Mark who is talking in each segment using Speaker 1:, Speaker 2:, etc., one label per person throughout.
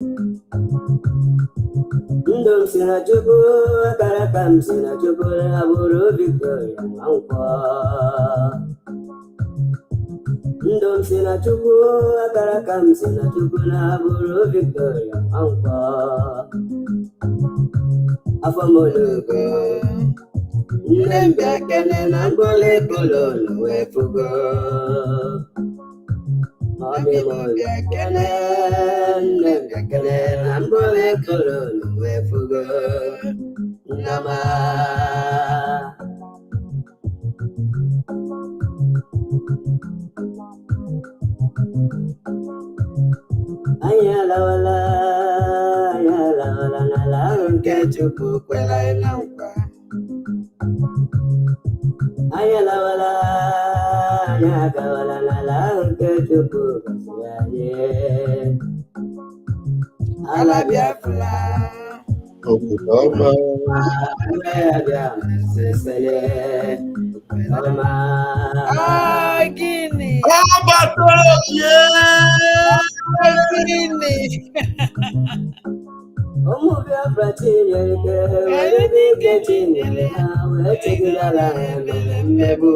Speaker 1: Ndom sina Chukwu akarakam sina Chukwu abụrụ Victoria Nwankwo. Ndom sina Chukwu akarakam sina Chukwu abụrụ Victoria Nwankwo. Afọmologo nne m bịa kene na mgbole kololo wee fugo. Mami mo bịa kene nne m bịa kene na mgbole kololo wee fugo. Nnama anyị alawala n'ala ahụ nke Chukwu kwere na nkwa. Anyị alawala anyị agawala n'ala ahụ nke Chukwu gọziri anyị. Ala Biafra
Speaker 2: obodo ọma
Speaker 1: mgbe ya bịa sesele ọma.
Speaker 3: Gịnị?
Speaker 2: ọbatara
Speaker 3: Gịnị?
Speaker 1: Ụmụ Biafra tinyere ike were n'ike tinyere ha wee chegidala ha mere mmegbu.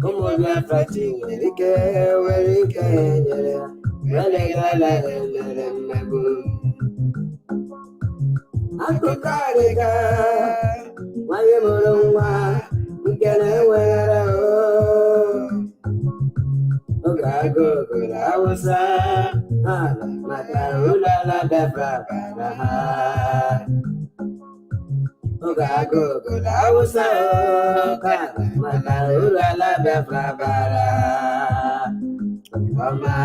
Speaker 1: Ụmụ Biafra tinyere ike were ike ha nyere ha wee legala ha mere mmegbu. Akụkọ agịga nwanyị mụrụ nwa nke na-enweghara oge agụụ na Awụsa ala maka ụlọ ala Biafra bara ha. Oge agụụ na Awụsa ala maka ụlọ ala Biafra bara ọma.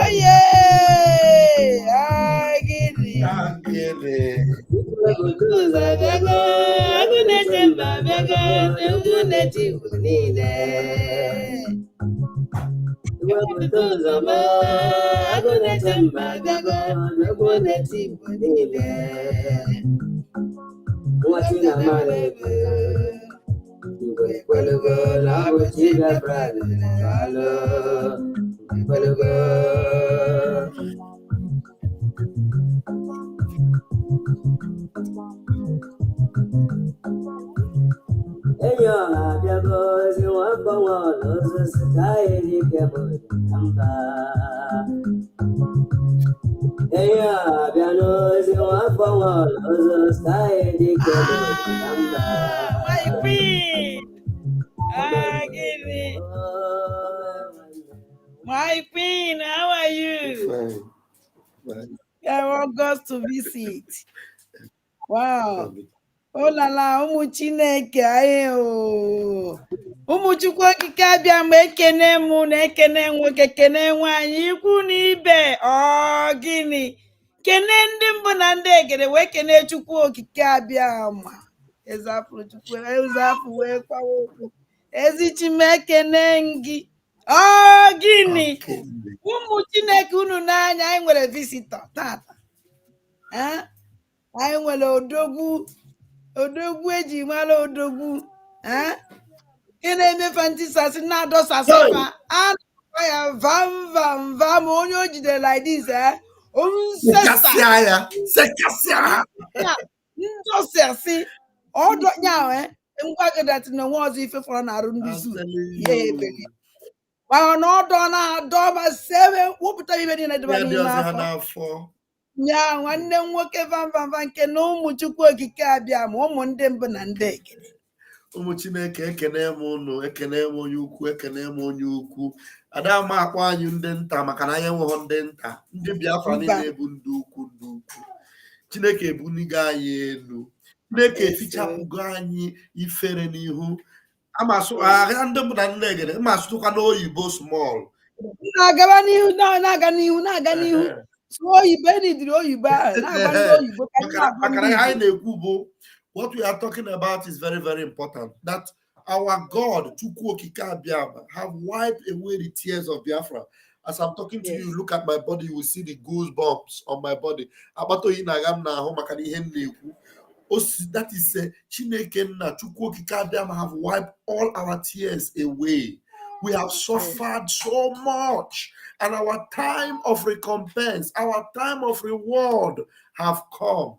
Speaker 3: Oye! Gịnị? Agụ na-eche mba bịago, egwu na-eti Igbo niile. Iwepụta ụzọ m, agụ na-eche mba bịago, egwu na-eti Igbo niile.
Speaker 1: Nwa Chinamara ebe Igbo ekwelugo na ọ bụ Chi Biafra mere alụ. Ekwelugo enyi ọha abịago ozi nwafọ nwa ọla osisi ka anyị dị ike ma oji ka mba. Enyi ọha abịa n'ozi nwafọ nwa ọla osisi ka anyị dị ike ma oji ka mba.
Speaker 3: My queen! Gịnị? My queen, how are you? I want God to visit. Wow. Oh la la, ụmụ Chineke anyị o. Ụmụ Chukwu okike abịa mgbe ekene mụ na ekene nwoke kene nwaanyị ikwu na ibe. Gịnị? Kene ndị mbụ na ndị egede wee kene Chukwu okike abịa ma. Ezapụrụ Chukwu ezapụ wee kwawa okwu. Ezichime ekene gị. Gịnị? Ụmụ Chineke unu n'anya anyị nwere visitọ tata. Anyị nwere odogwu eji mara odogwu. Ị na-eme fantisasi na-adọsasafa a na-akpa ya vam onye o jidere like this ndọsasị ọdọnya ngwa gịdatị na onwe ọzọ ife fọrọ na arụ ndị zu ya ebere mana ọdọ na-adọ ma sebe wepụta ibe niile dịba n'ime afọ nya nwanne m nwoke vamvamva nke na ụmụ Chukwu okike abịa ma ụmụ ndị mbụ na ndị ekele.
Speaker 2: ụmụ Chineke ekene m unu, ekene m onye ukwu, ekene m onye ukwu. Ada ma akpọ anyị ndị nta maka na anyị enweghị ndị nta. Ndị Biafra niile bụ ndị ukwu ndị ukwu. Chineke ebunigo anyị elu. Chineke efichapụgo anyị ifere n'ihu. Amasụ agha ndị mbụ na ndị egede mmasụtụkwa n'oyibo small.
Speaker 3: Na-aga n'ihu oyibo enidiri oyibo na-agba ndị oyibo
Speaker 2: maka na anyị na-ekwu bụ what we are talking about is very, very important. That our God, Chukwu Okike Abịama, have wiped away the tears of Biafra. As I'm talking to you, look at my body, you will see the goosebumps on my body. That is Chineke nna Chukwu Okike Abịama have wiped all our tears away. We have suffered so much, and our time of recompense, our time of reward have come.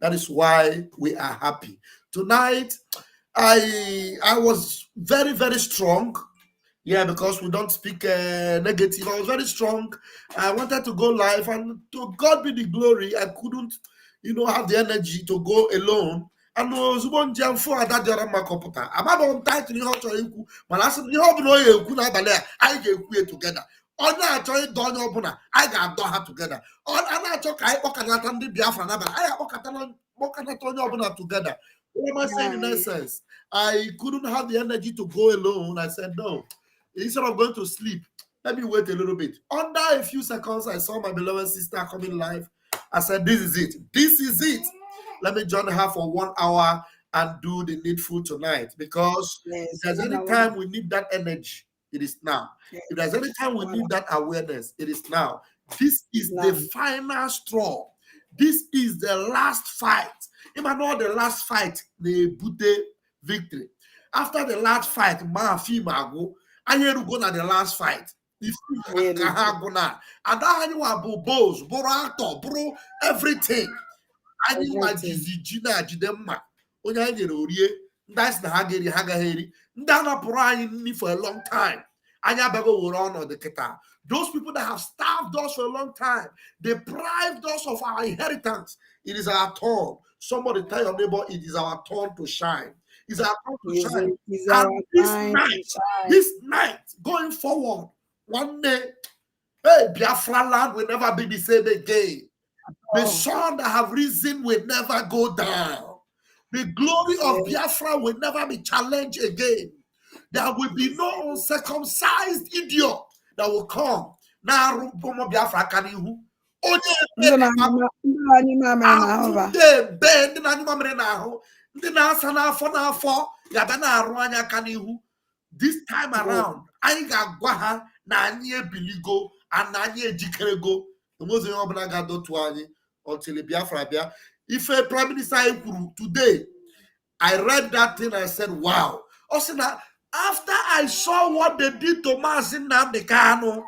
Speaker 2: That is why we are happy. Tonight, I was very, very strong. Yeah, because we don't speak negative. I was very strong. I wanted to go live, and to God be the glory. I couldn't, have the energy to go alone. And ozugbo njem fụ ada dịọrọ mma kọpụta amadụ m taịtụl ihe ọ chọrọ ikwu mana asị ihe ọbụla ọ ga-ekwu n'abalị a anyị ga-ekwu ya tugeda. Ọ na-achọ ịdọ onye ọbụla anyị ga-adọ ha tugeda. A na-achọ ka anyị kpọkọnata ndị Biafra n'abalị anyị akpọkọnata onye ọbụla tugeda. What am I saying in essence? I couldn't have the energy to go alone. I said no. Instead of going to sleep, let me wait a little bit. Under a few seconds, I saw my beloved sister coming live. I said, this is it. This is it. Let me join her for 1 hour and do the needful tonight. Because if there's any time we need that energy, it is now. If there's any time we need that awareness, it is now. This is the final straw. This is the last fight. Even though the last fight, the Buddha victory. After the last fight, go. And you go na the last fight. If you go na, and that you are boss, actor, bro, everything. And you are jizijina jidemma. Onya nyere that's the hageri. Ndana pura for a long time. Anya bago were on the keta. Those people that have starved us for a long time, deprived us of our inheritance. It is our turn. Somebody tell your neighbor, it is our turn to shine. It's our turn to shine. And this night, going forward, one day, hey, Biafra land will never be the same again. The sun that have risen will never go down. The glory of Biafra will never be challenged again. There will be no uncircumcised idiot that will come. Now, Biafra can you? This time around, I got Guaha, Nanye Biligo, and Nanye Jikerego. The most of them got to until the Biafra. If a prime minister today, I read that thing, I said, wow. Also, after I saw what they did to Mazin Namdekano,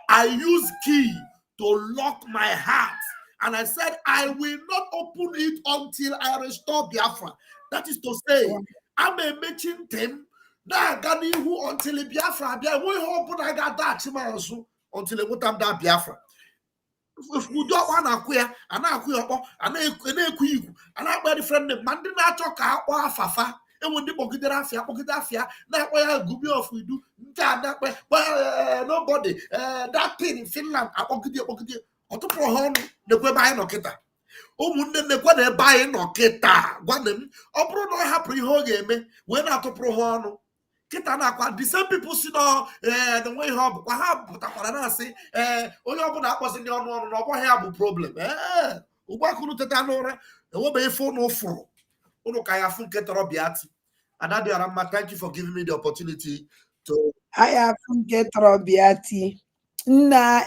Speaker 2: I used key to lock my heart. And I said, I will not open it until I restore Biafra. That is to say, I'm a mention them. Until Biafra, we hope I got that until they put that Biafra. If we don't want to queer, and I queer, and I very friend, Mandina Choka or Fafa. And when the Pokidafia, that way I'll go off we do that way. Well, nobody, that thing in Finland, I pocket or to pro home, the way by no kita. Oh, Munden, the way they buy no kita. One them, or pro no happy home, when out to pro home. Kita na kwa the same people see no the way hub kwa hub takwara na say onye obuna akposi ni onu onu no bo ha bu problem ugba kunu teta no re e wo be fo no fro unu ka ya fun ketoro biati. And that Arama, thank you for giving me the opportunity to
Speaker 3: I have ketoro biati nna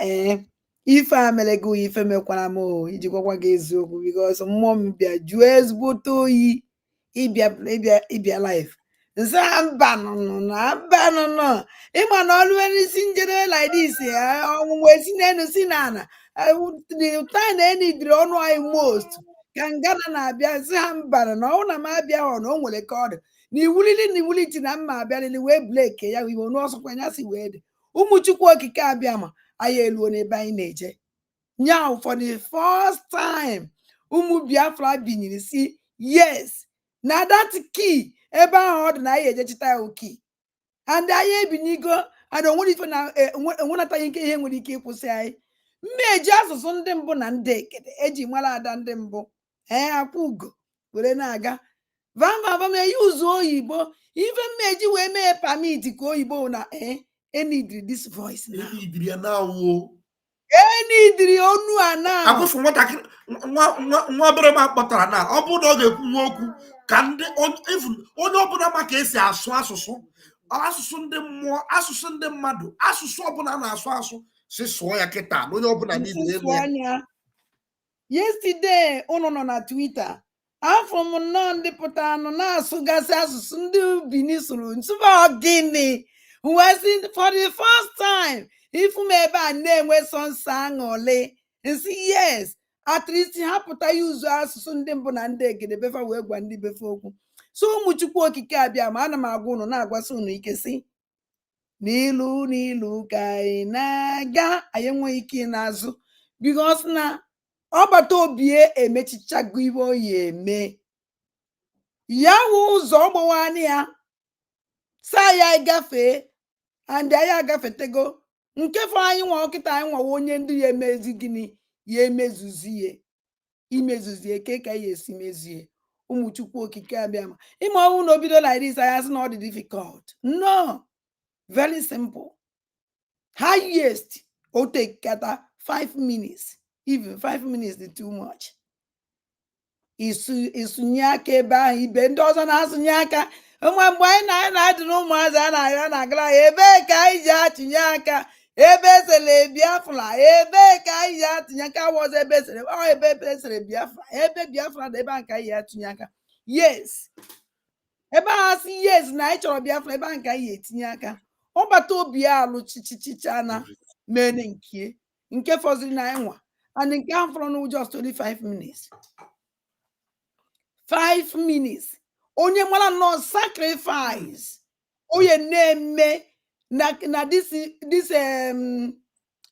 Speaker 3: ife amelego ife mekwana mo ijikwa ga eziokwu because mom bia ju ezigbo toyi ibia life. Zamba no. Ima no always sinjere like this. We sinana. The time any drone I most can gana na bia zamba no na ma bia ono nwere code. Ni wuli ti na ma bia ni we blake ya we no so kwanya si we. Umu Chukwu okike abia ma aye elu na ebe anyị na-eje. Now for the first time umu Biafra binyiri si yes. Na that key ebe ahụ ọ dị na anyị ejechita ya oke and anyị ebinigo and onwere ife na enwenataghị nke ihe nwere ike ịkwụsị anyị mmeji asụsụ ndị mbụ na ndị ekede eji mara ada ndị mbụ akwa ugo were na-aga vam eyi ụzọ oyibo ife mmeji wee mee pamit ka oyibo na enidiri this voice now enidiri onu a na
Speaker 2: akwụfụ nwatakịrị nwa obere m akpọtara na ọ bụrụ na ọ ga-ekwu nwa okwu ka ndị onye ọbụla maka esi asụ asụsụ ndị mmụọ asụsụ ndị mmadụ asụsụ ọbụla na-asụ si sụọ ya kịta na onye ọbụla niile.
Speaker 3: Yesterday unu nọ na Twitter afọ m nnọọ ndị pụtara nọ na-asụgasị asụsụ ndị Bini sụrụ nsụba gịnị was for the first time. If maybe name was son sang or lay and see yes, at least hapụta use asụsụ ndị mbụ na ndị egede befa wee gwa ndị befe okwu. So ụmụ Chukwu okike abịa ma ana m agwa unu na-agwasị unu ike si n'ilu ka anyị na-aga anyị enweghị ike n'azụ because na ọgbata obie emechichago ibe oyi eme ya wụ ụzọ ọgbawani ya saa ya gafee and anyị agafetego nke fọrọ anyị nwa ọkịta anyị nwawa onye ndị ya emezi gịnị ya emezuzie imezuzie ka ya esi mezie ụmụ Chukwu okike abịa ma ime ọnwụ na obido like this anyị asị na ọ dị difficult. No, very simple. Highest o take kata 5 minutes. Even 5 minutes is too much. Isunye aka ebe ahụ ibe ndị ọzọ na-asụnye aka nwa mgbe anyị na-adị n'ụmụazị a na-arịọ na agara ya ebe ka anyị ji atụnye aka ebe esere Biafra ebe ka anyị ji atụnye aka wọzọ ebe esere ebe esere Biafra ebe Biafra na ebe ahụ ka anyị ji atụnye aka yes ebe ahụ asị yes na anyị chọrọ Biafra ebe ahụ ka anyị etinye aka ọgbata obi alụ chichichicha na mere nke fọziri na anyị nwa and nke ahụ fọrọ na just only 5 minutes 5 minutes onye mara no sacrifice onye na-eme na this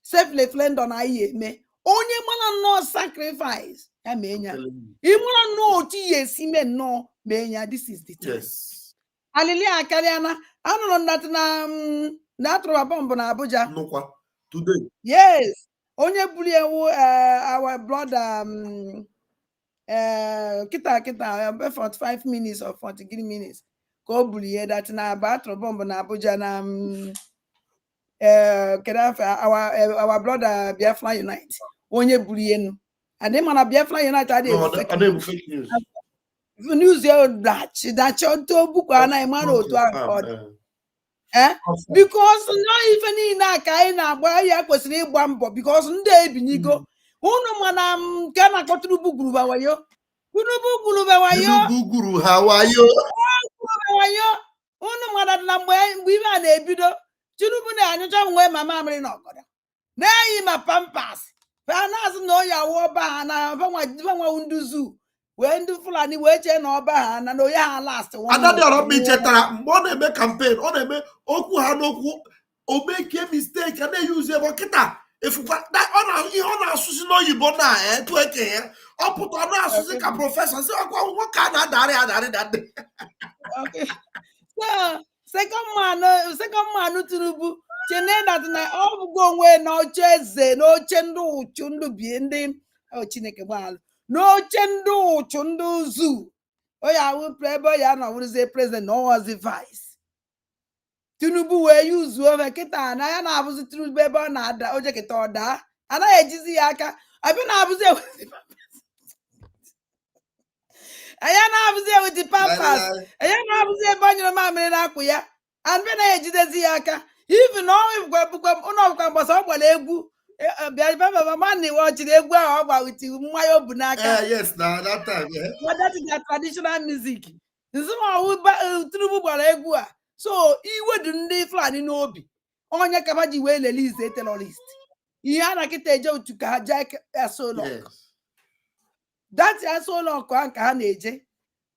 Speaker 3: self-referendum na anyị eme onye mara no sacrifice ya mee ya ịmara no otu ya esi mee no mee ya this is the time.
Speaker 2: Yes.
Speaker 3: Alili akarịana anụrụ na atụrụ bomb na Abuja.
Speaker 2: Nukwa today.
Speaker 3: Yes, onye buru ewu our brother kita 45 minutes or 43 minutes ka o buru ihe that na atụrụ bomb na Abuja na our brother Biafra Unite onye buru ihe nu and mana Biafra Unite adịghị fake news. News dachi otu bukwa anaghị mara otu ahụ because na ife niile a ka anyị na-agba ya kwesịrị ịgba mbọ because ndị ebinyigo unu mana nke a na-akpọ Tinubu guru ha wayo unu mana na mgbe ibe a na-ebido Tinubu na-anyụcha nwe mama amịrị na ọgọdọ na-eyi ma pampas fa na-azụ na oyi awụ ọba ha na banwa nduzu wee ndị Fulani wee chee na ọba ha na onye ha last
Speaker 2: Adadịọrọmma chetara mgbe ọ na-eme campaign ọ na-eme okwu ha n'okwu omekie mistake a na-eyuzi ebe kịta efukwa ihe ọ na-asụzi n'oyibo na etu eke ya ọ pụta na-asụzi ka prọfesọ si ọkwa nwoke a na-adarị na ndị
Speaker 3: second man Tinubu chene that na ọ bụgo onwe na oche eze na oche ndị ụchụ ndụ bie ndị Chineke gbalụ n'oche ndị ụchụ ndị uzu onye awụ ebe ya na ọwụrụzie president na ọwazi vice Tinubu wee yuzuo ofe kịta na ya na-abụzi Tinubu ebe ọ na-ada oje kịta ọ daa anaghị ejizi ya aka abịa na-abụzi anya na-abụzi eweti pampas anya na-abụzi ebe ọ nyere mamịrị na-akwụ ya abịa na-ejidezi ya aka ivi na ọbụkwa mgbasa ọ gbara egwu ọchịrị egwu ahụ ọ gbawiti mmanya obu n'aka that is their traditional music Tinubu gbara egwu a so iwedu ndị Fulani n'obi onye kaba ji wee lelize terrorist ihe a na kịta eje otu ka ha jee asolok that asolok ahụ ka ha na-eje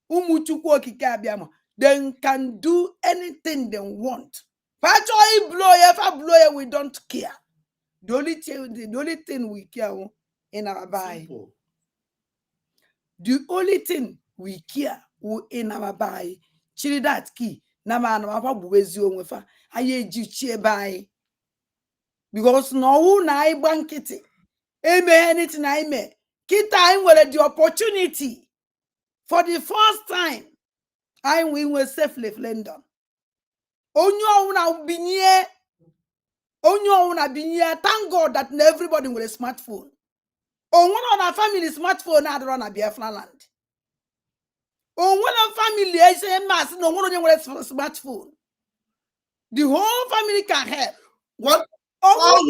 Speaker 3: ụmụ Chukwu okike abịa ma they can do anything they want factory blow ya we don't care. The only thing we care in our body. The only thing we care in our body. Chiri that key. Na man ma buwezi onwe fa. Aye jichie bai. Because no na I bankiti. Eme anything I me. Kita I were the opportunity for the first time. I will safely London. Onyo una binye. Thank God that everybody with a smartphone. On one of our family smartphone now run a Biafra land. On one of family mass no one with a smartphone. The whole family can help.
Speaker 2: All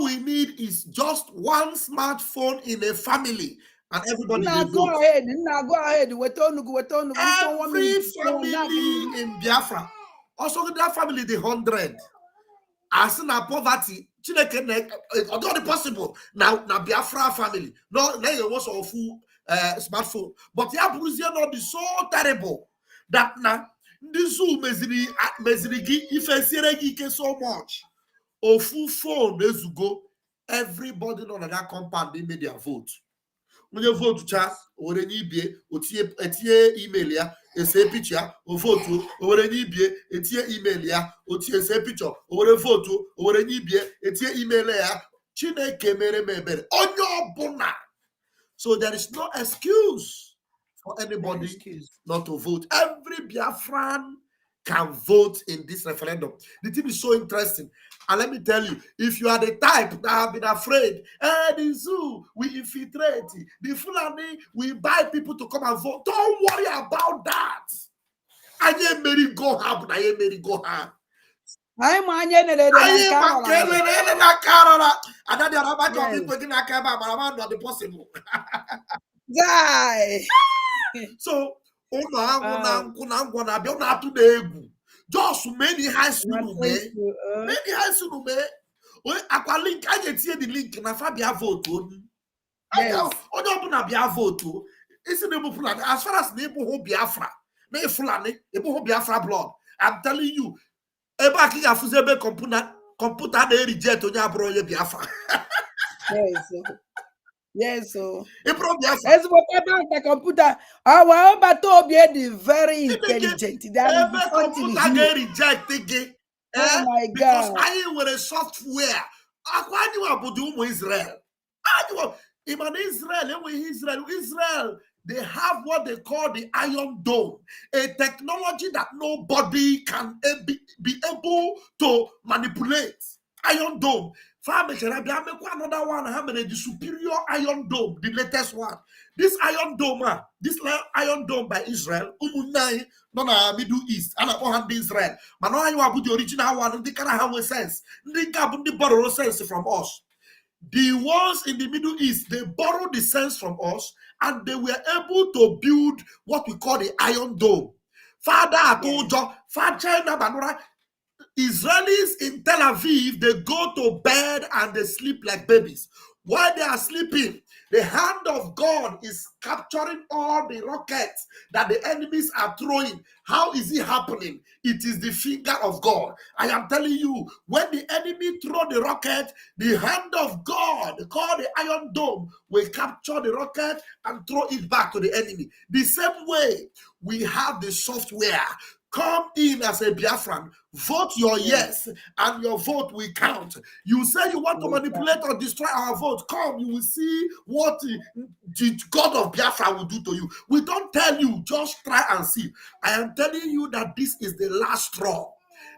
Speaker 2: we need is just one smartphone in a family, and everybody
Speaker 3: now go ahead. Now go ahead.
Speaker 2: Every family in Biafra Also, that family, the 100. As in our poverty, although possible now Biafra family, no, now you was a full smartphone, but the Abusia not be so terrible that now this zoo mezirigi if I see so much or full phone as you go, everybody on that compound they made their vote. When you vote cha or any be etie email ya ese picture o vote or any be etie email ya otie ese picture or vote or any be etie email ya Chineke mere mebere onye obuna. So there is no excuse for anybody not to vote. Every Biafran can vote in this referendum. The thing is so interesting. And let me tell you, if you are the type that have been afraid, the zoo, we infiltrate, the Fulani, we buy people to come and vote. Don't worry about that. I am Mary go happen. I am Mary go happen.
Speaker 3: I'm
Speaker 2: not possible. So, just many high school, many high school, aqua link. I get the link na Fabia vote. Yes. Vote. As far as neighborhood Biafra, Fulani, neighborhood Biafra blood. I'm telling you, Ebaki Afuzebe computer they reject on your bro Biafra.
Speaker 3: Yes. Yes, so
Speaker 2: as
Speaker 3: what about the computer? Our Batobia is very intelligent.
Speaker 2: That computer reject again.
Speaker 3: Oh my
Speaker 2: because
Speaker 3: God!
Speaker 2: I with a software. Why do you do Israel? Even Israel, they have what they call the Iron Dome, a technology that nobody can be able to manipulate. Iron Dome. Another one, the superior Iron Dome, the latest one. This Iron Dome, Iron Dome by Israel, Middle East, and Israel. But now you have the original one, they can have a sense. They can borrow sense from us. The ones in the Middle East, they borrowed the sense from us, and they were able to build what we call the Iron Dome. Father, I told you, Father China, Banura, Israelis in Tel Aviv, they go to bed and they sleep like babies. While they are sleeping, the hand of God is capturing all the rockets that the enemies are throwing. How is it happening? It is the finger of God. I am telling you, when the enemy throw the rocket, the hand of God, called the Iron Dome, will capture the rocket and throw it back to the enemy. The same way, we have the software. Come in as a Biafran, vote your yes, and your vote will count. You say you want to manipulate or destroy our vote. Come, you will see what the God of Biafra will do to you. We don't tell you, just try and see. I am telling you that this is the last straw.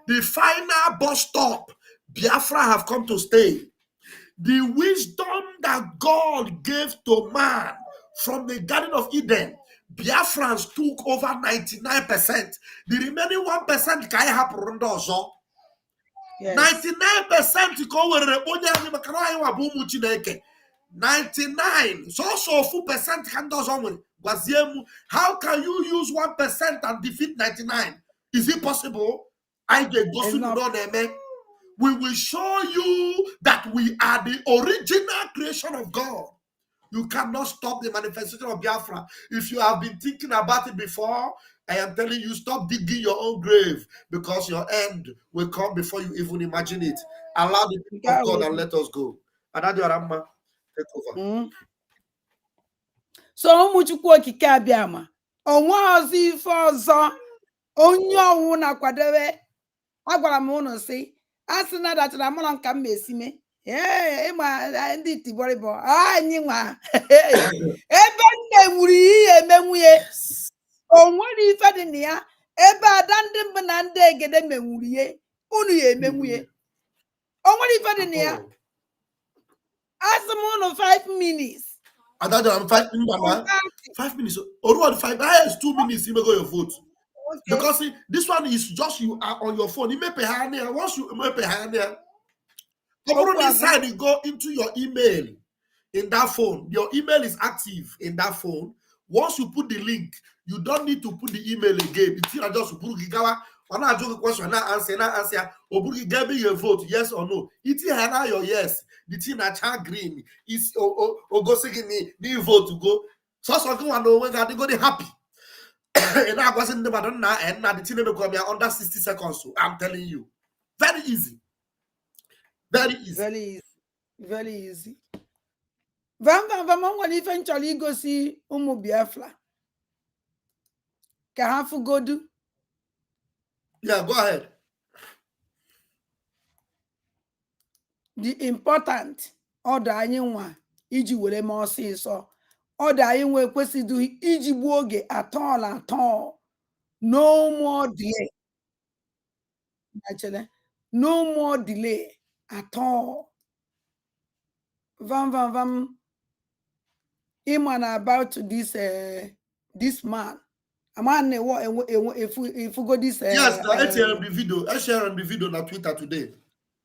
Speaker 2: The final bus stop. Biafra have come to stay. The wisdom that God gave to man from the Garden of Eden, Biafrans took over 99%. The remaining 1% can happen also. 99% go where the 99. So full percent can do something. How can you use 1% and defeat 99? Is it possible? I get we will show you that we are the original creation of God. You cannot stop the manifestation of Biafra. If you have been thinking about it before, I am telling you, stop digging your own grave, because your end will come before you even imagine it. Allow the people of God and let us go. Adadioramma, take over.
Speaker 3: So Chukwu okike abịama, onwe ọzọ ife ọzọ onye ọwụ na-akwadebe. Agwara m unu sị, a sị na datara mụrụ nka m esi mee. Ịma ndị Itiboribo anyị nwa ebe nne nwuru ihe emenwuye, o nwere ife dị na ya. Ebe ada ndị mbụ na ndị egede menwuru ihe, unu ya emenwuye. O nwere ife dị na ya. Asị m unu 5 minutes.
Speaker 2: I thought I'm 5 minutes. 5 minutes. Or what? 5 hours, 2 minutes. You may go your vote. Okay. Because see, this one is just you are on your phone. You may pay higher. Once you may pay higher, inside you go into your email in that phone. Your email is active in that phone. Once you put the link, you don't need to put the email again. It's just put Gigawa Ọ na-ajụ gị question na-answer ya ọ bụrụ gị gebe your vote yes or no. Iti ha na your yes the thing na-acha green is o gosi gị na vote go sọsọ gị nwa na onwe gị adịgo dị happy. Ị na-agwazi ndị mmadụ na the thing emekwa ya under 60 seconds. So I'm telling you. Very easy. Very easy.
Speaker 3: Very easy. Very easy. Vam nwere ife nchọrọ igosi ụmụ Biafra ka ha fụgodu.
Speaker 2: Yeah, go ahead.
Speaker 3: The important ọdụ anyị nwa iji were mee ọsịsọ. Ọdụ anyị nwa ekwesịghị iji gbuo oge atọ. No more delay. No more delay at all. Vam. Iman about this man. A man if we go this
Speaker 2: yes, I share the video on Twitter today.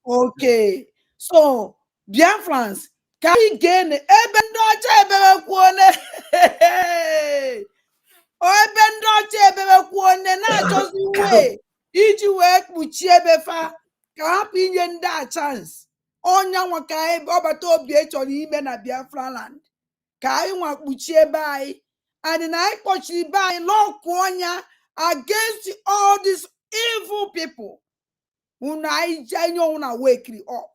Speaker 3: Okay. So Biafrans can we gain way iji wee kpuchie ebefa ka hapụ inye ndị a chance ọnya nwa ka anyị ọbata obi chọrọ ime na Biafra land ka anyị nwa kpuchie ebe anyị and na anyị kpọchiri be anyị lọkụ ọnya against all these evil people unu anyị ji onye ọwụna wake up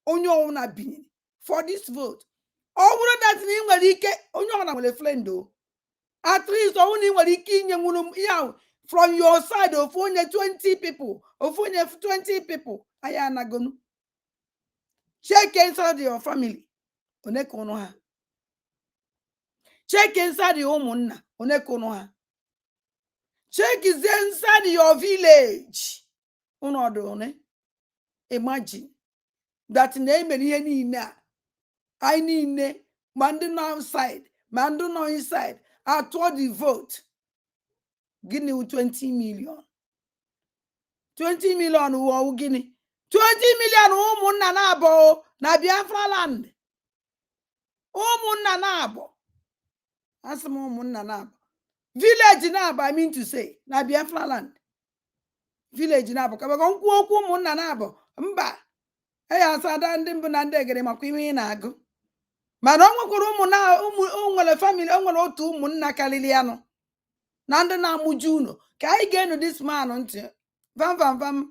Speaker 3: onye ọwụna binye for this vote. Ọ bụrụ that na ị nwere ike onye ọwụna nwere friend o at least ọwụna ị nwere ike inye nwụrụ ya from your side of only 20 people, of only 20 people, ayanagonu. Check inside your family. Onekonoha. Check inside your umunna. Onekonoha. Check inside your village. Unodone. Imagine that name and I need manding outside, manding inside. I told the vote. Give me 20 million. 20 million who guinea. 20 million umunna nabo na Biafra land. Umunna nabo. That's umunna nabo. Village nabo, I mean to say, na Biafra land. Village nabo. Kabakon ku umunna nabo. Mba. Eya sada ndi mbu na ndegere makwimi na agu. Mana onwekuru umunna onwere family onwere otu umunna kaliliano. Nanda na mujuno. Ka I get this man until vam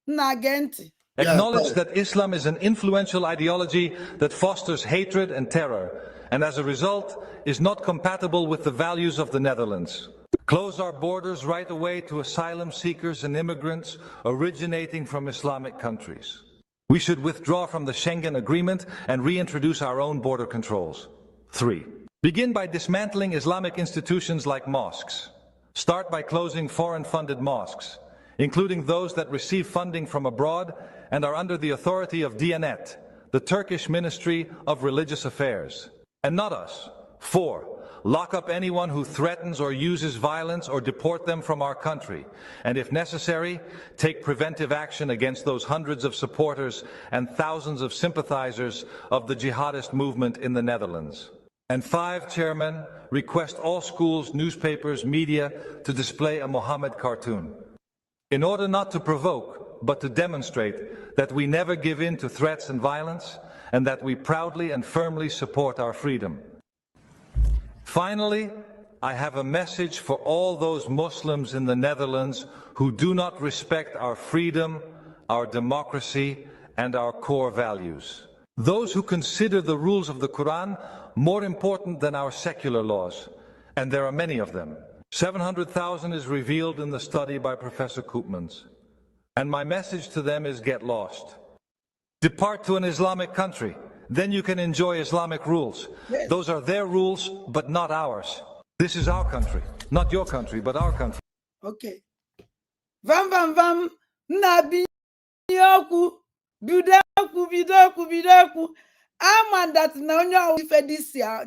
Speaker 3: na genti.
Speaker 4: Acknowledge that Islam is an influential ideology that fosters hatred and terror, and as a result is not compatible with the values of the Netherlands. Close our borders right away to asylum seekers and immigrants originating from Islamic countries. We should withdraw from the Schengen Agreement and reintroduce our own border controls. 3. Begin by dismantling Islamic institutions like mosques. Start by closing foreign-funded mosques, including those that receive funding from abroad and are under the authority of Diyanet, the Turkish Ministry of Religious Affairs, and not us. 4. Lock up anyone who threatens or uses violence or deport them from our country, and if necessary, take preventive action against those hundreds of supporters and thousands of sympathizers of the jihadist movement in the Netherlands. And 5, Chairman, request all schools, newspapers, media to display a Muhammad cartoon. In order not to provoke, but to demonstrate that we never give in to threats and violence, and that we proudly and firmly support our freedom. Finally, I have a message for all those Muslims in the Netherlands who do not respect our freedom, our democracy, and our core values. Those who consider the rules of the Quran more important than our secular laws, and there are many of them. 700,000 is revealed in the study by Professor Koopmans. And my message to them is get lost. Depart to an Islamic country, then you can enjoy Islamic rules. Yes. Those are their rules, but not ours. This is our country, not your country, but our country.
Speaker 3: Okay. Vam, nabi yoku, bidaku. I'm that now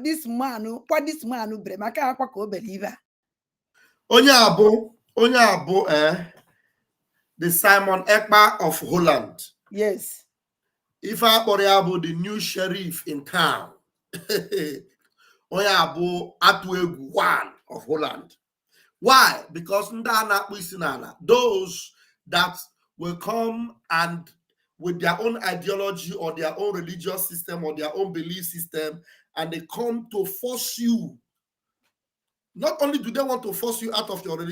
Speaker 3: this man, what this man bre maka akwa ko believer.
Speaker 2: Onye abu the Simon Ekpa of Holland.
Speaker 3: Yes.
Speaker 2: If I abu the new sheriff in town. Onye abu Atwegu 1 of Holland. Why? Because those that will come and with their own ideology or their own religious system or their own belief system, and they come to force you. Not only do they want to force you out of your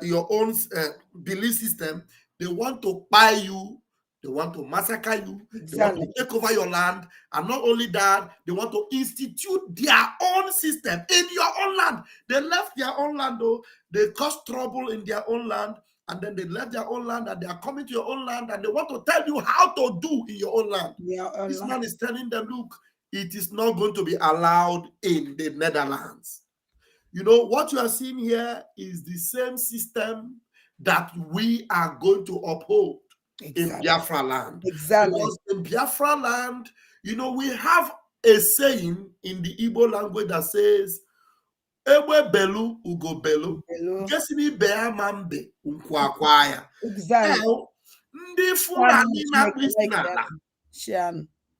Speaker 2: your own belief system, they want to buy you, they want to massacre you, they want to take over your land, and not only that, they want to institute their own system in your own land. They left their own land, though, they caused trouble in their own land, and then they left their own land and they are coming to your own land and they want to tell you how to do in your own land. This man is telling them, look, it is not going to be allowed in the Netherlands. You know, what you are seeing here is the same system that we are going to uphold in Biafra land. Because in Biafra land, you know, we have a saying in the Igbo language that says, Ewe belu ugo belu. Gesini bea mambe unkwakwaya. Ndị Fulani na-akpụ isi n'ala.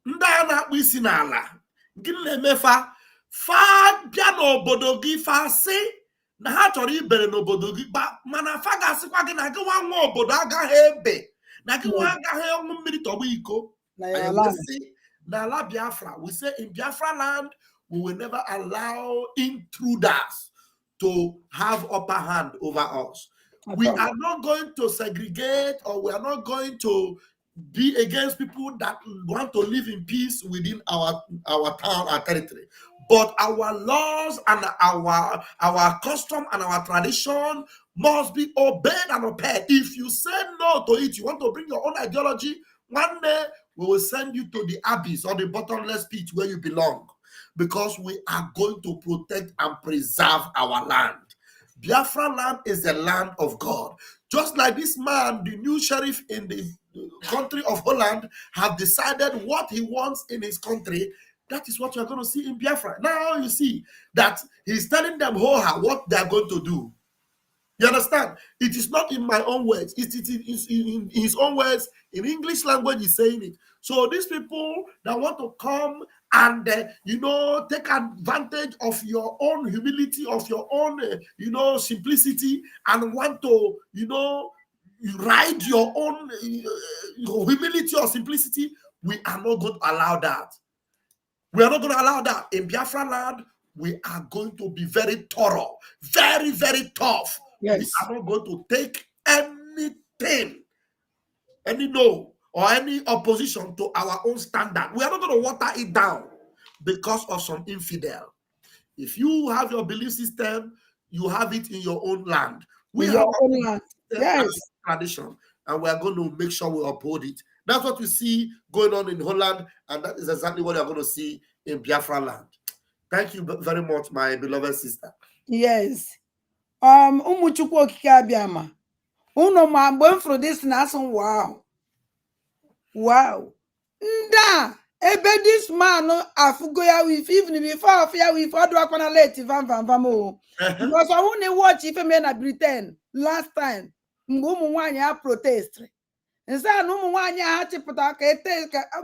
Speaker 2: Ndị a na-akpụ isi n'ala. Gịnị na-emefa? Fa bịa n'obodo gị fa sị na ha chọrọ ibere n'obodo gị mana fa ga-asịkwa gị na gị nwa obodo agaghị ebe na gị nwa agaghị ọnwụ mmiri tọgbọ iko. N'ala Biafra, we say in Biafra land we will never allow intruders to have upper hand over us. We are not going to segregate, or we are not going to be against people that want to live in peace within our town, our territory. But our laws and our custom and our tradition must be obeyed and upheld. If you say no to it, you want to bring your own ideology, one day we will send you to the abyss or the bottomless pit where you belong, because we are going to protect and preserve our land. Biafra land is the land of God. Just like this man, the new sheriff in the country of Holland, have decided what he wants in his country. That is what you're going to see in Biafra. Now you see that he's telling them what they're going to do. You understand? It is not in my own words. It is in his own words. In English language, he's saying it. So these people that want to come and, take advantage of your own humility, of your own, simplicity, and want to, ride your own your humility or simplicity, we are not going to allow that. We are not going to allow that. In Biafra land, we are going to be very thorough, very, very tough. Yes. We are not going to take anything, any no, or any opposition to our own standard. We are not going to water it down because of some infidel. If you have your belief system, you have it in your own land. We have our own land. Yes. Tradition, and we are going to make sure we uphold it. That's what we see going on in Holland, and that is exactly what we are going to see in Biafra land. Thank you very much, my beloved sister.
Speaker 3: Yes. Chukwu okike abịama. Unu ma mgbe m fụrụ this na asụ wow. Nda ebe this man afụgo ya with even before of ya with ọdụ akwana late vam because I want to watch ife me na Britain last time mgbe ụmụ nwaanyị a protest. Nsa na ụmụ nwaanyị ha chịpụta ka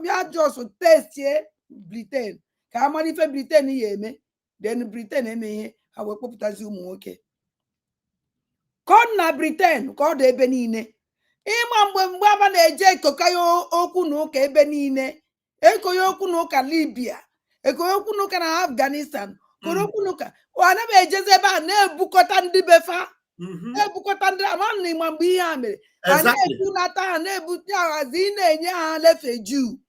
Speaker 3: ya just testie Britain ka amara ife Britain ya eme, then Britain eme ihe ha wee kpọpụtazi ụmụ nwoke kod na Britain ka ọ dị ebe niile. Ịma mgbe aba na-eje ekoka ya okwu na ụka ebe niile, eko ya okwu na ụka Libya, eko ya okwu na ụka na Afghanistan, koro okwu na ụka ọ na ejezi ebe a na-ebukọta ndị befa, na-ebukọta ndị ama na ịma mgbe ihe a mere ka na-ebunata ha na-ebute aghazi na-enye ha lefe juu.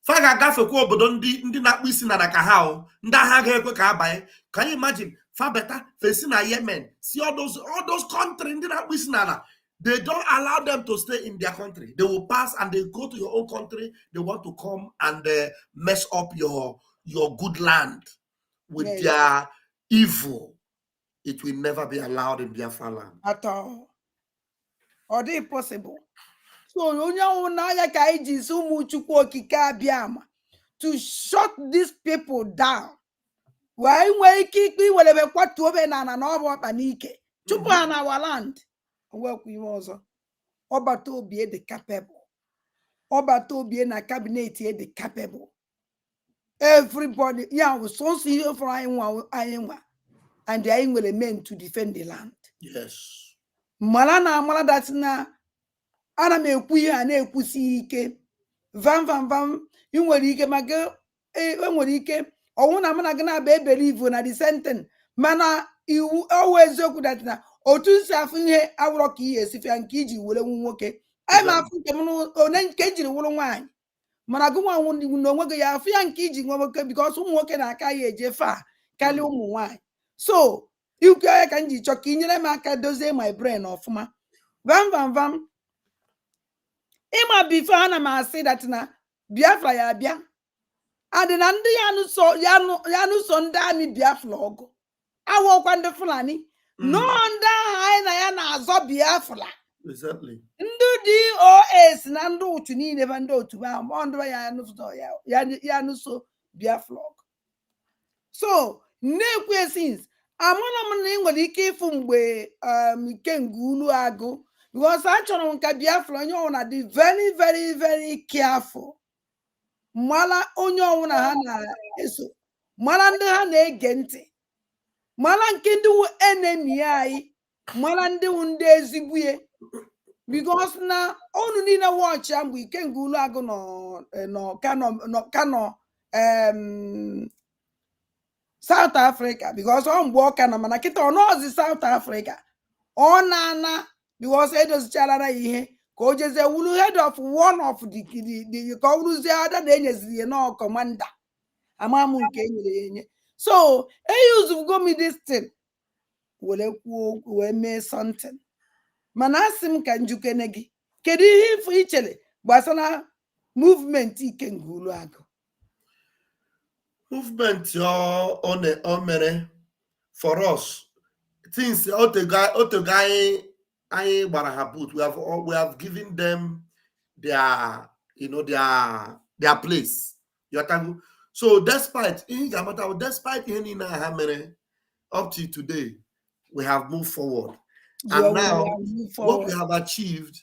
Speaker 2: Fa ga-agafekwa obodo ndị na-akpụ isi na ka ha ndị agha ga-ekwe ka abanye. Can you imagine? Fa beta fesi na Yemen, see all those countries ndị na-akpụ isi na they don't allow them to stay in their country. They will pass and they go to your own country. They want to come and mess up your good land with their evil. It will never be allowed in Biafra land
Speaker 3: at all. Or they possible. So to shut these people down. Why we keep we will have what to open and an over panike? Chupa our land. Work we also. Obato be the capable. Obato be in a cabinet the capable. Everybody, yeah, was so serious for I and they are meant to defend the land.
Speaker 2: Yes.
Speaker 3: Malana that na ana m ekwu ihe a na-ekwusi ike vam ị nwere ike maka enwere ike ọnwụ na mana gị na-aba ebelive na the sentence mana iwu ọwụ eziokwu dat na otu nsi afụ ihe awụrọ ka ihe esifia nke iji were nwu nwoke anyị ma afụ nke m onye nke ejiri wụrụ nwaanyị mana gị nwanwụ n'onwe gị ya afụ ya nke iji nwe nwoke bikos ụmụ nwoke na-aka ya eje fa karịa ụmụ nwaanyị so ikwu ya ka m ji chọọ ka ị nyere m aka dozie my brain ọfụma vam ịma bifo ana m asị dat na Biafra ya abịa adị na ndị ya nụso ndị amị Biafra ọgụ awụkwa ndị Fulani nọ ndị agha anyị na ya na-azọ Biafra ndị DOS na ndị otu niile ba ndị otu ahụ ndị ya nụso Biafra ọgụ so na-ekwu since amụna m na ị nwere ike ịfụ mgbe Ikenga Ulu Agụ because achọrọ m ka Biafra onye ọwụna dị very very very careful mara onye ọwụna ha na-eso mara ndị ha na-ege ntị mara nke ndị enemi anyị mara ndị ndị ezigboe because na onu niile wọchị ya mgbe Ikenga Ulu Agụ nọ Kano South Africa because ọ mgbe ọ ka nọ mana kịta ọ nọzi South Africa ọ na-ana because edozichara ya ihe ka o jezie wulu head of one of the ka ọ wụrụzie ada na enyeziri ya nọ kọmanda amamu nke enyere ya enye so eyuzugo m this thing were kwuo okwu wee mee something mana asị m ka njukene gị kedu ihe ifu ichere gbasara movement Ikenga Ulu Agụ
Speaker 2: movement o mere for us things otogai I boot. We have given them their their place. So despite up to today, we have moved forward. And now what we have achieved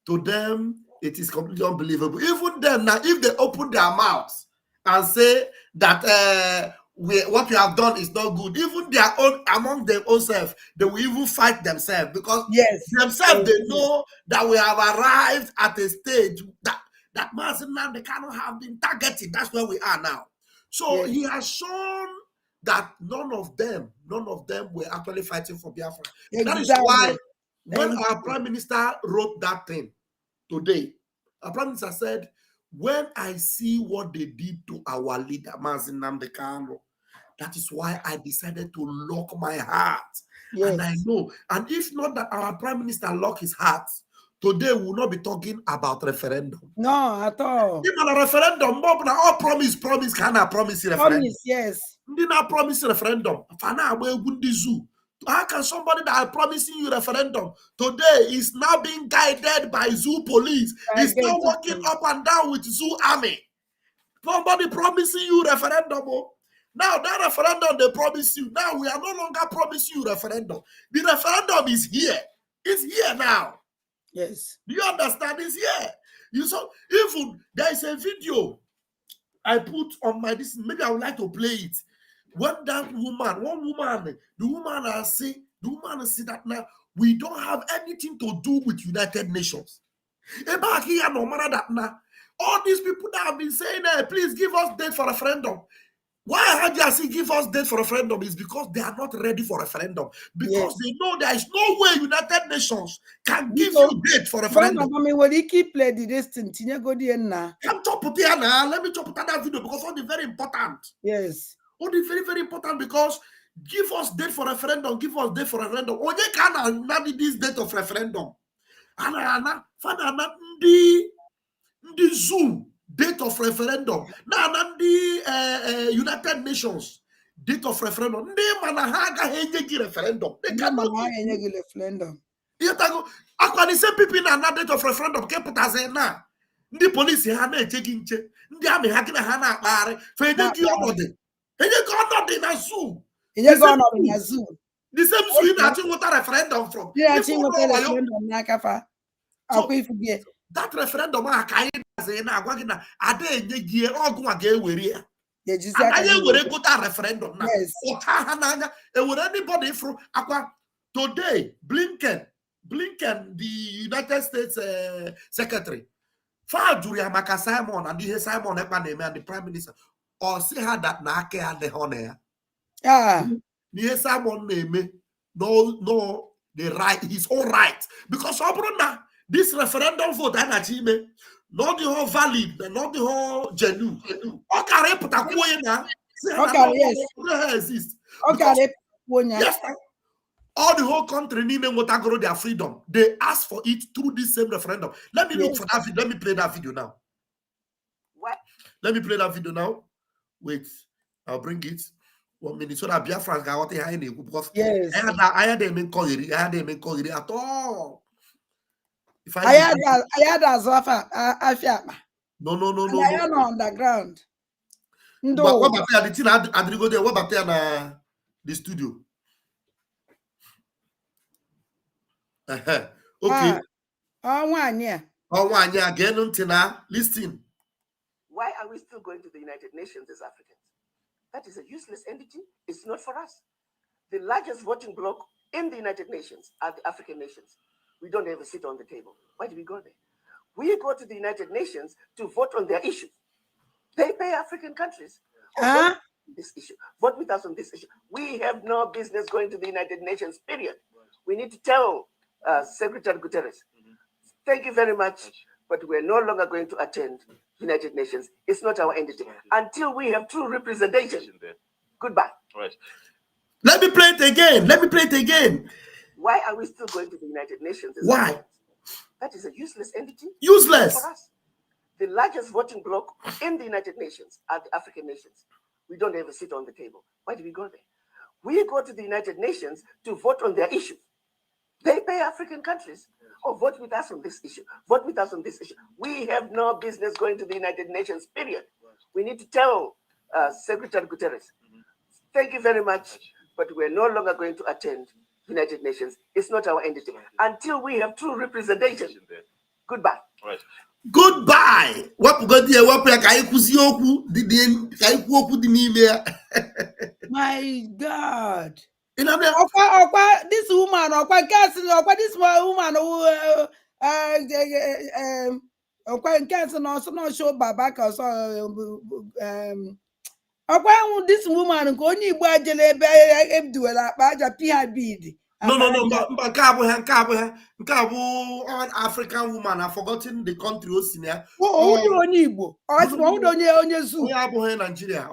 Speaker 2: to them, it is completely unbelievable. Even them now, if they open their mouths and say that what we have done is not good, even their own among their own self, they will even fight themselves because themselves they know that we have arrived at a stage that now they cannot have been targeted. That's where we are now. So he has shown that none of them were actually fighting for Biafra. That is why when our Prime Minister wrote that thing today, our Prime Minister said, when I see what they did to our leader, Mazi Nnamdi Kanu, that is why I decided to lock my heart. And I know, and if not that our Prime Minister lock his heart, today we will not be talking about referendum.
Speaker 3: No, at all.
Speaker 2: Even a referendum, all promise, cannot promise referendum.
Speaker 3: Promise, yes.
Speaker 2: Did not promise referendum. How can somebody that is promising you referendum today is now being guided by zoo police? Is now walking up and down with zoo army. Somebody promising you referendum. Now that referendum they promise you. Now we are no longer promising you referendum. The referendum is here. It's here now.
Speaker 3: Yes.
Speaker 2: Do you understand? It's here. You saw even there is a video I put on my this. Maybe I would like to play it. When that woman, the woman say that now we don't have anything to do with United Nations. Back here, no matter that now, all these people that have been saying, please give us date for referendum. Why Hajj give us date for referendum is because they are not ready for referendum. Because they know there is no way United Nations can give you date for referendum.
Speaker 3: When he keep play the distance, let
Speaker 2: me chop that video because it's very important.
Speaker 3: Yes.
Speaker 2: Only very, very important because give us date for referendum, give us date for referendum. Onye can not this date of referendum. And the Zoom date of referendum. Now the United Nations date of referendum. They cannot referendum. They cannot
Speaker 3: referendum.
Speaker 2: The same people na date of referendum can put as na. The police ha na taking che. The army ha na akpare. Fe dey gi obode. The same zoo that you want a referendum from. So, that referendum
Speaker 3: Yes.
Speaker 2: And I will go to referendum now.
Speaker 3: Yes.
Speaker 2: Anybody from today, Blinken, the United States Secretary, Fajuria Maka Simon and the Simon Epaneme and the Prime Minister, or say her that Nake and the honor. The Simon name, no, the right, his own right. Because this referendum vote, not the whole valid, not the whole genuine. Okay, yes. Exist.
Speaker 3: Okay.
Speaker 2: Yes, all the whole country need to grow their freedom. They ask for it through this same referendum. Let me look for that video. Let me play that video now.
Speaker 1: What?
Speaker 2: Let me play that video now. Wait, I'll bring it. 1 minute so that Biafra can what I need because
Speaker 3: yes.
Speaker 2: I had them in Koiri. I had them in Koiri at all. If
Speaker 3: I had as offer.
Speaker 2: No.
Speaker 3: I am on the ground.
Speaker 2: No. But what about the thing I go there? What about the studio? Okay.
Speaker 3: Oh, one year.
Speaker 2: Again, listen.
Speaker 1: Why are we still going to the United Nations as Africans? That is a useless entity. It's not for us. The largest voting bloc in the United Nations are the African nations. We don't have a seat on the table. Why do we go there? We go to the United Nations to vote on their issues. They pay African countries on this issue. Vote with us on this issue. We have no business going to the United Nations, period. We need to tell Secretary Guterres, thank you very much, but we're no longer going to attend United Nations. It's not our entity. Until we have true representation. Goodbye.
Speaker 5: Right.
Speaker 2: Let me play it again.
Speaker 1: Why are we still going to the United Nations?
Speaker 2: Why?
Speaker 1: That is a useless entity.
Speaker 2: Useless.
Speaker 1: For us. The largest voting bloc in the United Nations are the African nations. We don't have a seat on the table. Why do we go there? We go to the United Nations to vote on their issues. They pay African countries. Oh, vote with us on this issue. Vote with us on this issue. We have no business going to the United Nations, period. We need to tell Secretary Guterres, thank you very much, but we're no longer going to attend United Nations. It's not our entity. Until we have true representation. Goodbye.
Speaker 5: Right.
Speaker 2: Goodbye.
Speaker 3: My God.
Speaker 2: This
Speaker 3: woman, this woman who not show Baba this woman go only
Speaker 2: No, African woman. I've forgotten the country. Nigeria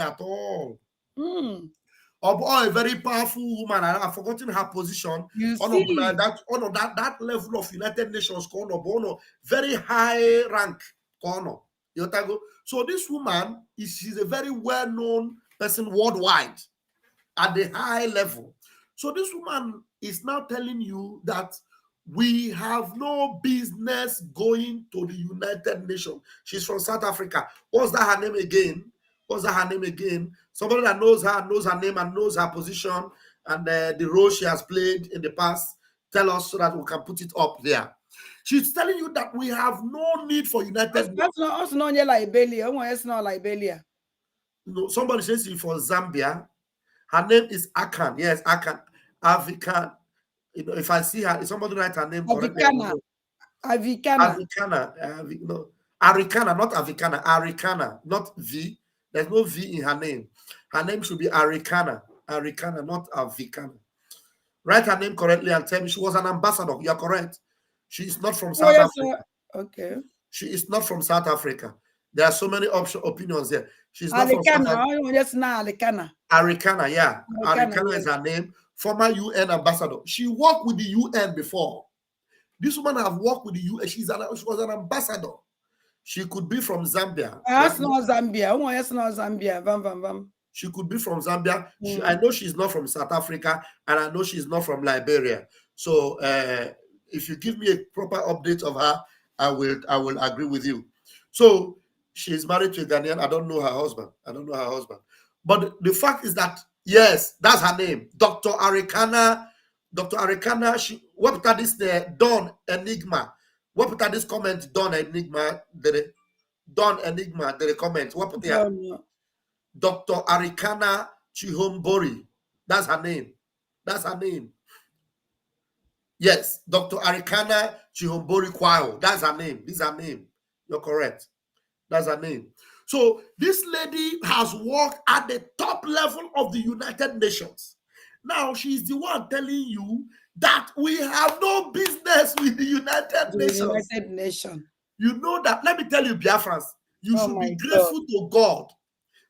Speaker 2: at all. A very powerful woman, and I've forgotten her position. That level of United Nations very high rank. So this woman she's a very well-known person worldwide at the high level. So this woman is now telling you that we have no business going to the United Nations. She's from South Africa. What's that her name again? Somebody that knows her name and knows her position and the role she has played in the past. Tell us so that we can put it up there. She's telling you that we have no need for United Nations.
Speaker 3: That's not Liberia. It's not Liberia.
Speaker 2: No, somebody says she's from Zambia. Her name is Akan. Yes, Akan. Avikan. You know, if I see her, if somebody write her name correctly.
Speaker 3: Avikana.
Speaker 2: No, Arikana, not Avikana. Arikana, not V. There's no V in her name. Her name should be Arikana. Arikana, not Avikana. Write her name correctly and tell me she was an ambassador. You're correct. She is not from South Africa.
Speaker 3: Okay.
Speaker 2: She is not from South Africa. There are so many opinions here. She's not from South Africa. Arikana, yeah. Arikana is her name. Former UN ambassador. She worked with the UN before. This woman have worked with the UN. She was an ambassador. She could be from Zambia.
Speaker 3: That's not Zambia. That's not Zambia.
Speaker 2: She could be from Zambia. I know she's not from South Africa, and I know she's not from Liberia. So if you give me a proper update of her, I will agree with you. So she's married to a Ghanaian. I don't know her husband. But the fact is that, yes, that's her name. Dr. Arikana. Dr. Arikana, what put this there? Dawn Enigma. What put this comment? Dawn Enigma. Dawn Enigma. The comment. What put there? Dr. Arikana Chihombori. That's her name. That's her name. Yes, Dr. Arikana Chihombori Kwao. That's her name. This is her name. You're correct. That's her name. So this lady has worked at the top level of the United Nations. Now she's the one telling you that we have no business with the United Nations.
Speaker 3: United Nations.
Speaker 2: You know that. Let me tell you, Biafrans, you should be grateful to God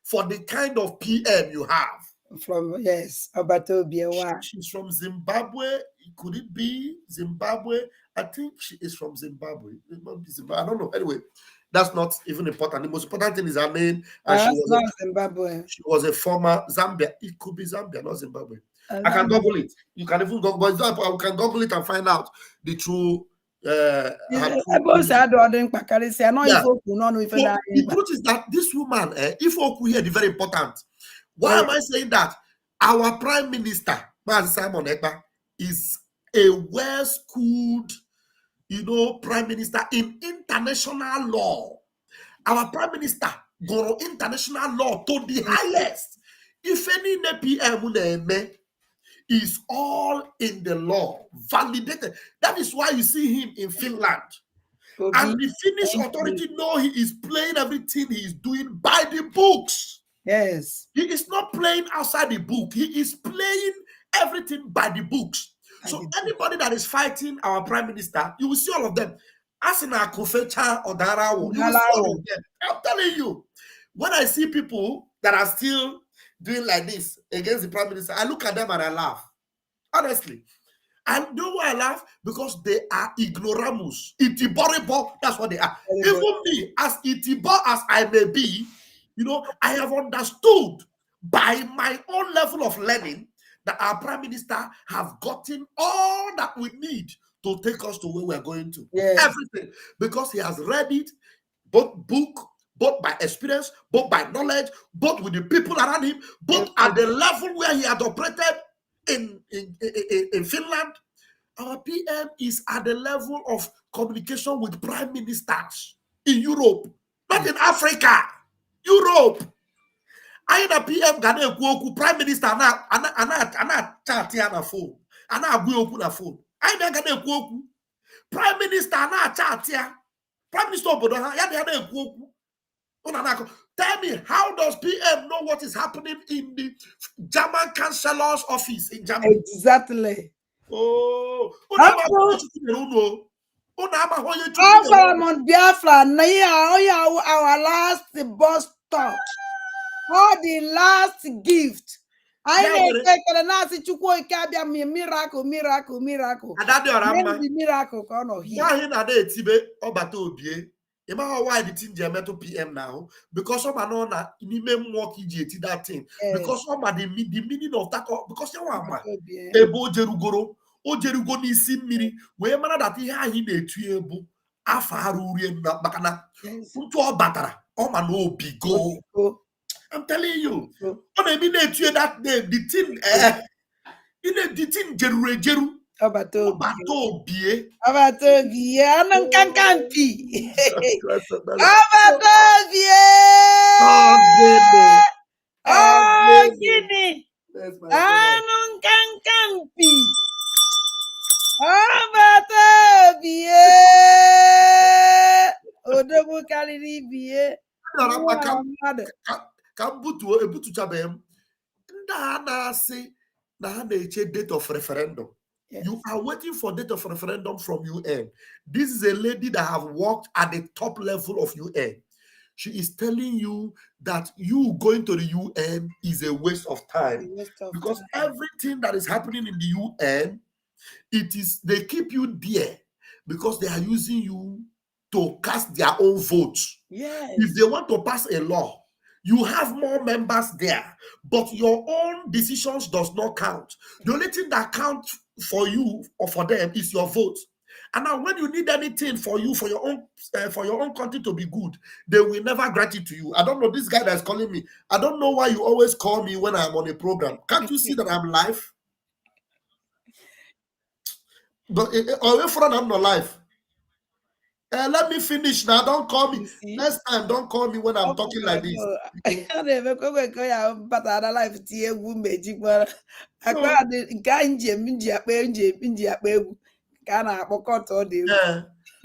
Speaker 2: for the kind of PM you have.
Speaker 3: From, yes, Obato Biewa.
Speaker 2: She's from Zimbabwe. Could it be Zimbabwe? I think she is from Zimbabwe. It might be Zimbabwe. I don't know. Anyway, that's not even important. The most important thing is her name. And
Speaker 3: Zimbabwe.
Speaker 2: She was a former Zambia. It could be Zambia, not Zimbabwe. I can Google it. You can even Google, but I can Google it and find out the true. The truth is that this woman, if Oku here, the very important. Why am I saying that? Our Prime Minister, Simon Ekpa, is a well-schooled, Prime Minister in international law. Our Prime Minister go international law to the highest. If any PM is all in the law, validated. That is why you see him in Finland. And the Finnish authority know he is playing everything he is doing by the books.
Speaker 3: Yes.
Speaker 2: He is not playing outside the book. He is playing everything by the books. So anybody that is fighting our Prime Minister, you will see all of them. Asina Kofecha or Darawo, you will see all of them. I'm telling you, when I see people that are still doing like this against the Prime Minister, I look at them and I laugh. Honestly. And know why I laugh? Because they are ignoramus. Itiboribo, that's what they are. Even me, as itibo as I may be, I have understood by my own level of learning that our Prime Minister have gotten all that we need to take us to where we're going to. Yes. Everything. Because he has read it, both book, both by experience, both by knowledge, both with the people around him, both at the level where he had operated in Finland. Our PM is at the level of communication with prime ministers in Europe, not in Africa. Europe. I na PM Ghana Kwoku Prime Minister ana chat ya na phone. Ana agwe oku na phone. I na Ghana Kwoku Prime Minister ana chat ya. Prime Minister obodo ha ya na Kwoku. Tell me, how does PM know what is happening in the German Chancellor's office in Germany?
Speaker 3: Exactly.
Speaker 2: Oh,
Speaker 3: Biafra, our last bus stop, or the last gift. I know Chukwu Di Ya miracle.
Speaker 2: You know why the thing to PM now? Because some are not work that thing. Because some are the meaning of that. Because you are ebo jerugoro, o jerugo ni simiri. We man that he na-etu ebu afaru rie na bakana. Unto batara. O man no bigo. I'm telling you. O na mean na-etu that name. The thing the thing jeru.
Speaker 3: Obato bie. Anong kankampi. Obato bie. Oh, gini. Anong kankampi. Obato bie. Odogo kaliri bie.
Speaker 2: Kambutu ebutu chabem. Nda na say na eche date of referendum. Yes. You are waiting for date of referendum from UN. This is a lady that have worked at the top level of UN. She is telling you that you going to the UN is a waste of time. Because everything that is happening in the UN, they keep you there because they are using you to cast their own votes.
Speaker 3: Yes.
Speaker 2: If they want to pass a law, you have more members there, but your own decisions does not count. The only thing that counts for you or for them is your vote. And now when you need anything for you, for your own country to be good, they will never grant it to you. I don't know, this guy that's calling me, I don't know why you always call me when I'm on a program. Can't you see that I'm live? But away from I'm not live. Let me finish now. Don't call me. Next time, don't call me when I'm talking like this.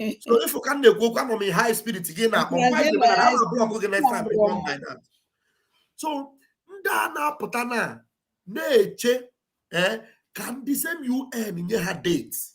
Speaker 2: Yeah. So if you can't go on me high spirit again now, but why the man? I'm gonna block again next time they come like that. So ndana putana neche can the same UN in her dates.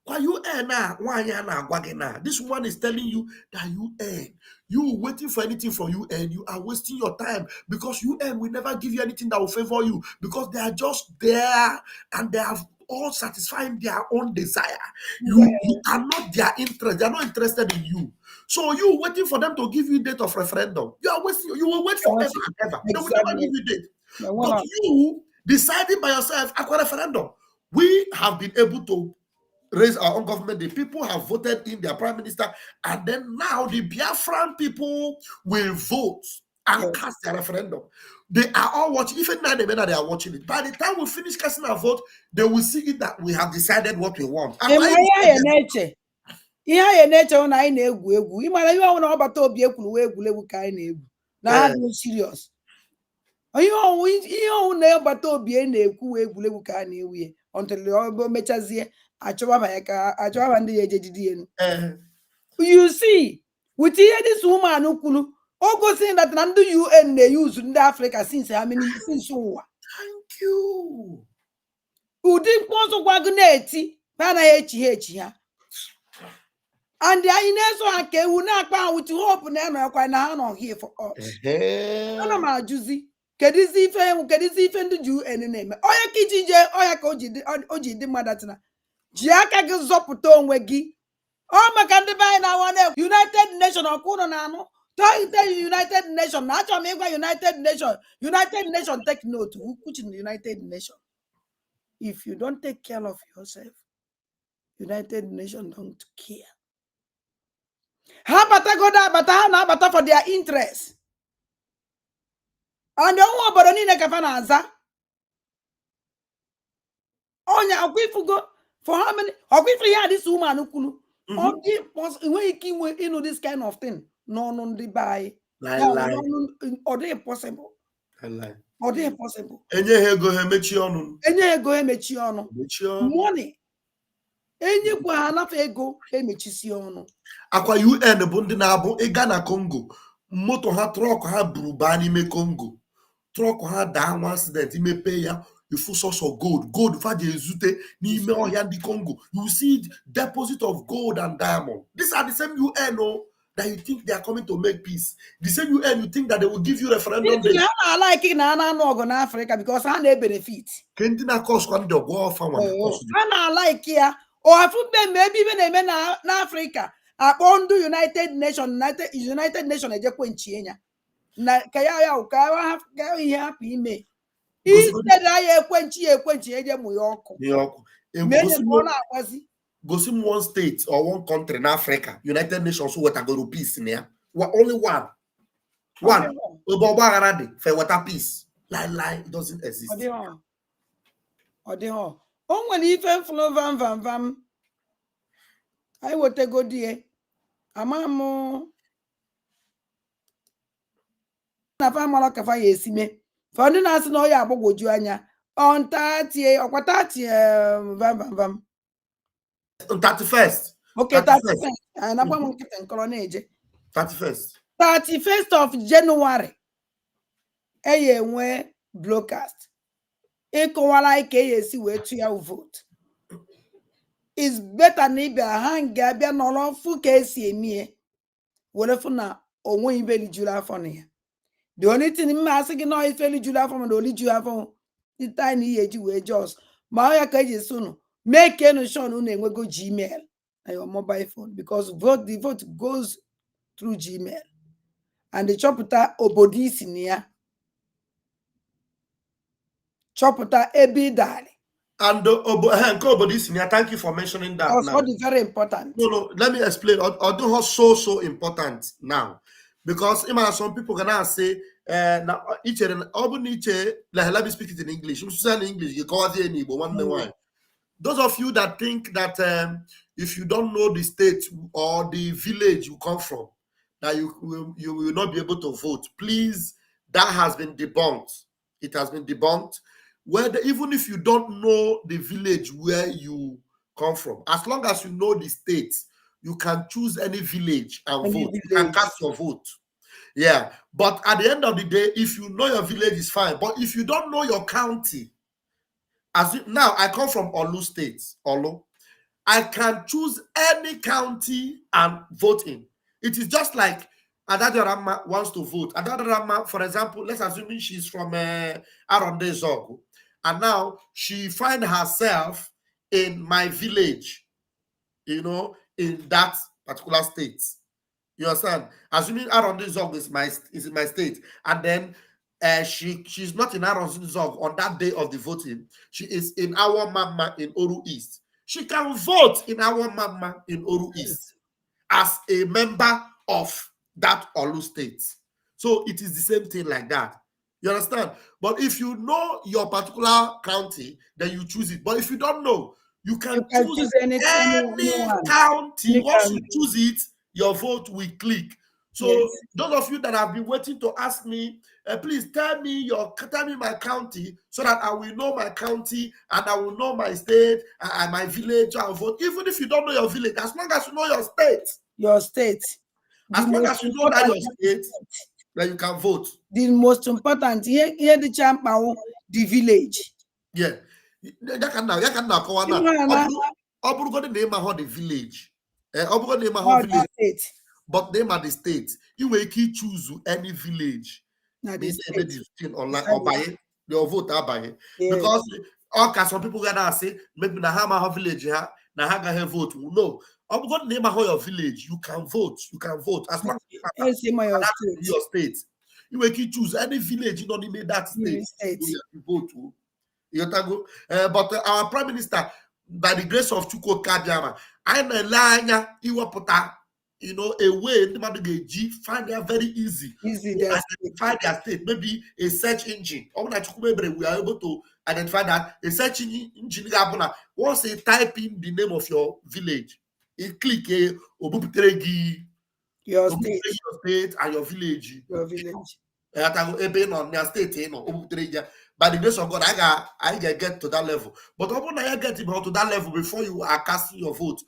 Speaker 2: Why UN na wanya na gwagena? This one is telling you that UN, you waiting for anything from UN, you are wasting your time because UN will never give you anything that will favor you because they are just there and they have all satisfying their own desire. You are not their interest, they are not interested in you. So you waiting for them to give you date of referendum. You are wasting, you will wait forever and ever. They will never give you date. But you deciding by yourself at a referendum. We have been able to raise our own government. The people have voted in their prime minister, and then now the Biafran people will vote and cast their referendum. They are all watching, even now they are watching it. By the time we finish casting our vote, they will see it that we have decided what we want.
Speaker 3: Ihe anyị na-eche na anyị na-egwu egwu ịmara ihe ọnwụ na ọgbata obi ekwuru egwuregwu ka anyị na-egwu na ha dị serious. Ihe ọnwụ na ọgbata obi na-ekwu egwuregwu ka a na-ewu ya until o mechazie achọba ndị ya ejejidi elu. You see, with ihe this woman kwuru, o gosiri that na ndị UN na-use ndị Africa since ụwa.
Speaker 2: Thank you.
Speaker 3: Ụdị mkpọsụ gwago na-eti ha anaghị echi ha. And anyị na-eso ha ka ewu na-akpa ha with hope na enọkwa na ha nọ here for us. Ana m ajụzi kedizi ife ndị UN na-eme onye ka iji jee onye ka o ji dị mmadụ tina ji aka gị zọpụta onwe gị ọ maka ndị be anyị na-awa na United Nation ọkụ ụlọ na-anụ United Nation na achọrọ m ịgwa United Nation take note which is the United Nation. If you don't take care of yourself, United Nation don't care. Ha batagodo abata ha na-abata for their interest. And ụmụ obodo niile ka fa na-aza onye ọkwifugo for how many ọkwifu ya this woman kwuru enweghị ike inwe ịnụ this kind of thing n'ọnụ ndị be anyị ọ dịghị possible. Ọ dịghị possible.
Speaker 2: Enye ha ego ha emechi ọnụ.
Speaker 3: Money enyekwa ha nafa ego emechisi ọnụ.
Speaker 2: Akwa UN bụ ndị na-abụ ịga na Congo moto ha trọk ha buru baa n'ime Congo trọk ha daa nwa accident imepe ya ifu source of gold faji ezute n'ime ọhịa ndị Congo. You see deposit of gold and diamond. These are the same UN that you think they are coming to make peace. The same UN you think that they will give you referendum.
Speaker 3: Ha na-alike na anụ ọgụ n'Africa because ha na-benefit.
Speaker 2: Kendi na cost kwa ndị ọgwọ ọfa nwa.
Speaker 3: Ha na-alike ya ọfụbe mgbe ebe ibe na-eme n'Africa akpọ ndị United Nation ejekwe nchie ya na ka ya ka ihe hapụ ime instead ya ekwenchi eje mụ ya ọkụ.
Speaker 2: Gosi m one state or one country in Africa United Nations wetagoro peace in ya. Only one ebe ọgbaghara dị fe weta peace. Lie, it doesn't exist.
Speaker 3: Ọ dịghọ o nwere ife mfụlụ vam anyị wetego die ama m na fa mara ka fa ya esi mee fa ndị na-asị na ọ ya agbagwoju anya ọkwata tie vam
Speaker 2: 31st.
Speaker 3: Okay, 31st. Anyị na-agba m nkịta nkọrọ na-eje 31st of January eye enwe broadcast ịkọwara anyị ka eyi esi wee tụ ya vote. Is better na ịbịa ha ga-abịa nọrọ fụ ka esi emie were fụ na onwe ibe lijuru afọ na ya. The only thing mma asị gị na ife lijuru afọ ma na oliju afọ ịta na ihe eji wee jos ma ọ ya ka eji esi unu mee ka enu shon unu enwego Gmail na your mobile phone because the vote goes through Gmail and the chọpụta obodo isi na ya chọpụta ebe ịdari.
Speaker 2: And thank you for mentioning that.
Speaker 3: Also, very important.
Speaker 2: No, let me explain. Although so important now, because some people can say, now each let me speak it in English. In English, you call it any but one way. those of you that think that if you don't know the state or the village you come from, that you will not be able to vote, please, that has been debunked. It has been debunked. Even if you don't know the village where you come from, as long as you know the state, you can choose any village and vote. You can cast your vote. Yeah, but at the end of the day, if you know your village is fine. But if you don't know your county, now I come from Olu State, Olu. I can choose any county and vote in. It is just like Adadarama wants to vote. Adadarama, for example, let's assume she's from Aronde Zogu, and now she find herself in my village, in that particular state. You understand? Assuming Aronde Zog is in my state, and then she's not in Aronde Zog on that day of the voting. She is in our Mama in Oru East. She can vote in our Mama in Oru East as a member of that Olu state. So it is the same thing like that. You understand? But if you know your particular county, then you choose it. But if you don't know, you can choose any county. Once you choose it, your vote will click. So those of you that have been waiting to ask me, please tell me my county so that I will know my county and I will know my state and my village and vote. Even if you don't know your village, as long as you know your state.
Speaker 3: Your state.
Speaker 2: As long as you know that your state, then you can vote.
Speaker 3: The most important, here the champion, the village.
Speaker 2: Yeah. The village. Village. But name at the state. You will choose any village. Online or buy it. Your vote buy it. Because some people gonna say maybe na Hama village na Haga vote. No. I'm going to name your village. You can vote. You can vote as long as your state. You will choose any village you don't need that state. You vote. But our Prime Minister, by the grace of Chukwu Di Ya, I'm a liar. You will put a way find it very easy. Identify their state. Maybe a search engine. We are able to identify that a search engine. Once they type in the name of your village, you click your state and your village.
Speaker 3: Your village.
Speaker 2: By the grace of God, I get to that level. But when I get to that level before you are casting your vote,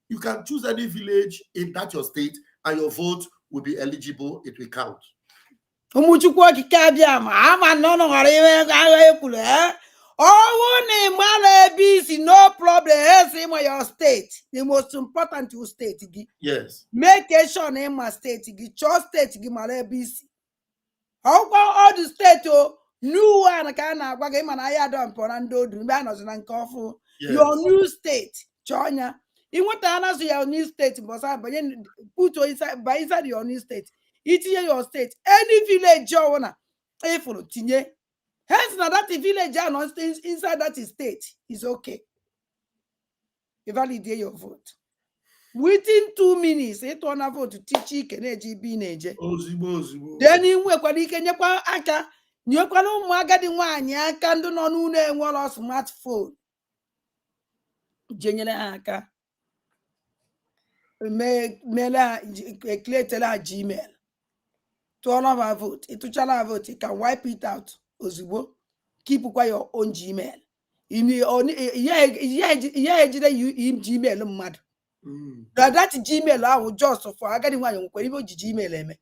Speaker 2: you can choose any village in that your state, and your vote will be eligible. It will count.
Speaker 3: No problem. Your state. The most important your state.
Speaker 2: Yes.
Speaker 3: Make sure name my state. Your state. All the state. New one can your new state. China. You want to answer your new state, but put inside your new state. It's your state. Any village you wanna. Hence now that the village are not inside that state is okay. You validate your vote. Within 2 minutes, it wanna vote to teach you can then you work when you can aka. You can magadi one ya can do no smartphone. General aka. Gmail. To all of our vote. It to chala vote. You can wipe it out. Ozubo. Keep your own Gmail. You Gmail mad. That Gmail I will just for I got one Gmail.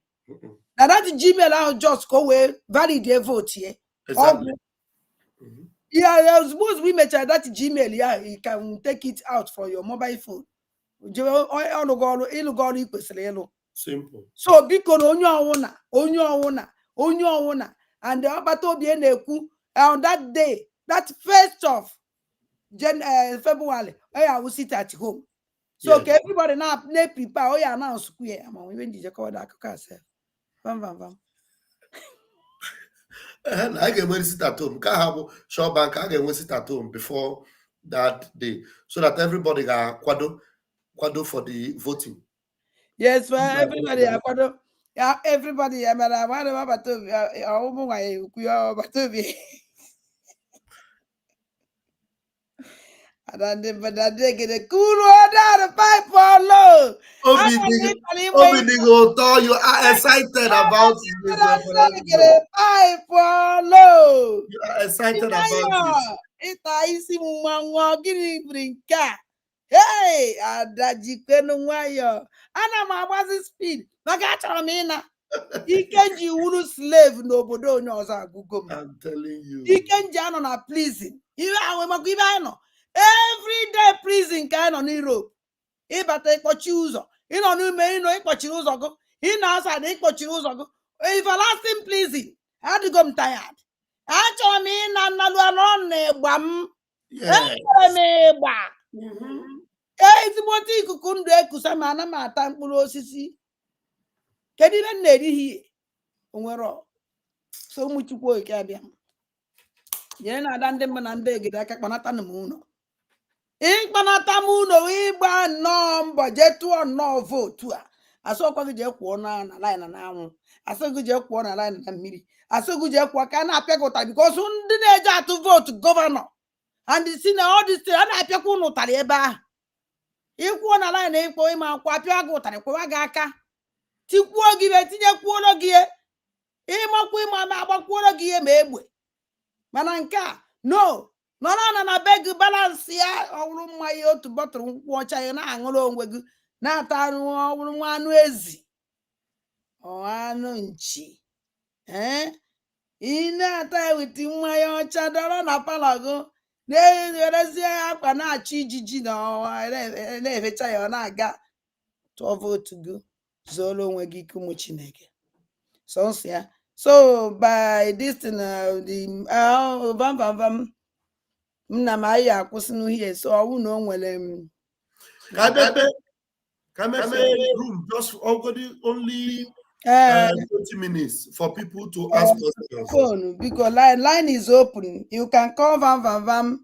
Speaker 3: Now that Gmail I will just go away validate vote here.
Speaker 2: Exactly.
Speaker 3: Yeah, I suppose we met that Gmail. Yeah, you can take it out from your mobile phone.
Speaker 2: Simple.
Speaker 3: So because onye owner, and the Abatobi on that day, that 1st of February, I will sit at home. So yes. Everybody now prepare. Oh yeah, now square. When did you call that?
Speaker 2: I can sit at home. Can't have shop bank. I can sit at home before that day, so that everybody got quado for the voting.
Speaker 3: Yes, for everybody. Yeah, everybody. I
Speaker 2: Obinigo, you are excited about this referendum. You are excited about this.
Speaker 3: Ịta isi nwa gịnị bụrụ nke a? Hey, adajikwenu nwayọ. Ana m agbazi speed maka achọrọ m ịna. Ikenji wuru slave n'obodo onye ọzọ agụgo m.
Speaker 2: I'm telling you.
Speaker 3: Ikenji anọ na prison. Iwe ahụ maka ibe anyị nọ. Every day prison ka anyị nọ n'Europe. Ịbata ịkpọchi ụzọ. Ịnọ n'ume ịnọ ịkpọchiri ụzọ gị. Ịnọ asa na ịkpọchiri ụzọ gị. Everlasting prison. Adịgo m tired. Achọrọ m ịna nnalụ anọ na-egba m. Enwere m ịgba. Ezigbote ikuku ndụ ekusa ma ana m ata mkpụrụ osisi. Kedu ihe m na-eri ihe? Onwere so ụmụ Chukwu Okike abịa. Nyere na-ada ndị mma na ndị egede aka kpanata m ụlọ. Ịkpanata m ụlọ ịgba nnọọ mbọ jee tụọ nnọọ vootu a. Asọkwa gị jee kwụọ na line na anwụ. Asọ gị jee kwụọ na line na mmiri. Asọ gị jee kwụọ ka a na-apịa gị ụtarị because ndị na-eje atụ vootu gọvanọ and si na ọ dị steeti a na-apịakwa ụnụ ụtarị ebe ahụ. Ịkwụọ na line ịkpọ ịma akwụkwọ apịa gị ụtarị kwụwa gị aka. Tikwuo gị ihe tinyekwuoro gị ihe. Ịmakwa ịma ma agbakwuoro gị ihe ma egbe. Mana nke a no nọrọ na be gị balansị ya ọwụrụ mmanya otu bọtụlụ nkwụ ọcha ya na-aṅụrụ onwe gị na-ata ọwụrụ nwa anụ ezi anụ nchi ị na-ata eweta mmanya ọcha dọrọ na palọ gị na-ewerezie akwa na-achọ ijiji na na-efecha ya ọ na-aga tụọ vootu gị zụọrọ onwe gị ike ụmụ Chineke sọnsọ ya. So by this thing the nna m anyị akwụsị n'uhie so ọwụ na o nwere
Speaker 2: room just only 20 minutes for people to ask questions.
Speaker 3: Phone because line is open. You can call Vam.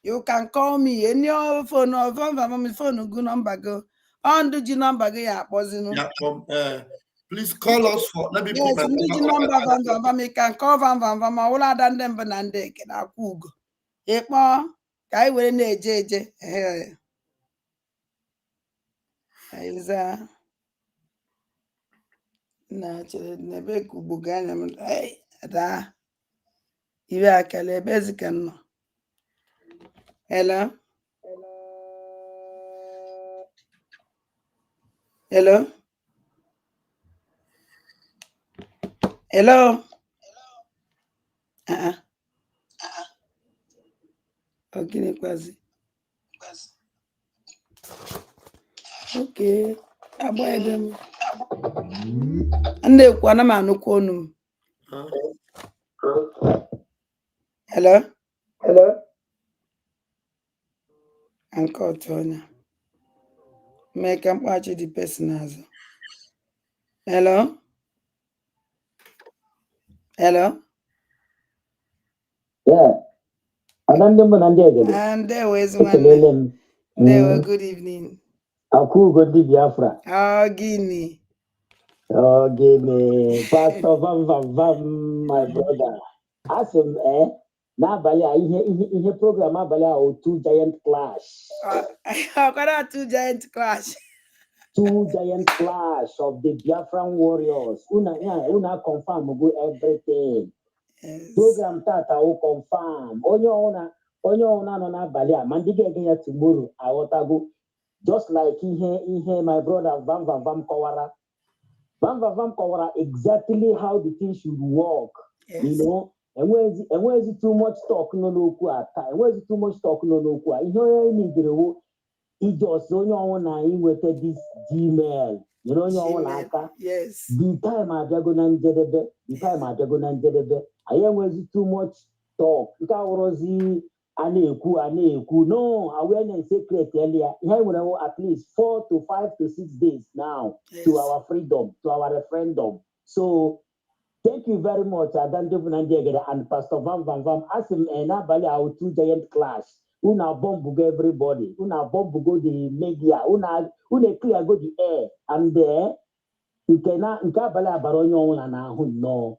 Speaker 3: You can call me. Any phone or Vam phone good number go. On the number go ya pozinu.
Speaker 2: Yeah, please call us for. Let me
Speaker 3: yes,
Speaker 2: put my
Speaker 3: number Vam. You can call Vam. All I done them banande can akug. Ekpo kai were na eje. Aiza na chere nebe kubuga anya m ada iwe akala ebe ezika nọ. Hello okay kwazi okay agba edem ndị kwa na ma nukwu onu m. Hello nke otu onye mee ka mkpachi dị person azụ. Hello
Speaker 5: yeah adande mbo na ndege
Speaker 3: and there was one there were good evening
Speaker 5: Chukwu Di Biafra
Speaker 3: Guinea
Speaker 5: Pastor Vam my brother asim n'abalị a ihe program abalị a two giant clash.
Speaker 3: Two giant clash.
Speaker 5: Two giant clash of the Biafran warriors. Una confirm go everything.
Speaker 3: Yes.
Speaker 5: Program tata will confirm. Onye ona no n'abalị a ma ndị ga-ege ya tomorrow aghọtago. Just like ihe my brother Vam kọwara. Vam kọwara exactly how the thing should work.
Speaker 3: Yes.
Speaker 5: You know, enwezi too much talk no n'okwu a taa. Enwezi too much talk no n'okwu a. Ihe onye nidere wo ijos onye ọnwụ na inweta this Gmail. You know onye ọnwụ na aka.
Speaker 3: Yes.
Speaker 5: The time abịago na njedebe. Anyị enwezi too much talk. Nke awụrụzi a na-ekwu. No, awareness secret earlier. Ihe nwere at least 4 to 5 to 6 days now. Yes. To our freedom, to our referendum. So thank you very much, Adandevu Nandiegede and Pastor Vam. Asim n'abalị ahụ two giant clash. Una bomb everybody. Una bomb go the media. Una clear go the air. And there, you cannot. Nke abalị abara onye ọnwụ na ahụ no.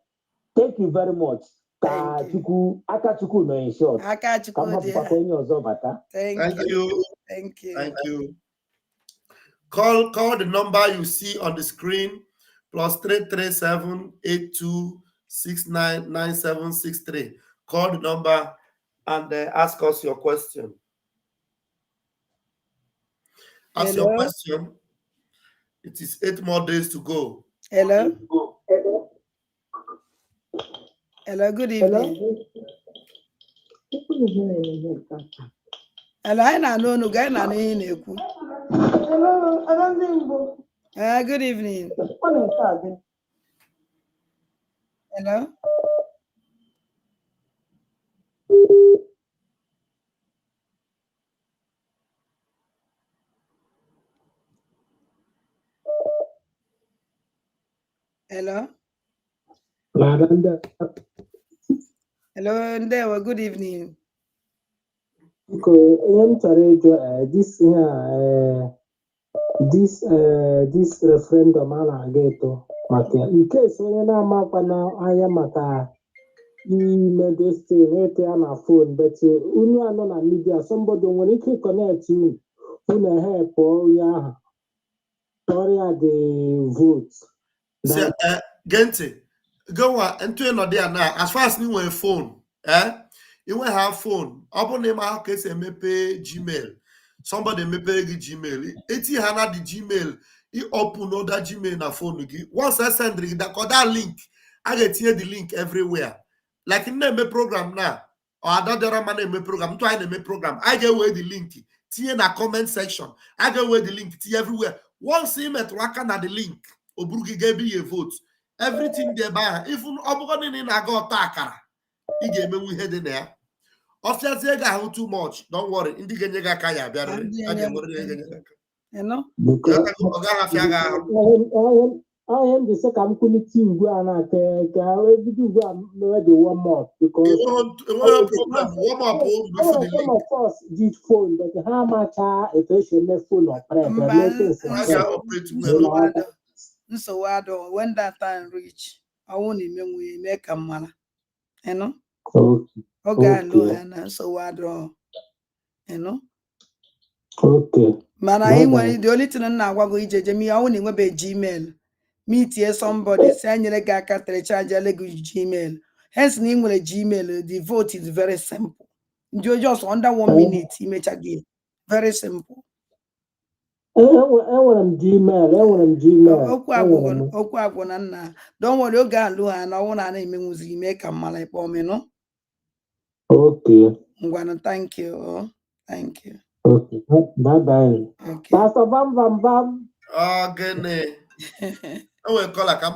Speaker 5: Thank you very much. Ka Chukwu aka Chukwu no in short.
Speaker 3: Aka Chukwu Di Ya.
Speaker 2: Thank you.
Speaker 3: Thank you.
Speaker 2: Thank you. Call the number you see on the screen, +337-8269-9763. Call the number and ask us your question. Ask your question. It is 8 more days to go.
Speaker 3: Hello. Hello, good evening. Hello, I know no guy na na-ekwu.
Speaker 6: Hello, I don't think.
Speaker 3: Good evening. Hello. Hello. Hello, Ndewa, good evening.
Speaker 5: This referendum na-aga maka in case onye na-amakwa na anya maka ime this thing ete ya na phone but unu anọ na media somebody nwere ike connect unu help onye ahụ ọrịa the vote.
Speaker 2: Gente, go into another now. As far as you have a phone, you will have phone. Open name how can say mepe Gmail. Somebody mepe Gmail. Eti hana the Gmail. You open other Gmail na phone. Once I send that link, I get here the link everywhere. Like in the program now, or another man name program. Try the program. I get away the link. Tie na comment section. I get away the link. Tie everywhere. Once you met waka na the link. Obrugi gebi a vote. Everything they buy, even Obugoni in Ago Takara, he gave me we head in there. Often say too much. Don't worry. Indigenega Kaya,
Speaker 3: you know,
Speaker 5: I am the second community Guana maybe 1 month because some of us did phone, but how much a patient phone or
Speaker 3: so when that time reach, I won't even make a man. You know? Okay. So you know?
Speaker 5: Okay.
Speaker 3: Man, I ain't the only thing now go me, I only will be Gmail. Meet here somebody send you like a charge a Gmail. Hence name with a Gmail. The vote is very simple. You just under 1 minute, image again. Very simple.
Speaker 5: Gmail.
Speaker 3: Don't worry, you can do and I want to name make a malay for me, no?
Speaker 5: Okay.
Speaker 3: I'm gonna thank you. Thank you.
Speaker 5: Okay. Bye-bye.
Speaker 3: Okay.
Speaker 5: Pastor Bam Bam Bam.
Speaker 2: Gene. I will call like a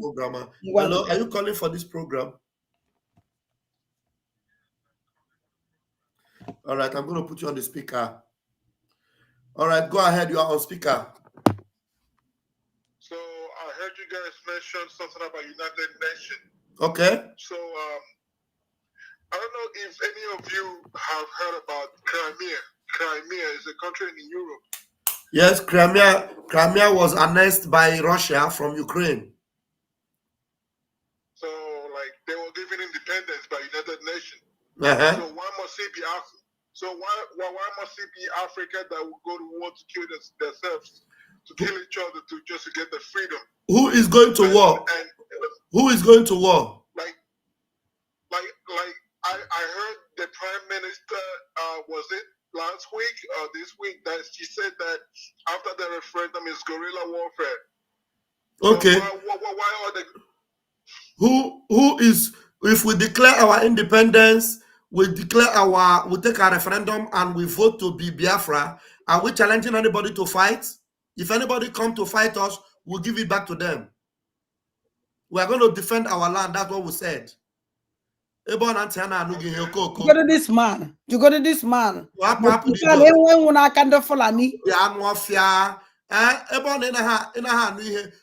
Speaker 2: program. Hello, are you calling for this program? All right, I'm going to put you on the speaker. All right, go ahead. You are on speaker.
Speaker 7: So I heard you guys mention something about United Nations.
Speaker 2: Okay.
Speaker 7: So I don't know if any of you have heard about Crimea. Crimea is a country in Europe.
Speaker 2: Yes, Crimea was annexed by Russia from Ukraine.
Speaker 7: So like they were given independence by United Nations.
Speaker 2: Uh-huh.
Speaker 7: So why must it be Africa? So why must it be Africa that will go to war to kill themselves, to kill each other just to get the freedom?
Speaker 2: Who is going to war? Who is going to war?
Speaker 7: I heard the Prime Minister was it last week or this week that she said that after the referendum is guerrilla warfare.
Speaker 2: Okay.
Speaker 7: So why are they?
Speaker 2: Who is, if we declare our independence, we take a referendum and we vote to be Biafra, are we challenging anybody to fight? If anybody come to fight us, we'll give it back to them. We are going to defend our land. That's what we said. You go
Speaker 3: to this man. What happened?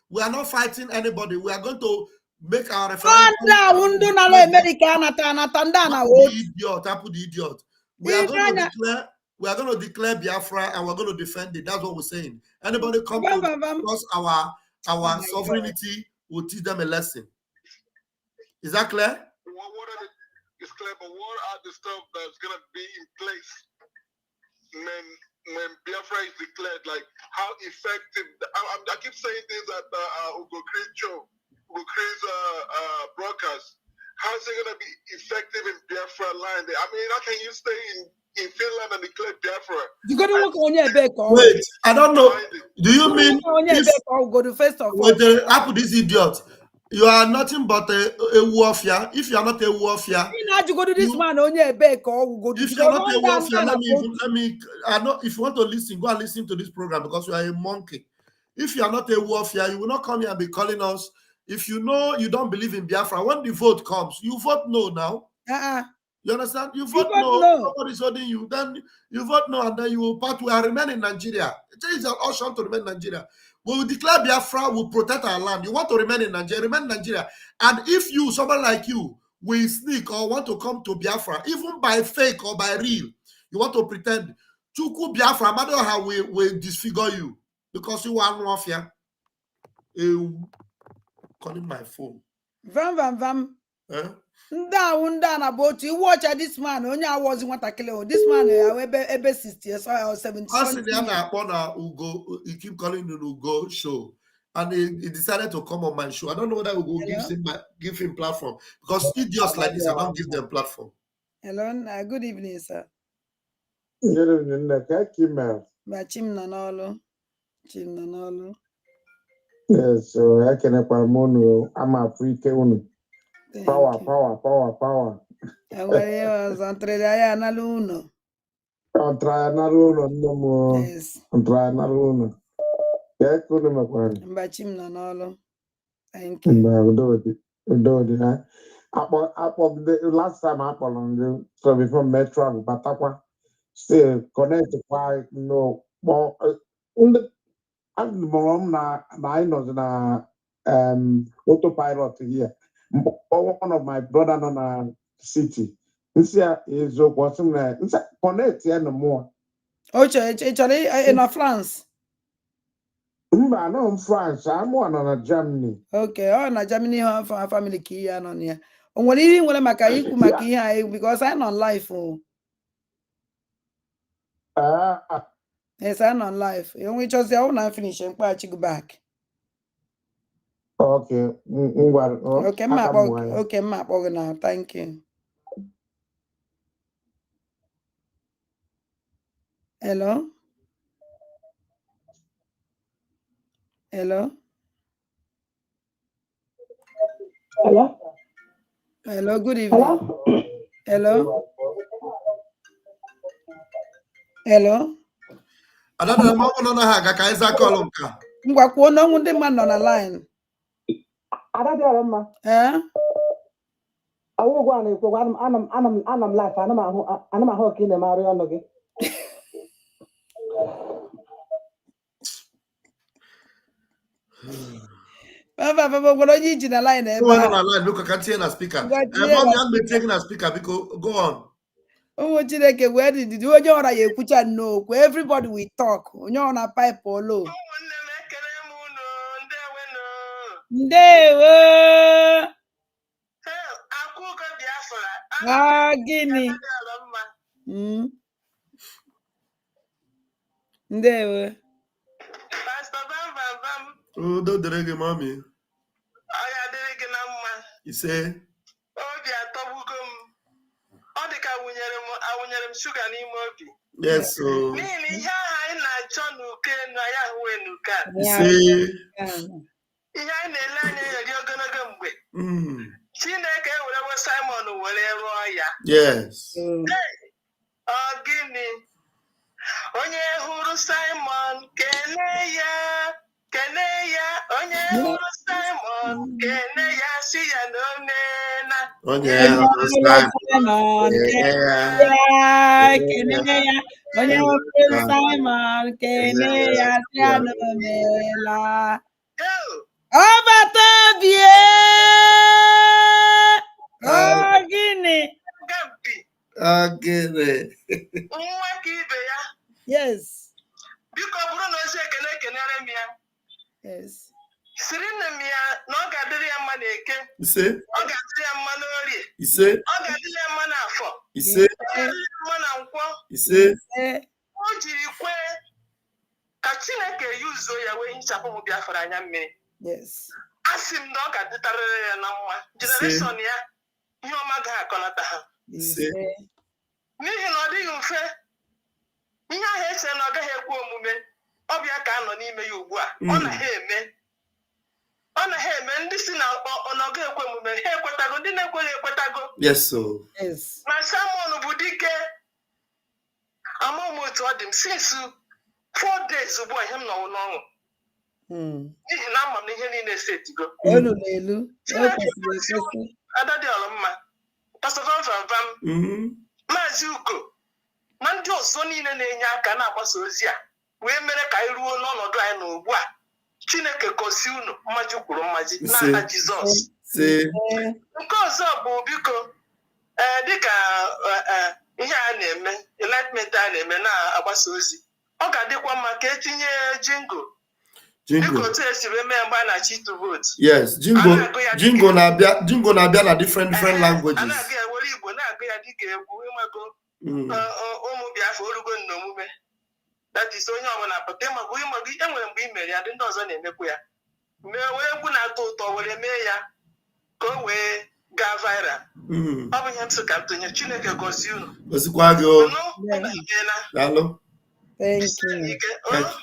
Speaker 2: We are not fighting anybody. We are going to make our referendum. Idiot. We are going to declare Biafra and we're going to defend it. That's what we're saying. Anybody come to cross our sovereignty, we'll teach them a lesson. Is that clear?
Speaker 7: is clear, but what are the stuff that's going to be in place when Biafra is declared? Like, how effective? I keep saying this at Ugo Chris broadcast. How is it going to be effective in Biafra land? I mean, how can you stay in Finland and declare Biafra?
Speaker 3: You got to look on your back.
Speaker 2: Wait, I don't know. Do you mean if
Speaker 3: go to first of all?
Speaker 2: with the apple this idiot? You are nothing but a warfare. If you are not a warfare,
Speaker 3: you go to this man on your back or go to.
Speaker 2: If you are not a warfare, let me. I know if you want to listen, go and listen to this program because you are a monkey. If you are not a warfare, you will not come here and be calling us. If you know you don't believe in Biafra, when the vote comes, you vote no now. You understand? You vote no. Nobody's holding you. Then you vote no, and then you will part. We are remaining in Nigeria. It is an option to remain in Nigeria. We will declare Biafra, will protect our land. You want to remain in Nigeria, remain in Nigeria. And if you, someone like you, will sneak or want to come to Biafra, even by fake or by real, you want to pretend, Chukwu Biafra, matter how we disfigure you because you are mafia. Calling my phone.
Speaker 3: Vam. Down about you watch this man. Only I was want to kill this man. I 60 years or 70.
Speaker 2: He keep calling the Ugo show, and he decided to come on my show. I don't know whether Ugo give him platform because idiots like this, I don't give them platform.
Speaker 3: Hello, good evening, sir.
Speaker 8: Good evening,
Speaker 3: Chim Nanolo.
Speaker 8: Yes, so I can I'm a free Power.
Speaker 3: Yes.
Speaker 8: I'm trying no more.
Speaker 3: Yes.
Speaker 8: I'm trying no. Yeah, good
Speaker 3: Chim Nanolo. Thank you.
Speaker 8: The last time I on you, so before Metro, but still connect quite no more. I'm na autopilot here. One of my brother on city. This year is watching connect here no more.
Speaker 3: Oh, actually, in France.
Speaker 8: No, in France. I'm one on Germany.
Speaker 3: Okay, na Germany have a family key on here. What do you want to because I'm on live. Yes, I'm on live. You only just I finish and go back.
Speaker 8: Okay.
Speaker 3: Okay, map. Okay, map. Now, thank you. Hello. Hello. Good evening. Hello.
Speaker 2: I don't know how to call
Speaker 3: on the man on the line.
Speaker 5: I don't know. I will go and go. I'm life. I'm a hook in the Mariano.
Speaker 3: What are you in the line?
Speaker 2: Look, I can't see a speaker. I'm taking a speaker because go on.
Speaker 3: Oh, where did you put no? Everybody we talk. You're on a pipe or low. Guinea.
Speaker 2: Oh, don't drag him, mommy. You say? Yes, so. You say? Yes.
Speaker 7: Onye hụrụ Simon kene ya onye hụrụ Simon kene ya si ya n'omena
Speaker 2: onye hụrụ Simon kene
Speaker 3: ya onye hụrụ Simon kene ya si ya n'omela ọbatabie gịnị nwa ka ibe ya. Yes.
Speaker 7: Biko bụrụ na ozi ekele kenere m ya.
Speaker 3: Yes.
Speaker 7: Siri nne m ya na ọ ga-adịrị ya mma
Speaker 1: mma n'eke.
Speaker 2: Ise.
Speaker 1: Ọ ga-adịrị ya mma n'orie.
Speaker 2: Ise.
Speaker 1: Ọ ga-adịrị ya mma n'afọ.
Speaker 2: Ise.
Speaker 1: Ọ ga-adịrị ya mma na nkwọ.
Speaker 2: Ise.
Speaker 1: O jiri kwe ka Chineke yuzuo ya wee hichapụ ụmụ Biafra anya mmiri.
Speaker 3: Yes.
Speaker 1: Asị m na ọ ga-adịtarịrị ya na mma. Generation ya ihe ọma ga-akọnata ha.
Speaker 2: Ise.
Speaker 1: N'ihi na ọ dịghị mfe ihe ahụ echere na ọ gaghị ekwe omume ọbịa ka a nọ n'ime ya ugbu a ọ naghị eme ndị si na ọ gaghị ekwe omume ha ekwetago ndị na-ekweghị ekwetago.
Speaker 2: Yes, so.
Speaker 3: Yes.
Speaker 1: Na Samuel bụ dike ama m otu ọ dị m since 4 days ugbu a ihe m nọwụ n'ọṅụ n'ihi na ama m na ihe niile esetigo
Speaker 3: elu na elu
Speaker 1: ada dị ọrụ mma Pastor Vam Maazị Ugo na ndị ọzọ niile na-enye aka na-agbasa ozi a wee mere ka anyị ruo n'ọnọdụ anyị na ugbu a. Chineke gosi unu mmaji kwuru mmaji n'aha Jizọs. Nke ọzọ bụ biko dịka ihe a na-eme enlightenment a na-eme na-agbasa ozi ọ ga-adịkwa mma ka etinye jingo dịka otu esi wee mee mgbe a na-achọ ịtụ vootu.
Speaker 2: Yes, jingo na-abịa na different languages.
Speaker 1: A na-agụ ya were Igbo na-agụ ya dịka egwu ịmago ụmụ Biafra orugo n'omume that is onye ọbụla pụta ịmago enwere mgbe i mere ya ndị ọzọ na-emekwa ya mee were egwu na-atọ ụtọ were mee ya ka o wee gaa viral. Ọ bụ ihe m sị ka m tụnye. Chineke gọzie unu.
Speaker 2: Gọzikwa gị o. Daalụ.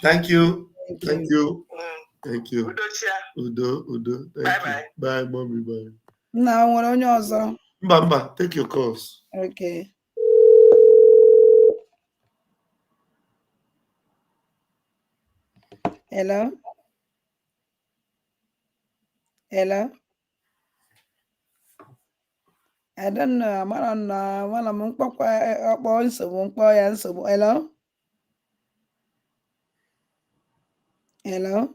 Speaker 2: Thank you. Udo. Thank you. Bye, mommy. Bye.
Speaker 3: Nna nwere onye ọzọ.
Speaker 2: Mba. Take your calls.
Speaker 3: Okay. Hello. I don't know. Amara m mkpọkwa nsogbu mkpọ ya nsogbu. Hello.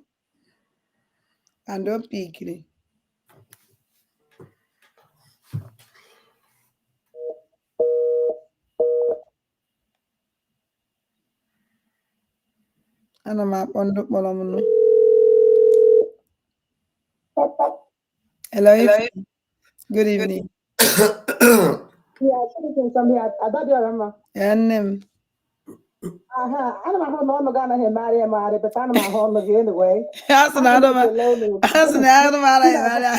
Speaker 3: And o pikiri. Ana m akpọ ndị kpọrọ m nụ. Hello. Good evening. Yeah, name.
Speaker 6: Ana m ahụ na ọnụ gị anaghị emegharị but ana m ahụ ọnụ gị anyway.
Speaker 3: Asị na ana m ara emegharị.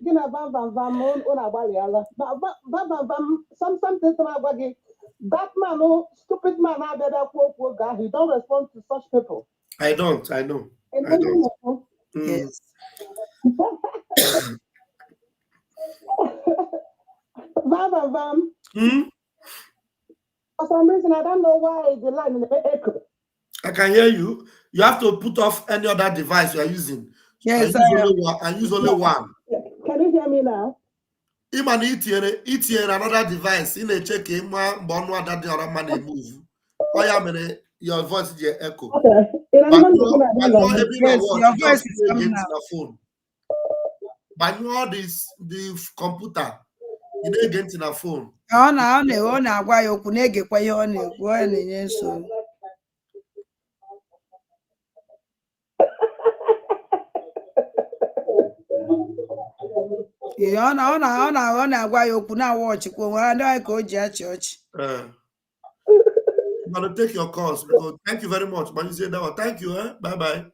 Speaker 6: Gị na Vam unu agbalịala. Vam something m agwa gị. That man, stupid man, he don't respond to such people.
Speaker 2: I don't.
Speaker 3: Yes.
Speaker 6: Vam. For some reason, I don't know why the line in the echo.
Speaker 2: I can hear you. You have to put off any other device you are using.
Speaker 3: Yes,
Speaker 2: I use only one.
Speaker 6: Can you hear me now?
Speaker 2: Even it another device in a check in one that the other man move. Why am I your voice is echo?
Speaker 6: Okay.
Speaker 3: Yes, your voice is coming out.
Speaker 2: The phone. But you know this the computer. You know again in the phone.
Speaker 3: Ọ na-agwa ya okwu na-egekwa ihe ọ na-ekwu ọ na-enye nsogbu. Ọ na-agwa ya okwu na-awa ọchịkwa onwe ha ndị ka o ji achị ọchị.
Speaker 2: I'm going to take your calls because thank you very much. Man, you say that one. Thank you. Bye.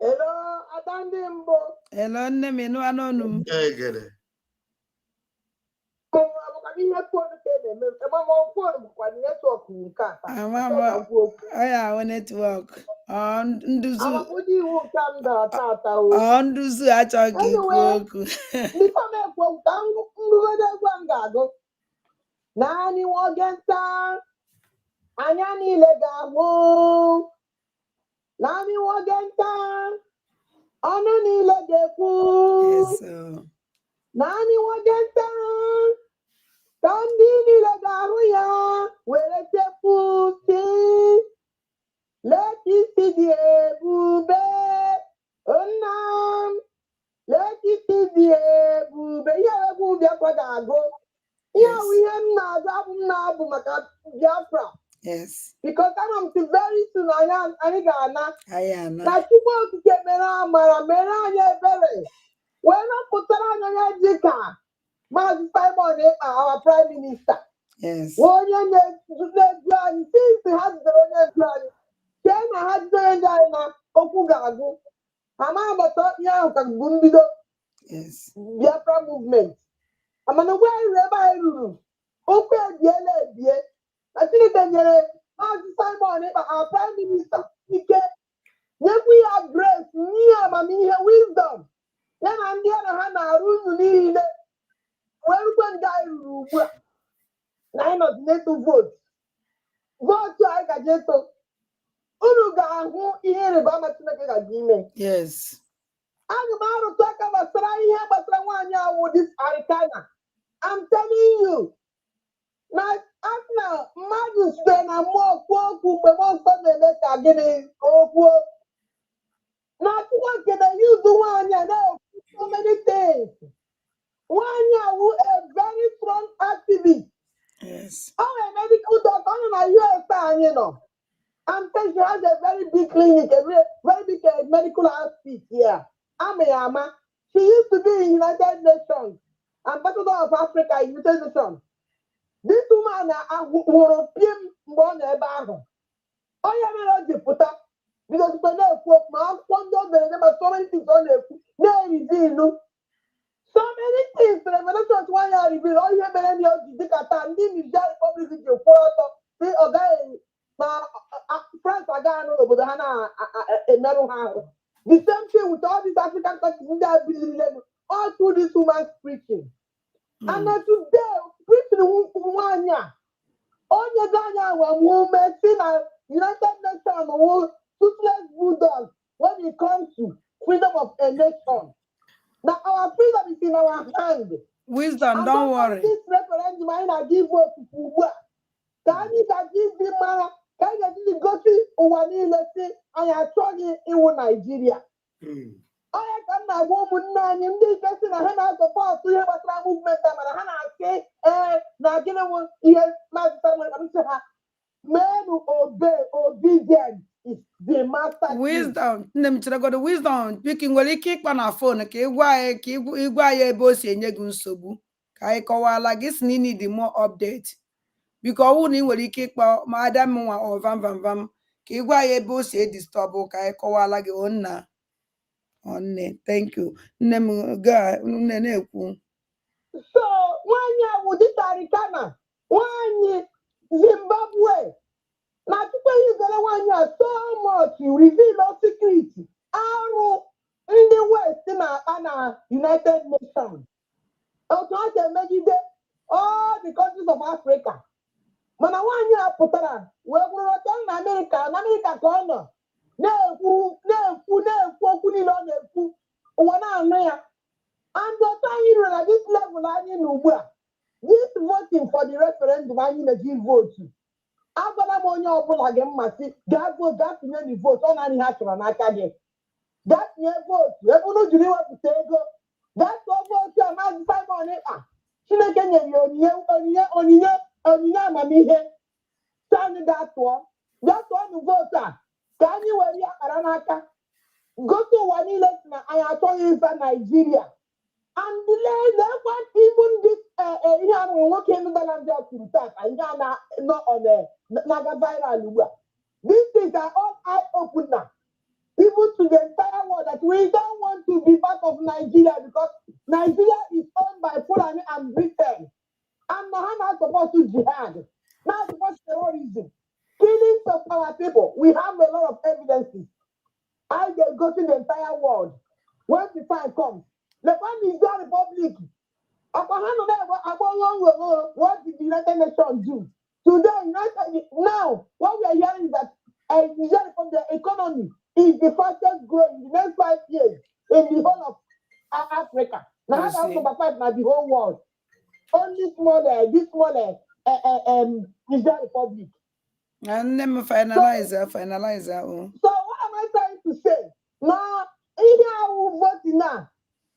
Speaker 6: Hello, Adandimbo.
Speaker 3: Hello, nne m ịnụ anụ m.
Speaker 2: Get it.
Speaker 3: Network. Nduzu achọghị ikwu okwu.
Speaker 6: Naanị nwoke nta anya niile ga-ahụ. Naanị nwoke nta ọnụ niile ga-ekwu. Naanị nwoke nta ka ndị niile ga-ahụ ya were chefusi. Letisi dị ebube nna m. Letisi dị ebube ihe egwu bịakwa ga-agụ. Yeah, we have now Biafra.
Speaker 3: Yes.
Speaker 6: Because I'm very soon I am.
Speaker 3: Now
Speaker 6: Chukwu Di Ya mere anyị ebere. Wee napụtara anyị dịka Maazị Simon Ekpa, our prime minister.
Speaker 3: yes.
Speaker 6: Onye na-edu anyị since ha jidere onye ndu anyị. Chee na ha jidere ndị anyị na okwu ga-agụ. Ha na-agbata ihe ahụ ka bụ mbido
Speaker 3: Yes.
Speaker 6: Biafra movement. Amana ugbu anyị ruru ebe anyị ruru. Okwu ebiela ebie. Na Chineke nyere Maazị Simon Ekpa, our prime minister, ike. Nyekwu ya grace, nye ya amamihe, wisdom. Ya na ndị ya na ha na-arụ unu niile. Wee rukwe ndị anyị ruru ugbu a. Na anyị nọzi na-eto vootu. Vootu anyị gaje eto. Unu ga-ahụ ihe ịrịba ama Chineke gaji ime.
Speaker 3: Yes.
Speaker 6: Aga m arụtụ aka gbasara ihe gbasara nwaanyị ahụ dis Arikana. I'm telling you. Na asị mmadụ site na mmụọ kwuo okwu mgbe mmụọ nsọ na-eme ka gịnị ka o kwuo. Na Chineke na-eyuzu nwaanyị a na-ekwu so many things. Nwaanyị ahụ a very strong activist.
Speaker 3: Yes.
Speaker 6: Ọ nwere medical doctor, ọ nọ na US anyị nọ. I'm saying she has a very big clinic, a very big medical outfit here. Ama. She used to be in United Nations, Ambassador of Africa in United Nations. This woman hụrụ pim mgbe ọ nọ ebe ahụ. Onye mere o ji pụta because mgbe na-ekwu okwu ma akwụkwọ ndị o dere ma so many things ọ na-ekwu na-erizi ilu. So many things Revelation nwaanyị a ribiri ihe mere na o ji dịka taa ndị Niger Republic ji kwụrụ ọtọ si ọ gaghị na France agaghị anụ n'obodo ha na-emerụ ha ahụ. The same thing with all these African countries ndị a biliri all through this woman's preaching. And today, preaching nwaanyị a onye dị anya ume si na United Nations wụ toothless bulldogs when it comes to freedom of a nation. Now our freedom is in our hand.
Speaker 3: Wisdom, don't worry.
Speaker 6: This referendum anyị na-give vote ugbu a. Ka anyị ga-ji dị mara ka anyị ga-eji gosi ụwa niile si anyị achọghị ịwụ Naijiria. Onye ka m na-agwa ụmụnne anyị ndị ike si na ha na-asọpọtụ ihe gbasara movement a mana ha na-asị na gịnị bụ ihe Maazị Samuel Kamisi ha menu obedient is the master key.
Speaker 3: Wisdom. Nne m chere godo wisdom biko nwere ike ịkpa na fon ka ịgwa anyị ebe o si enye gị nsogbu ka anyị kọwala gị si na ị need more update biko ọ bụrụ na ị nwere ike ịkpa ma ada m nwa ọ vam ka ịgwa anyị ebe o si edistọbụ ka anyị kọwala gị onna nne thank you nne m nne na-ekwu.
Speaker 6: So nwaanyị ahụ dịka Arikana nwaanyị Zimbabwe na tupu izere nwaanyị a so much reveal secret arụ ndị West na-akpa na United Nations. Otu ha si emegide all the countries of Africa. Mana nwaanyị a pụtara wee bụrụ ọcha na Amerịka ka ọ nọ na-ekwu okwu niile ọ na-ekwu ụwa na-anụ ya. And otu anyị ruru na this level anyị na ugbu a this voting for the referendum anyị na-eji votu. Agwala m onye ọbụla gị mmasị gaa tinye the vote ọ na-anyị ha chọrọ n'aka gị. Gaa tinye votu ebe unu jiri wepụta ego. Gaa tụọ votu a Maazị Simon Ekpa. Chineke nyere ya onyinye amamihe. Sị anyị gaa tụọ votu a ka anyị were ya kpara n'aka. Gosi ụwa niile si na anyị achọghị ịza Naijiria. And lekwa even this ihe a nwere nwoke Netherlands kwuru tata ihe a na-aga viral ugbu a. These things are all eye-opener even to the entire world that we don't want to be part of Nigeria because Nigeria is owned by Fulani and Britain. And ha na-support jihad, na-support terrorism, killings of our people. We have a lot of evidences. I will go to the entire world when the time comes. The Niger Republic. What did the United Nations do? Today, now, what we are hearing is that Niger Republic, the economy is the fastest growing in the next 5 years in the whole of Africa. Now, that's number 5 now the whole world. Only this smaller Niger Republic.
Speaker 3: And then finalizer.
Speaker 6: So what am I trying to say? Now, here I will vote now.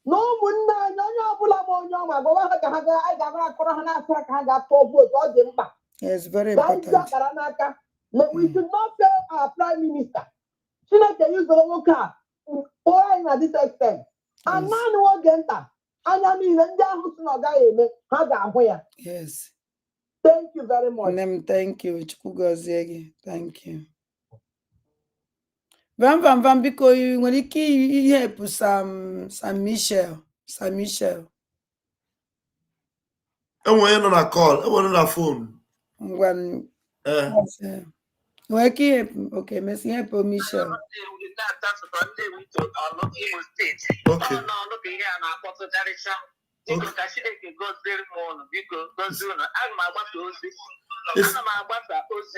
Speaker 6: na ụmụnne anyị onye ọbụla ma onye ọma gwawa ha ka ha ga anyị ga-agara akọrọ ha na-asị ka ha ga-atụọ vootu ọ dị mkpa
Speaker 3: Yes, very
Speaker 6: ka anyị ji
Speaker 3: important.
Speaker 6: akara n'aka na we should not fail our prime minister. Chineke yuzoro nwoke a kpụọ anyị na this extent and naanị oge nta anya niile ndị ahụ si na ọ gaghị eme ha ga-ahụ ya.
Speaker 3: Yes.
Speaker 6: Thank you very much.
Speaker 3: Thank you. Chukwu gọzie gị. Thank you. Vam biko nwere ike ihepụ Sam Michel.
Speaker 2: Enwe onye nọ na call, enwe onye na phone.
Speaker 3: Ngwa nwere ike ihepụ okay, mesị ihepụ Michel.
Speaker 2: Okay.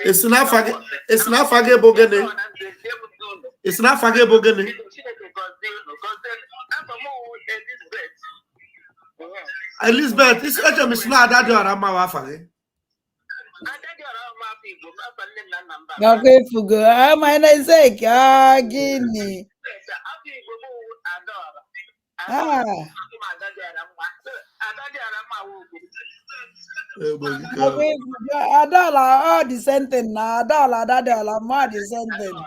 Speaker 2: It's not forget. It's not forgettable. It's not forgettable. Elizabeth, this is not that you are my wife.
Speaker 3: Fugo. My name is Gini. Adala, all the sentence now. Adala, more the sentence.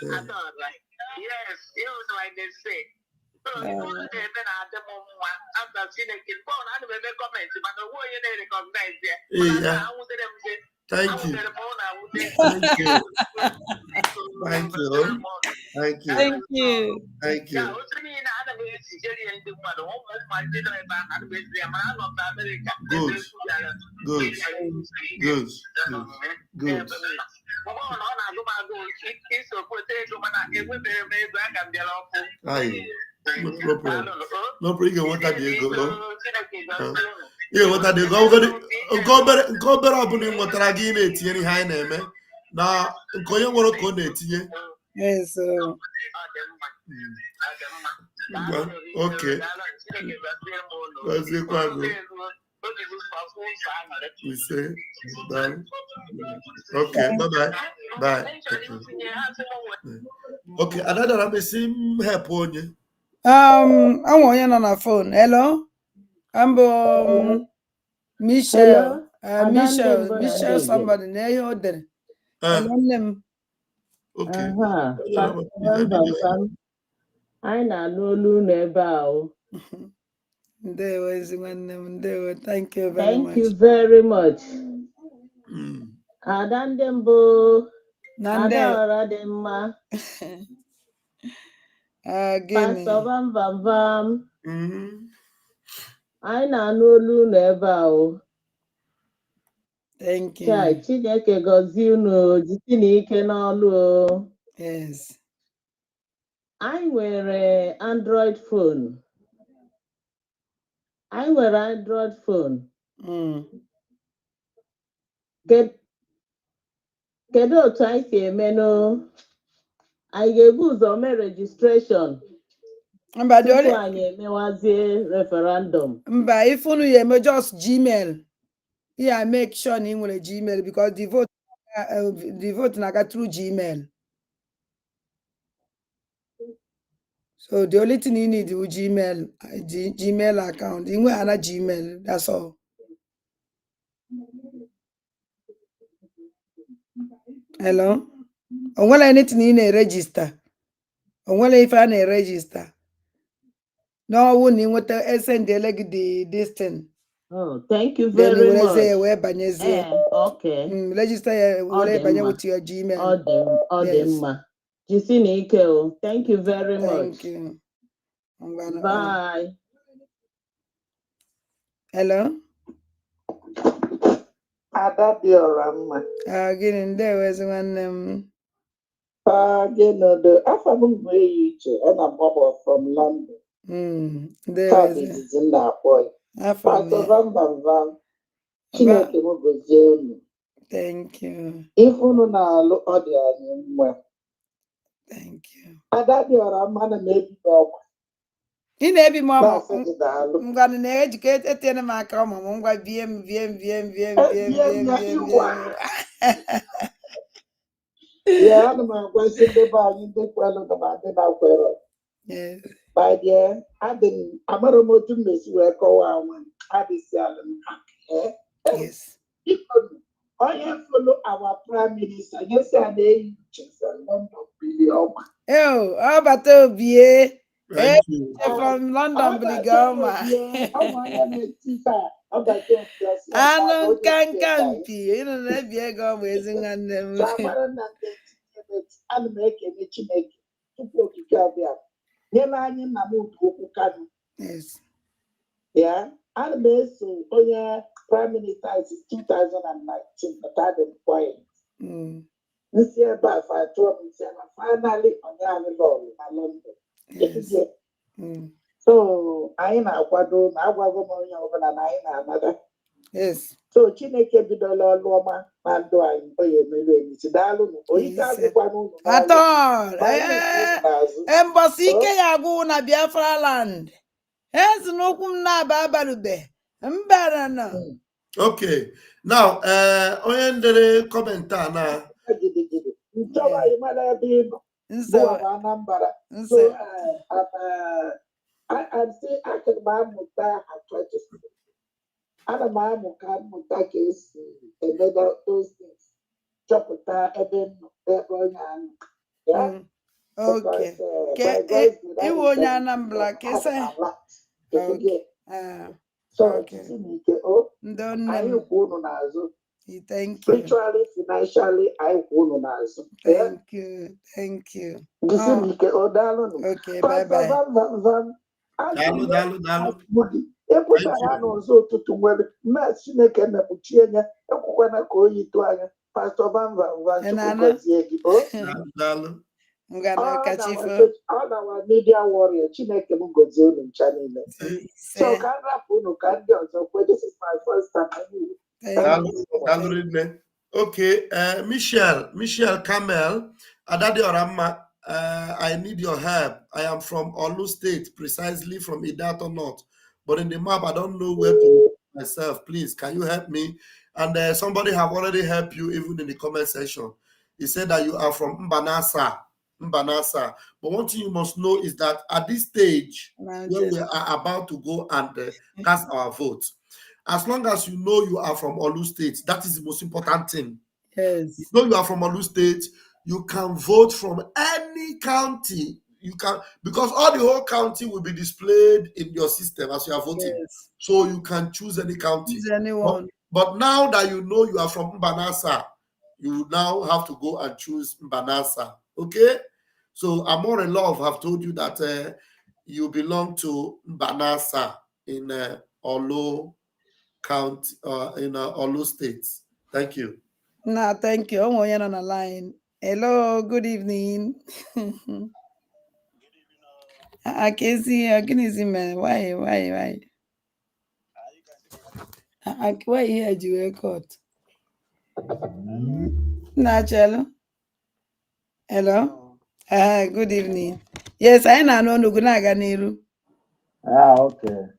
Speaker 9: Yes, it was like they say. So you know they've been at the moment after seeing a kid born, I never comment, but the way you recognize there.
Speaker 2: Thank you. Thank you. Thank you.
Speaker 3: Thank you.
Speaker 2: Thank you. Good. Good. Good. Good. Good. Aye. No problem. No problem. You want that you go. You want that you go better up in what I gain it any high name. Now, going to work on it.
Speaker 3: Yes.
Speaker 2: Okay. We say done. Okay, bye. Bye. Okay, another I'm seeing help on you.
Speaker 3: I want you on the phone. Hello? I'm Michelle. Michelle somebody near there.
Speaker 2: Okay.
Speaker 5: I na-anụ olu n'ebe ahụ.
Speaker 3: Thank you very much.
Speaker 5: Thank you very much. Ada ndị mbụ, ada ọra dị mma. Pastor Vam. Anyị na-anụ olu n'ebe ahụ.
Speaker 3: Thank you.
Speaker 5: Chineke gọzie unu jisi n'ike n'ọlụ.
Speaker 3: Yes.
Speaker 5: Anyị nwere Android phone. Kedu otu anyị si emenụ? Anyị ga-ebu ụzọ mee registration tupu anyị emewazie referendum.
Speaker 3: Mba, if unu ya eme just Gmail. Yeah, make sure you nwere Gmail because the vote na through Gmail. So the only thing you need is Gmail account. You want another Gmail, that's all. Hello? Onwere anything you need register. Onwere if I need register. No one you want to send this thing.
Speaker 5: Oh, thank you very much. Okay.
Speaker 3: Register with your Gmail.
Speaker 5: Yes. Thank you very much.
Speaker 3: Thank you.
Speaker 5: Bye.
Speaker 3: Hello?
Speaker 6: Ada dị ọra mma.
Speaker 3: Gịnị ndewezi nwanne m?
Speaker 6: Gịnị afọ m bụ eyi iche ọ na-agbapụ from London.
Speaker 3: Ndewezi.
Speaker 6: Pastor Vam. Chineke m gozie unu.
Speaker 3: Thank you.
Speaker 6: Ihe unu na-alụ ọ dị anyị mma.
Speaker 3: Thank you.
Speaker 6: Ada dị ọra mma na na-ebi ọkwa.
Speaker 3: Ị na-ebi m ọmụ. Ngwa na-ejike etinyere m aka ọmụmụ ngwa bie m.
Speaker 6: Ya ana m agwazi ndị be anyị ndị kwelụ na ndị na-akwere. by the end, I didn't, I'm not able to miss where go on. I be selling.
Speaker 3: Yes.
Speaker 6: I am follow our prime minister. Yes, I need just a London billion.
Speaker 3: Oh, how about Obie?
Speaker 2: Thank you.
Speaker 3: From London, Bligoma. Anụ nkankampi, ịnụ na-ebi ego ọmụ ezi nwanne m.
Speaker 6: Ana m ekene Chineke tupu okike abịa nyere anyị nna m otu okwu Kanu.
Speaker 3: Yes.
Speaker 6: Yeah, ana m eso onye prime minister since 2019 but I've been quiet. Nsi ebe a fa atụọ m nsi ama finally onye anyị lọrụ na London.
Speaker 3: Yes.
Speaker 6: So anyị na-akwado na agwago m onye ọbụla na anyị na-amada.
Speaker 3: Yes.
Speaker 6: So Chineke bidola ọlụ ọma na ndụ anyị onye emelu emisi daalụ m oyike agụkwa n'ụlọ
Speaker 3: Atọ. Mbọsị ike ya agwụ na Biafra land. Ezi n'okwu m na-aba abalube. Mbara nọ.
Speaker 2: Okay. Now, onye ndere comment a na
Speaker 6: nchọba anyị mara ebe ị nọ.
Speaker 3: Nso.
Speaker 6: Anambra. So I'm still akụrụ m amụta atụtụ. Ana m amụta ka esi emeda those things. Chọpụta ebe ebe onye anụ.
Speaker 3: Okay. Iwu onye Anambra ka ese. Okay.
Speaker 6: So Chineke anyị kwụ unu n'azụ.
Speaker 3: Thank you.
Speaker 6: Spiritually, financially, anyị kwụ unu n'azụ.
Speaker 3: Thank you. Thank you.
Speaker 6: Chineke daalụ.
Speaker 3: Okay, bye bye.
Speaker 2: Daalụ.
Speaker 6: Ekwutara n'ụzọ ụtụtụ nwere mma Chineke mekpuchie anya ekwukwana ka oyi tụọ anya Pastor Van Chukwu gọzie gị.
Speaker 2: Daalụ.
Speaker 6: Ọ na media warrior Chineke m gọzie unu ncha niile. So ka m rapụ unu ka ndị ọzọ kwe. This is my first time.
Speaker 2: Okay, Michelle Kamel, Adadi Orama, I need your help. I am from Olu State, precisely from Idato North. But in the map, I don't know where to look myself. Please, can you help me? And somebody have already helped you even in the comment section. He said that you are from Mbanasa. But one thing you must know is that at this stage, where we are about to go and cast our votes, as long as you know you are from Olu State, that is the most important thing.
Speaker 3: Yes.
Speaker 2: You know you are from Olu State, you can vote from any county. You can, because all the whole county will be displayed in your system as you are voting. Yes. So you can choose any county.
Speaker 3: Choose anyone.
Speaker 2: But now that you know you are from Mbanasa, you now have to go and choose Mbanasa. Okay? So Amore Love have told you that you belong to Mbanasa in Olu County, in Olu State. Thank you.
Speaker 3: No, thank you. I'm on the line. Hello, good evening. I can see man. Why? Why here you record? Nachelo. Hello. Good evening. Yes, I know no gunaga niru.
Speaker 5: Okay.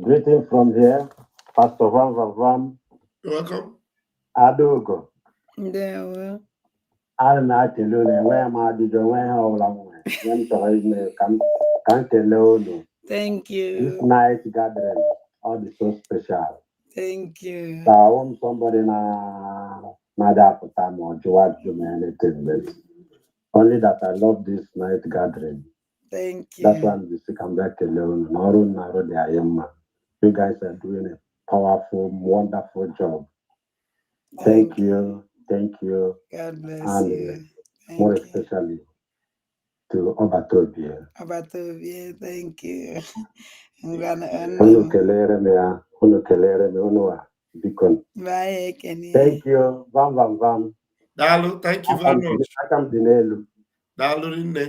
Speaker 5: Greeting from here, Pastor Van.
Speaker 2: You're welcome.
Speaker 5: Adogo.
Speaker 3: There.
Speaker 5: I not alone. Where am I? Did you wear all along? Can't alone.
Speaker 3: Thank you.
Speaker 5: This night gathering, all is so special.
Speaker 3: Thank you.
Speaker 5: So I want somebody na that time or to watch me anything, but only that I love this night gathering.
Speaker 3: Thank you.
Speaker 5: That's why I'm just come back alone. You guys are doing a powerful, wonderful job. Thank you.
Speaker 3: God bless you.
Speaker 5: More especially to Obatobia.
Speaker 3: Thank you.
Speaker 5: Thank you. Vam.
Speaker 2: Dalu, thank you very much.
Speaker 5: Akam dinelu.
Speaker 2: Dalu rinne.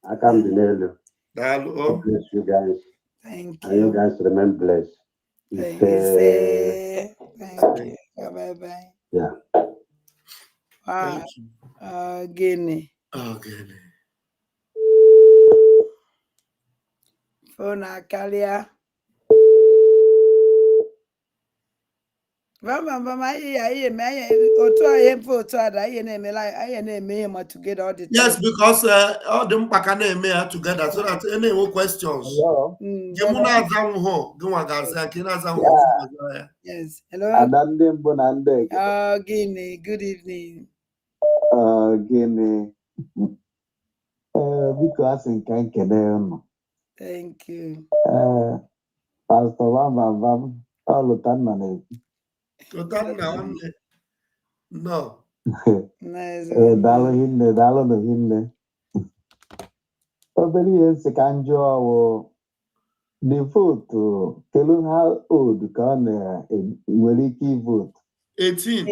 Speaker 5: Akam dinelu.
Speaker 2: Dalu.
Speaker 5: God bless you guys.
Speaker 3: Thank you.
Speaker 5: And you guys remain blessed.
Speaker 3: Thank you. Bye.
Speaker 5: Yeah.
Speaker 3: Wow. Guinea.
Speaker 2: Guinea.
Speaker 3: Phone Akalia. together all the time.
Speaker 2: Yes, because all them pakane me together so that any more questions.
Speaker 5: Hello.
Speaker 2: Gemuna zanho, gwaga kina
Speaker 5: Yeah.
Speaker 3: Yes. Hello.
Speaker 5: Adande Bonande.
Speaker 3: Guinea. Good evening.
Speaker 5: Gini. Because in Kankan.
Speaker 3: Thank you.
Speaker 5: Pastor Vam, all the time.
Speaker 2: No.
Speaker 3: Nice.
Speaker 5: Dalo no hinne. Obeli yense kanjo the vote tell how old can nwere ike vote
Speaker 2: 18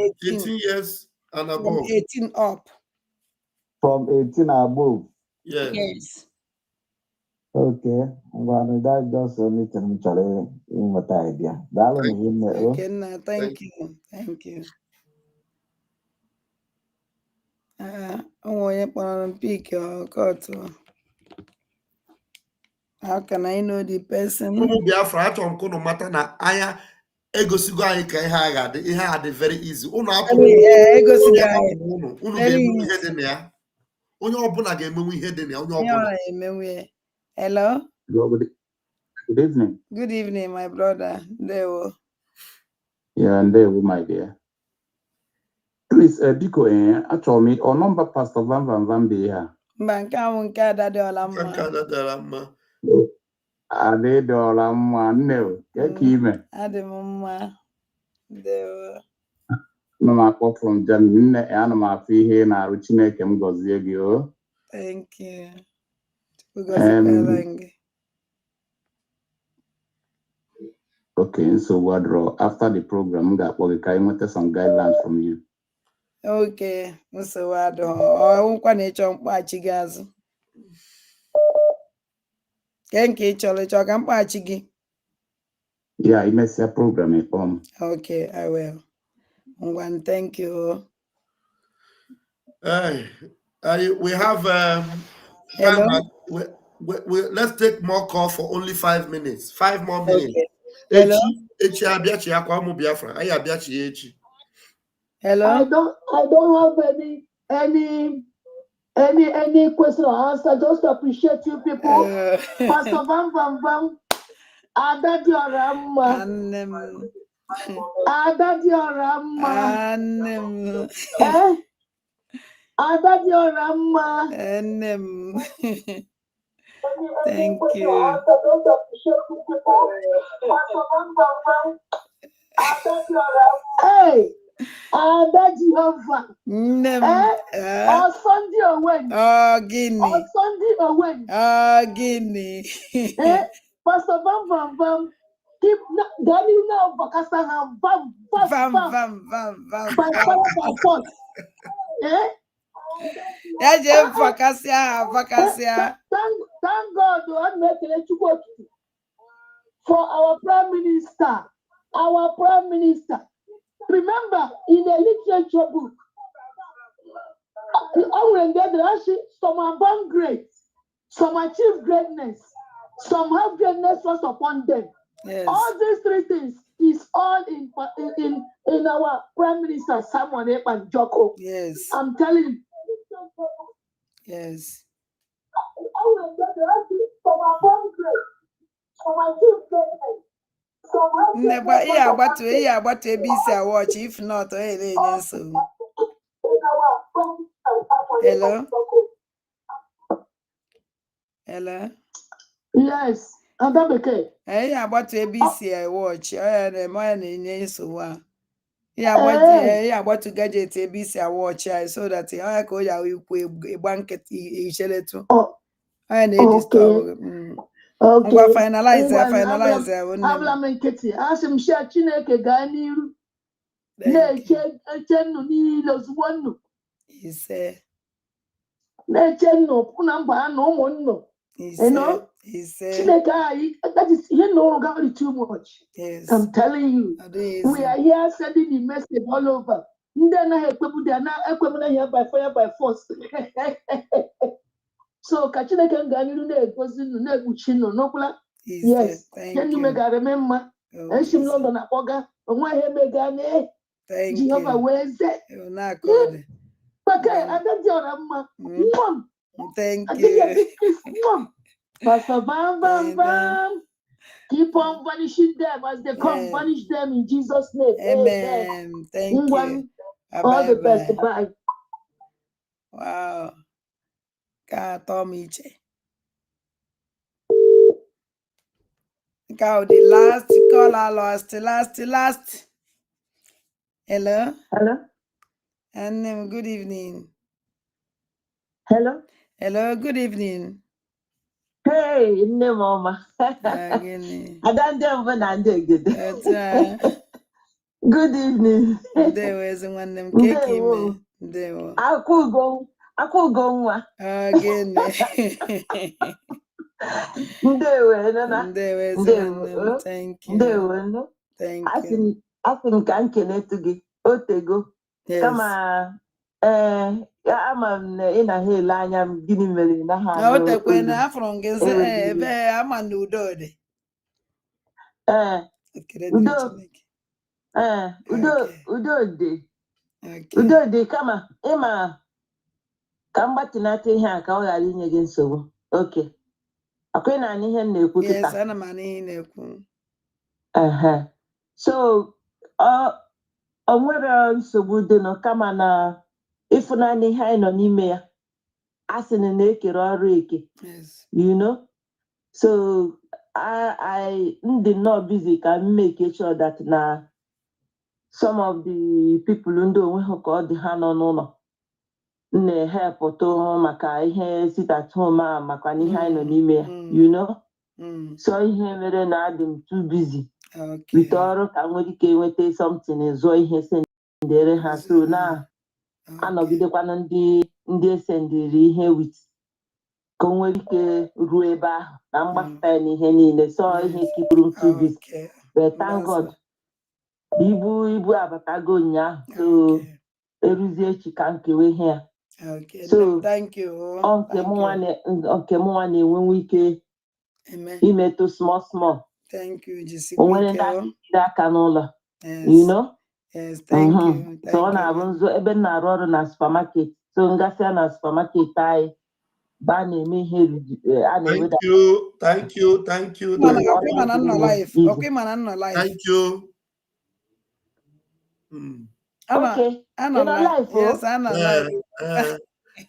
Speaker 2: years and
Speaker 3: From
Speaker 2: above.
Speaker 3: 18 up.
Speaker 5: From 18 above.
Speaker 3: Yes.
Speaker 5: Okay. Well, that's just only thing chale in what idea.
Speaker 3: Okay, now thank you. Thank you. Onye kpọrọ m pick your court. How can I know the person?
Speaker 2: Ụmụ Biafra achọrọ m ka unu mata na anya egosigo anyị ka ihe a ga-adị ihe a dị very easy. Unu atụrụ unu ga-emenwu ihe dị na ya. Onye ọbụla ga-emenwu ihe dị na ya. Onye ọbụla.
Speaker 3: Hello.
Speaker 5: Good evening.
Speaker 3: Good evening, my brother. Ndewo.
Speaker 5: Yeah, Ndewo, my dear. Please, Biko, achọrọ m ọ nọmba Pastor Van dị ya.
Speaker 3: Mba nke ahụ nke ada dị ọla mma.
Speaker 2: Nke ada dara mma.
Speaker 5: Adị dị ọla mma, nne ka ime.
Speaker 3: Adị m mma. Ndewo.
Speaker 5: Ana m akpọ from Germany. Nne, ana m afụ ihe na-arụ Chineke m gọzie gị o.
Speaker 3: Thank you.
Speaker 5: Okay, so what draw after the program ga-akpọ gị ka anyị nweta some guidelines from you.
Speaker 3: Okay, nsogbu adịghị. Ọnwụkwa na ịchọ mkpaghachi gị azụ. Ke nke ịchọ ka mkpaghachi gị?
Speaker 5: Yeah, imesịa program ịkpọ m.
Speaker 3: Okay, I will. Ngwan, thank you.
Speaker 2: We have
Speaker 3: Hello?
Speaker 2: let's take more call for only 5 minutes. 5 more minutes.
Speaker 3: Okay. Hello?
Speaker 2: Echi abiachi akwa ụmụ Biafra. Anyị abiachi ya echi.
Speaker 3: Hello?
Speaker 6: I don't have any question or answer. Just appreciate you people. Pastor Vam. Ada Diorama. Ada Diorama. Ada Diorama.
Speaker 3: Thank you.
Speaker 6: Hey, Ada Jehovah. On Sunday away.
Speaker 3: Guinea.
Speaker 6: On Sunday away.
Speaker 3: Guinea.
Speaker 6: Pastor Vam. Keep Daniel now Bakasa have Vam.
Speaker 3: By fire
Speaker 6: by force.
Speaker 3: Vakasia.
Speaker 6: Thank God for our Prime Minister. Our Prime Minister. Remember, in the literature book, some are born great, some achieve greatness, some have greatness was upon them.
Speaker 3: Yes.
Speaker 6: All these three things is all in our Prime Minister Samuel Ekpan Joko.
Speaker 3: Yes.
Speaker 6: I'm telling you.
Speaker 3: Yes. Never about to ABC watch. If not, Hello? Hello?
Speaker 6: Yes. And that okay.
Speaker 3: About to ABC watch. About to gadget ABC watch. So that I call you a blanket.
Speaker 6: Okay.
Speaker 3: Finalize.
Speaker 6: Abla menketi. Asim share Chineke ga niru. Na-eche nnu niile ozugbo nnu.
Speaker 3: Ise.
Speaker 6: Na-eche nnu pụna mba na ụmụnnu. Chineke anyị, that is very too much.
Speaker 3: Yes.
Speaker 6: I'm telling you. We are here sending the message all over. Ndị anaghị ekwebu here by fire by force. So ka Chineke ga niru na-egozi nnu na-ekpuchi nnu n'ọkwụla. Yes. Can you make a remember? Eshim London akpọga. onwe megane
Speaker 3: Thank
Speaker 6: Jehovah
Speaker 3: you.
Speaker 6: weze
Speaker 3: You're not good.
Speaker 6: maka
Speaker 3: Well,
Speaker 6: adadi ọramma
Speaker 3: thank
Speaker 6: adịghị
Speaker 3: you.
Speaker 6: big kiss Pastor Bam Bam
Speaker 3: And then,
Speaker 6: Bam keep on punishing them as they come
Speaker 3: yeah.
Speaker 6: punish them in Jesus name amen
Speaker 3: Amen. Thank you.
Speaker 6: all the
Speaker 3: Bye
Speaker 6: best
Speaker 3: bye.
Speaker 6: bye
Speaker 3: Wow. God told me. God, the last call I lost. Last. Hello.
Speaker 6: hello
Speaker 3: And good evening.
Speaker 6: hello
Speaker 3: Hello. Good evening.
Speaker 6: hey nne m ọma
Speaker 3: Again.
Speaker 6: ada ndị mbụ na ndị egede good evening
Speaker 3: Ndewo ezi nwanne m keke ime.
Speaker 6: ndewo
Speaker 3: Ndewo.
Speaker 6: akwụgo nwa
Speaker 3: Again.
Speaker 6: ndewo nana
Speaker 3: Ndewo ezi
Speaker 6: ndewo
Speaker 3: nwanne m. Thank you.
Speaker 6: ndewo nne
Speaker 3: Thank
Speaker 6: asị
Speaker 3: you.
Speaker 6: m ka m kenetu gị otego kama ama m na ị na ha ele anya m gịnị mere na ha
Speaker 3: O tekwe na afọrọ gị nsị ebe ama na udo dị. Ekele dịrị
Speaker 6: udo
Speaker 3: Chineke.
Speaker 6: udo dị kama ịma ka m gbatinata ihe a ka ọ ghara inye gị nsogbu oke akwa na anyị ihe m na-ekwu
Speaker 3: Yes,
Speaker 6: kịta
Speaker 3: ana m anụ ihe ị na-ekwu.
Speaker 6: so ọ nwere nsogbu dịnụ kama na ịfụnanya ihe anyị nọ n'ime ya a sị na ekere ọrụ eke
Speaker 3: Yes.
Speaker 6: you know so I ndị nnọọ busy ka m make sure that na some of the people ndị onwe ha ka ọ dị ha nọ n'ụlọ na-ehepụta maka ihe sit at home a makwa na ihe anyị nọ n'ime ya you know so ihe mere na adị m too busy wite ọrụ ka m nwere ike nweta something zụọ ihe sendere ha so na anọgidekwana ndị esendiri ihe wit ka o nwere ike ruo ebe ahụ na mgbapụta ya n'ihe niile so ihe kipụrụ m too busy but thank God ibu abatago ụnyaahụ so eruzie echi ka nkewe ihe ya so nke m nwa na-enwenwe ike imetụ small o nwere ndị aka ejide aka n'ụlọ you know so ọ na-abụ nzu ebe m na-arụ ọrụ na supermarket so ngasịa na supermarket anyị ba na-eme ihe a na-eweda
Speaker 2: Thank you.
Speaker 3: Thank you.
Speaker 6: Okay.
Speaker 3: Yes, I'm alive.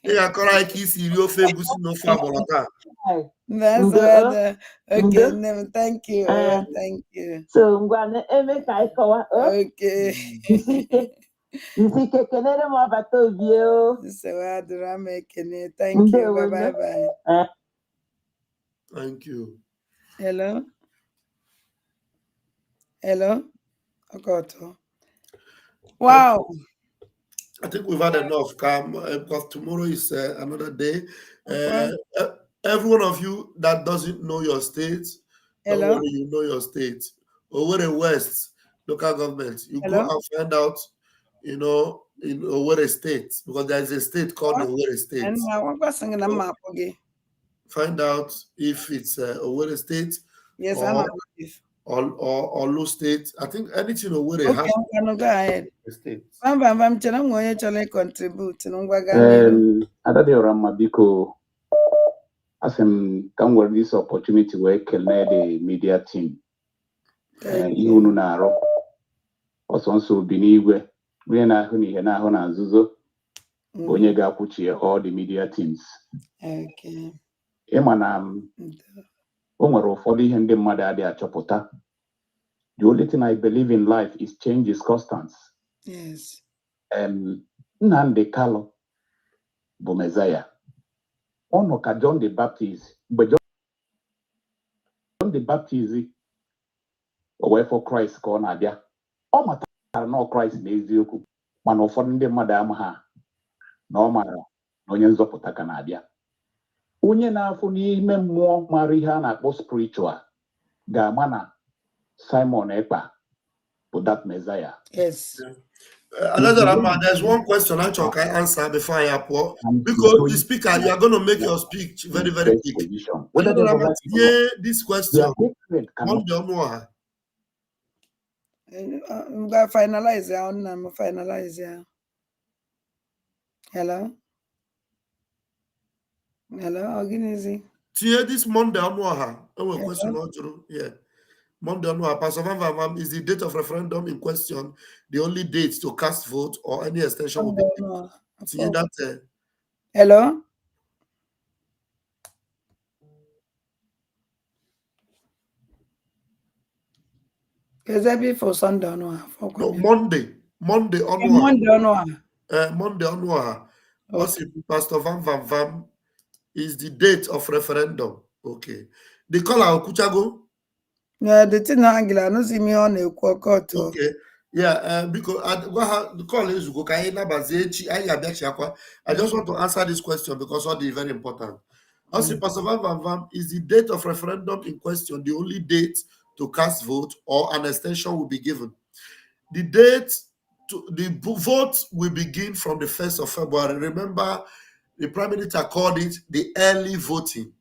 Speaker 2: Ị ga-akọrọ anyị ka isi rie ofe egusi na ofe agbọrọ taa.
Speaker 3: That's right. Okay, thank you. Thank you.
Speaker 6: So ngwa eme ka anyị kọwa.
Speaker 3: Okay.
Speaker 6: Nsike kenere m ọbata obi o.
Speaker 3: Thank you. Bye.
Speaker 2: Thank you.
Speaker 3: Hello. Okay. Wow.
Speaker 2: I think we've had enough, Cam, because tomorrow is another day. Every one of you that doesn't know your state, don't worry, you know your state. Owerri West local government, you go and find out, in Owerri State, because there is a state called Owerri State. Find out if it's Owerri State.
Speaker 3: Yes,
Speaker 2: or Olu State. I think anything Owerri has.
Speaker 3: Go ahead.
Speaker 2: State.
Speaker 10: Biko, as can work this opportunity where the media team. Ihunu na-arụ ọsọ nso bi n'igwe onye na-ahụ n'ihe na-ahụ na nzuzo onye ga-akwụchi all the media teams. Ịma na o nwere ụfọdụ ihe ndị mmadụ adịghị achọpụta. The only thing I believe in life is change is constant.
Speaker 3: Yes.
Speaker 10: Nnamdi Kanu bụ Messiah. Ọ nọ ka John the Baptist. Mgbe John the Baptist o wee for Christ ka ọ na-abịa. Ọ matara na Christ n'eziokwu mana ụfọdụ ndị mmadụ amaghị na ọ mara na onye nzọpụta ka na-abịa. Onye na-afụ n'ime mmụọ mara ihe a na-akpọ spiritual ga-ama na Simon Ekpa bụ that Messiah.
Speaker 3: Yes.
Speaker 2: There's one question I can answer before I applaud. Because the speaker, you are going to make your speech very, very quick. Hear this question.
Speaker 3: I'm gonna finalize it. I'm finalize it. Hello. Organize.
Speaker 2: Tie this Monday Anuaha. A question or yeah. Monday Anuaha. Pastor Van, is the date of referendum in question the only date to cast vote or any extension will be given? Tie that.
Speaker 3: Hello. Is that before Sunday or no?
Speaker 2: No, Monday Anuaha.
Speaker 3: Monday or no?
Speaker 2: Monday Anuaha. Also, Pastor Van is the date of referendum. Okay. The caller Okuchago.
Speaker 3: Yeah, the thing Angela no see me on a court.
Speaker 2: Okay. Yeah, because the call is I just want to answer this question because all the very important. Also, Pastor Van is the date of referendum in question the only date to cast vote or an extension will be given? The date to the vote will begin from the 1st of February. Remember, the Prime Minister called it the early voting,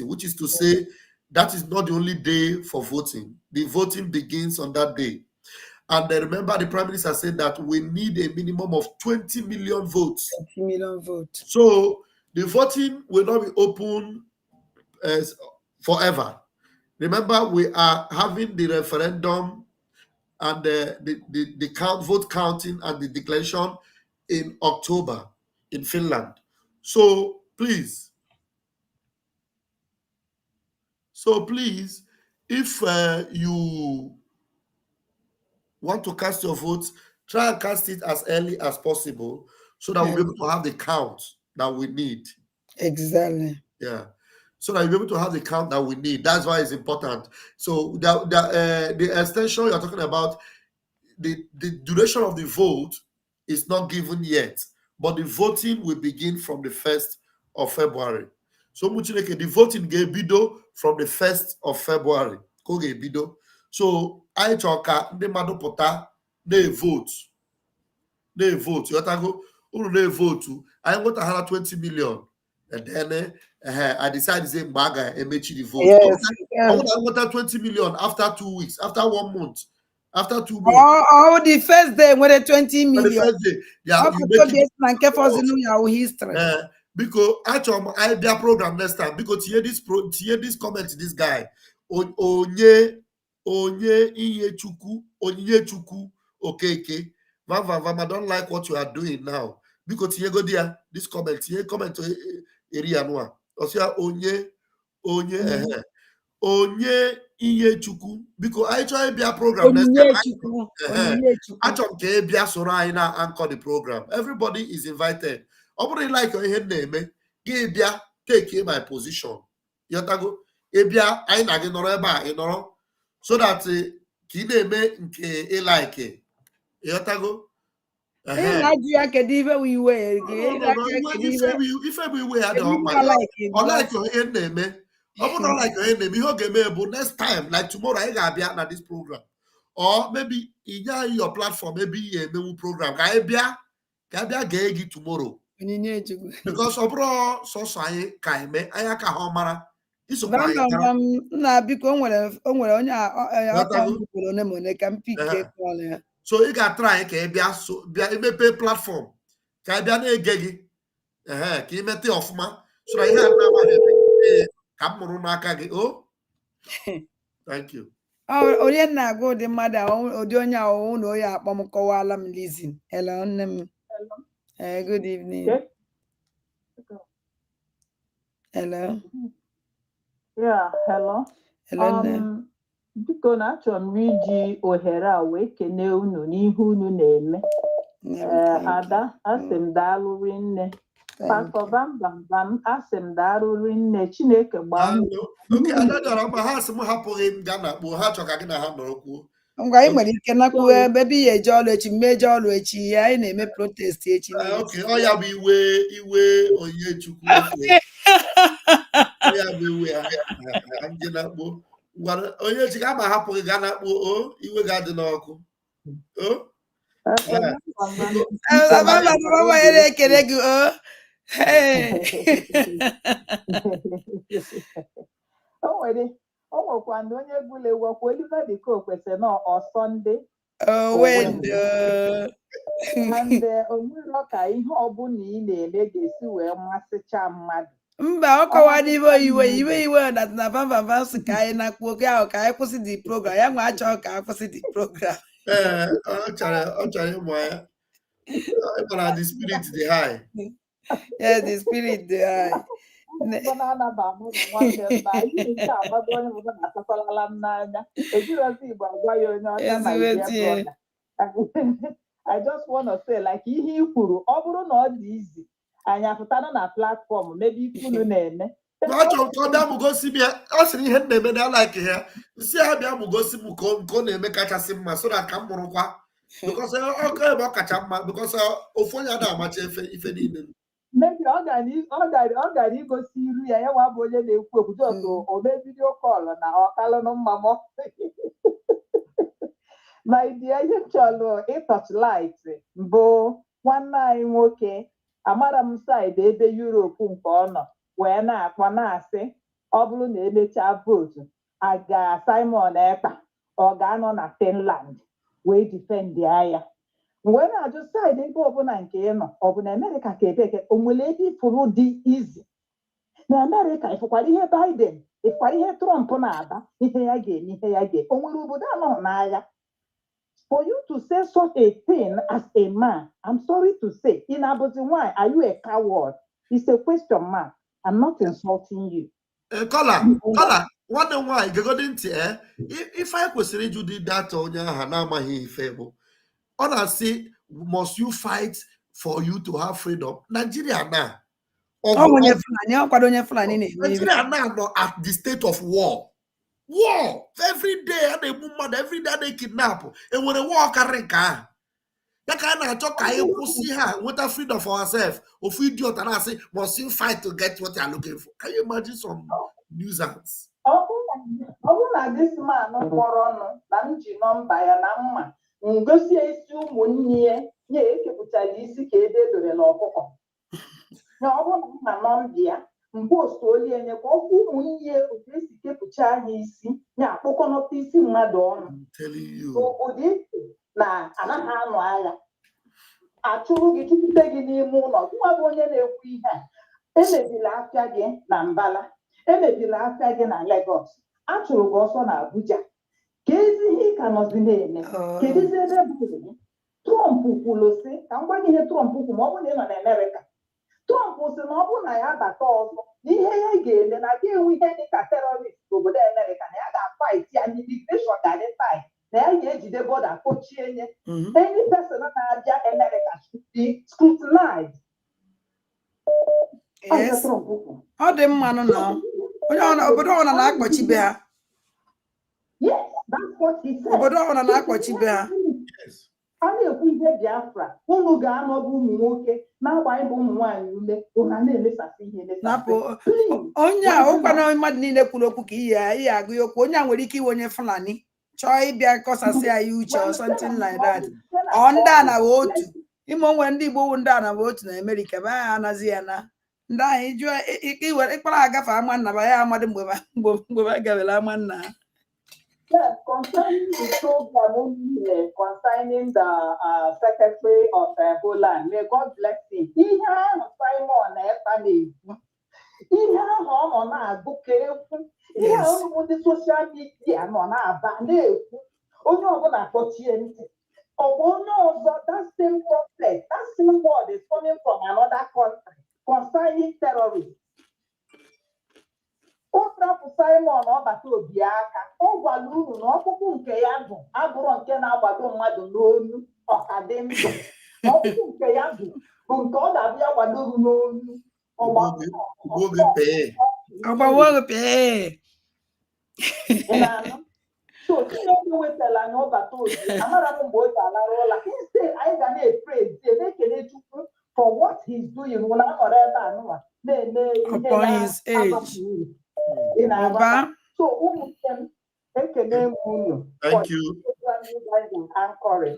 Speaker 2: which is to say that is not the only day for voting. The voting begins on that day. And then remember, the Prime Minister said that we need a minimum of 20 million votes.
Speaker 3: 20 million votes.
Speaker 2: So the voting will not be open forever. Remember, we are having the referendum and the vote counting and the declaration in October in Finland. So please, if you want to cast your votes, try and cast it as early as possible so that we'll be able to have the count that we need.
Speaker 3: Exactly.
Speaker 2: Yeah. So that you'll be able to have the count that we need. That's why it's important. So the extension you're talking about, the duration of the vote is not given yet, but the voting will begin from the 1st of February. So the voting get bido from the 1st of February. Bido. So I talk the madopota they vote. They vote. You go they vote. I want to have 20 million. And then I decided to say Mbaga and make the vote.
Speaker 3: Yes.
Speaker 2: I want 20 million after 2 weeks, after 1 month, after 2 months.
Speaker 3: Oh, the first day when the 20 million.
Speaker 2: The first day, yeah, you make
Speaker 3: it history.
Speaker 2: Because actually, I their program next time. Because hear this comment to this guy. Onye Chukwu okay. Vam, I don't like what you are doing now. Because here go there, this comment area noa. Osia onye Inye Chukwu. Because I try to be a program next time. Achọm ka ị bịa soro anyị na anchor the program. Everybody is invited. Ọ bụrụ like ihe na-eme gị bịa take my position. Yotago ị bịa anyị na gị nọrọ ebe a ị nọrọ so that ka ị na-eme nke ị like. Yotago ife bụ iwe ya dị ọma. Ọ like ihe na-eme. Ọ bụrụ na like ihe na-eme ihe ọ ga-eme bụ next time like tomorrow anyị ga-abịa na this program. Or maybe in your platform, maybe a new program. Ka bịa gee gị tomorrow. Because ọbụrụ sọsọ anyị ka eme anya ka ha mara isokwa anyị tara.
Speaker 3: Na biko o nwere onye ka m pike call ya.
Speaker 2: So ị ga-try ka ị bịa emepe platform ka ị bịa na-ege gị ka ị mete ọfụma so na ihe a na-amaghị ka m mụrụ n'aka gị. Oh, thank you.
Speaker 3: Onye na-agụ ụdị mmadụ ụdị onye ahụhụ na onye akpọ m kọwala m Lizzy. Hello, nne m. Good evening. Hello.
Speaker 11: Yeah, hello.
Speaker 3: Hello, nne.
Speaker 11: Biko na achọrọ m iji ohere a wee kene unu n'ihe unu na-eme. Ada, asị m daalụ rinne. Pastor Bam, asị m daalụ rinne. Chineke gbaa m.
Speaker 2: Okay, Ada dọrọ mma ha asị m hapụghị m gaa na kpoo ha chọ ka gị na ha nọrọ kwuo.
Speaker 3: Ngwa anyị nwere ike nakpuo ebe ị eje ọrụ echi mmeje ọrụ echi anyị na-eme protest echi.
Speaker 2: Okay, ọ ya bụ iwe onye Chukwu. Ọ ya bụ iwe ha ndị na-akpọ. Onye chi ga-ama hapụ gị gaa na-akpọ iwe ga-adị n'ọkụ.
Speaker 3: ekele gị
Speaker 11: o nwere O nwekwana onye gwụla egwu ọkwa Oliver de Coque kwesịrị na ọ Sunday
Speaker 3: Oh, when
Speaker 11: and onwere ka ihe ọbụla ị na-eme ga-esi wee masịcha mmadụ.
Speaker 3: mba ọ kọwara iwe na bamba sị ka anyị na-akpọ oge ahụ ka anyị kwụsị the program ya nwe achọ ka anyị kwụsị the program.
Speaker 2: Ọ chọrọ ịmụ ya. Ịmara the spirit dị high.
Speaker 3: Yeah, the spirit dị high.
Speaker 11: Bụ na-anaba mụ na nwanne m na ihe nke agbado onye mbụ na-atakwalala m n'anya. Ejirọzi Igbo agwa ya onye ọcha na
Speaker 3: Ezigbo
Speaker 11: brother. I just want to say like ihe i kwuru ọ bụrụ na ọ dị izi anyị apụtara na platform maybe ikunu na-eme.
Speaker 2: Ọ chọrọ ka ọ bịa mụ gosi m ya. Ọ sịrị ihe m na-eme na like ya. Nsị ya bịa mụ gosi m ka ọ na-eme kachasị mma so that ka m mụrụkwa. Because ebe ọ kacha mma because ofu onye ada amacha ife niile.
Speaker 11: Maybe ọ gara igosi iru ya ya nwa bụ onye na-ekwu okwu just o mee vidio kọlụ na ọkalụnụ mmamọ. My dear, ihe m chọrọ ịtọchlight bụ nwanne anyị nwoke amara m saịdị ebe Europe nke ọ nọ wee na-akpọ na-asị ọ bụrụ na emechaa votu aga Simon Ekpa ọ ga-anọ na Finland wee difendi ya wee na-ajụ saịdị nke ọbụla nke ị nọ ọ bụ na Amerịka ka ebeke o nwere ebe ifuru dị izi na Amerịka ịfụkwara ihe Biden ịfụkwara ihe Trump na-aba ihe ya ga-eme ihe ya ga-eme o nwere obodo anọ n'agha. For you to say such a thing as a man, I'm sorry to say, in Abuzi, why are you a coward? It's a question mark. I'm not insulting you.
Speaker 2: Kola, nwanne nwaanyị gegodi ntị ife anyị kwesịrị ịjụ dị data onye aha na-amaghị ife bụ ọ na-asị must you fight for you to have freedom? Nigeria na
Speaker 3: ọkwado onye Fulani na-eme
Speaker 2: Nigeria na nọ at the state of war. War every day a na-egbu mmadụ every day a na-ekidnap enwere war karịrị nke ahụ ya ka a na-achọ ka anyị kwụsị ha nweta freedom for ourselves ofu idiot na-asị must you fight to get what you are looking for. Can you imagine some nuisance?
Speaker 11: Ọ bụrụ na this man kpọrọ ọnụ na m ji nọmba ya na mma ngosi isi ụmụnne ya ekepụtara isi ka ebe edore n'ọkụkọ na ọ bụrụ na nọmba ya mgbe osuoli enye ka ọkụ ụmụnne otu esi kepụcha anya isi ya akpụkọnọta isi mmadụ ọnụ obodo isi na anaghị anụ agha achụrụ gị chụpụta gị n'ime ụlọ nwa bụ onye na-ekwu ihe a emebila afịa gị na Mbala emebila afịa gị na Lagos achụrụ gị ọsọ na Abuja ka ezi ihe ka nọzi na-eme kedụzi ebe bụ Trump kwuru sị ka m gwa gị ihe Trump kwu ma ọ bụrụ na ị nọ na Amerịka Trump sị na ọ bụrụ na ya bata ọzọ na ihe ya ga-eme na ga enwe ihe dị ka terọrist n'obodo Amerịka na ya ga-fight ya na immigration ga-adị fight na ya ga-ejide bọda kpochie nye any person na-abịa Amerịka should be scrutinized.
Speaker 3: Ọ dị mmanụ na onye obodo ọbụla na-akpọchibe ha.
Speaker 11: Yes, that's what he said.
Speaker 3: Obodo ọbụla na-akpọchibe ha.
Speaker 11: A na-ekwu ihe Biafra unu ga-anọbụ ụmụ nwoke na-agba ịbụ ụmụ nwaanyị ume ụha na-emesasị ihe
Speaker 3: onye a ụkwana mmadụ niile kwuru okwu ka ihe agụ ya okwu onye a nwere ike iwe onye Fulani chọọ ịbịa kọsasị ya uche or something like that ọ ndị a na otu ime onwe ndị Igbo wu ndị a na otu na Amerịka be ha anazi ya na ndị ahụ ịjụọ iwere ịkpara agafe ama nna ba ya amadị mgbe ba gabere ama nna ha.
Speaker 11: Yes, concerning the program concerning the Secretary of Holland, may God bless him. Ihe ahụ Simon Ekpa na-ekwu, ihe ahụ ọ nọ na-agụ ka ekwu, ihe ahụ ndị soshal midia nọ na-aba na-ekwu, onye ọbụla kpọchie ntị. Ọ bụ onye ọzọ, that same prophet, that same word is coming from another country concerning terrorism. Ụtrapụ Simon ọbata obi aka ọ gwara unu na ọkpụkpụ nke ya bụ abụrụ nke na-agbado mmadụ n'onu ọkadị ndụ ọkpụkpụ nke ya bụ nke ọ ga-abịa gbadoru n'onu so Chineke wetara anyị ọbata obi amara m mgbe o ji alara ụla instead anyị ga na-epraise na-ekele Chukwu for what he's doing na anọrọ ebe anụwa na-eme ihe na so
Speaker 2: thank you.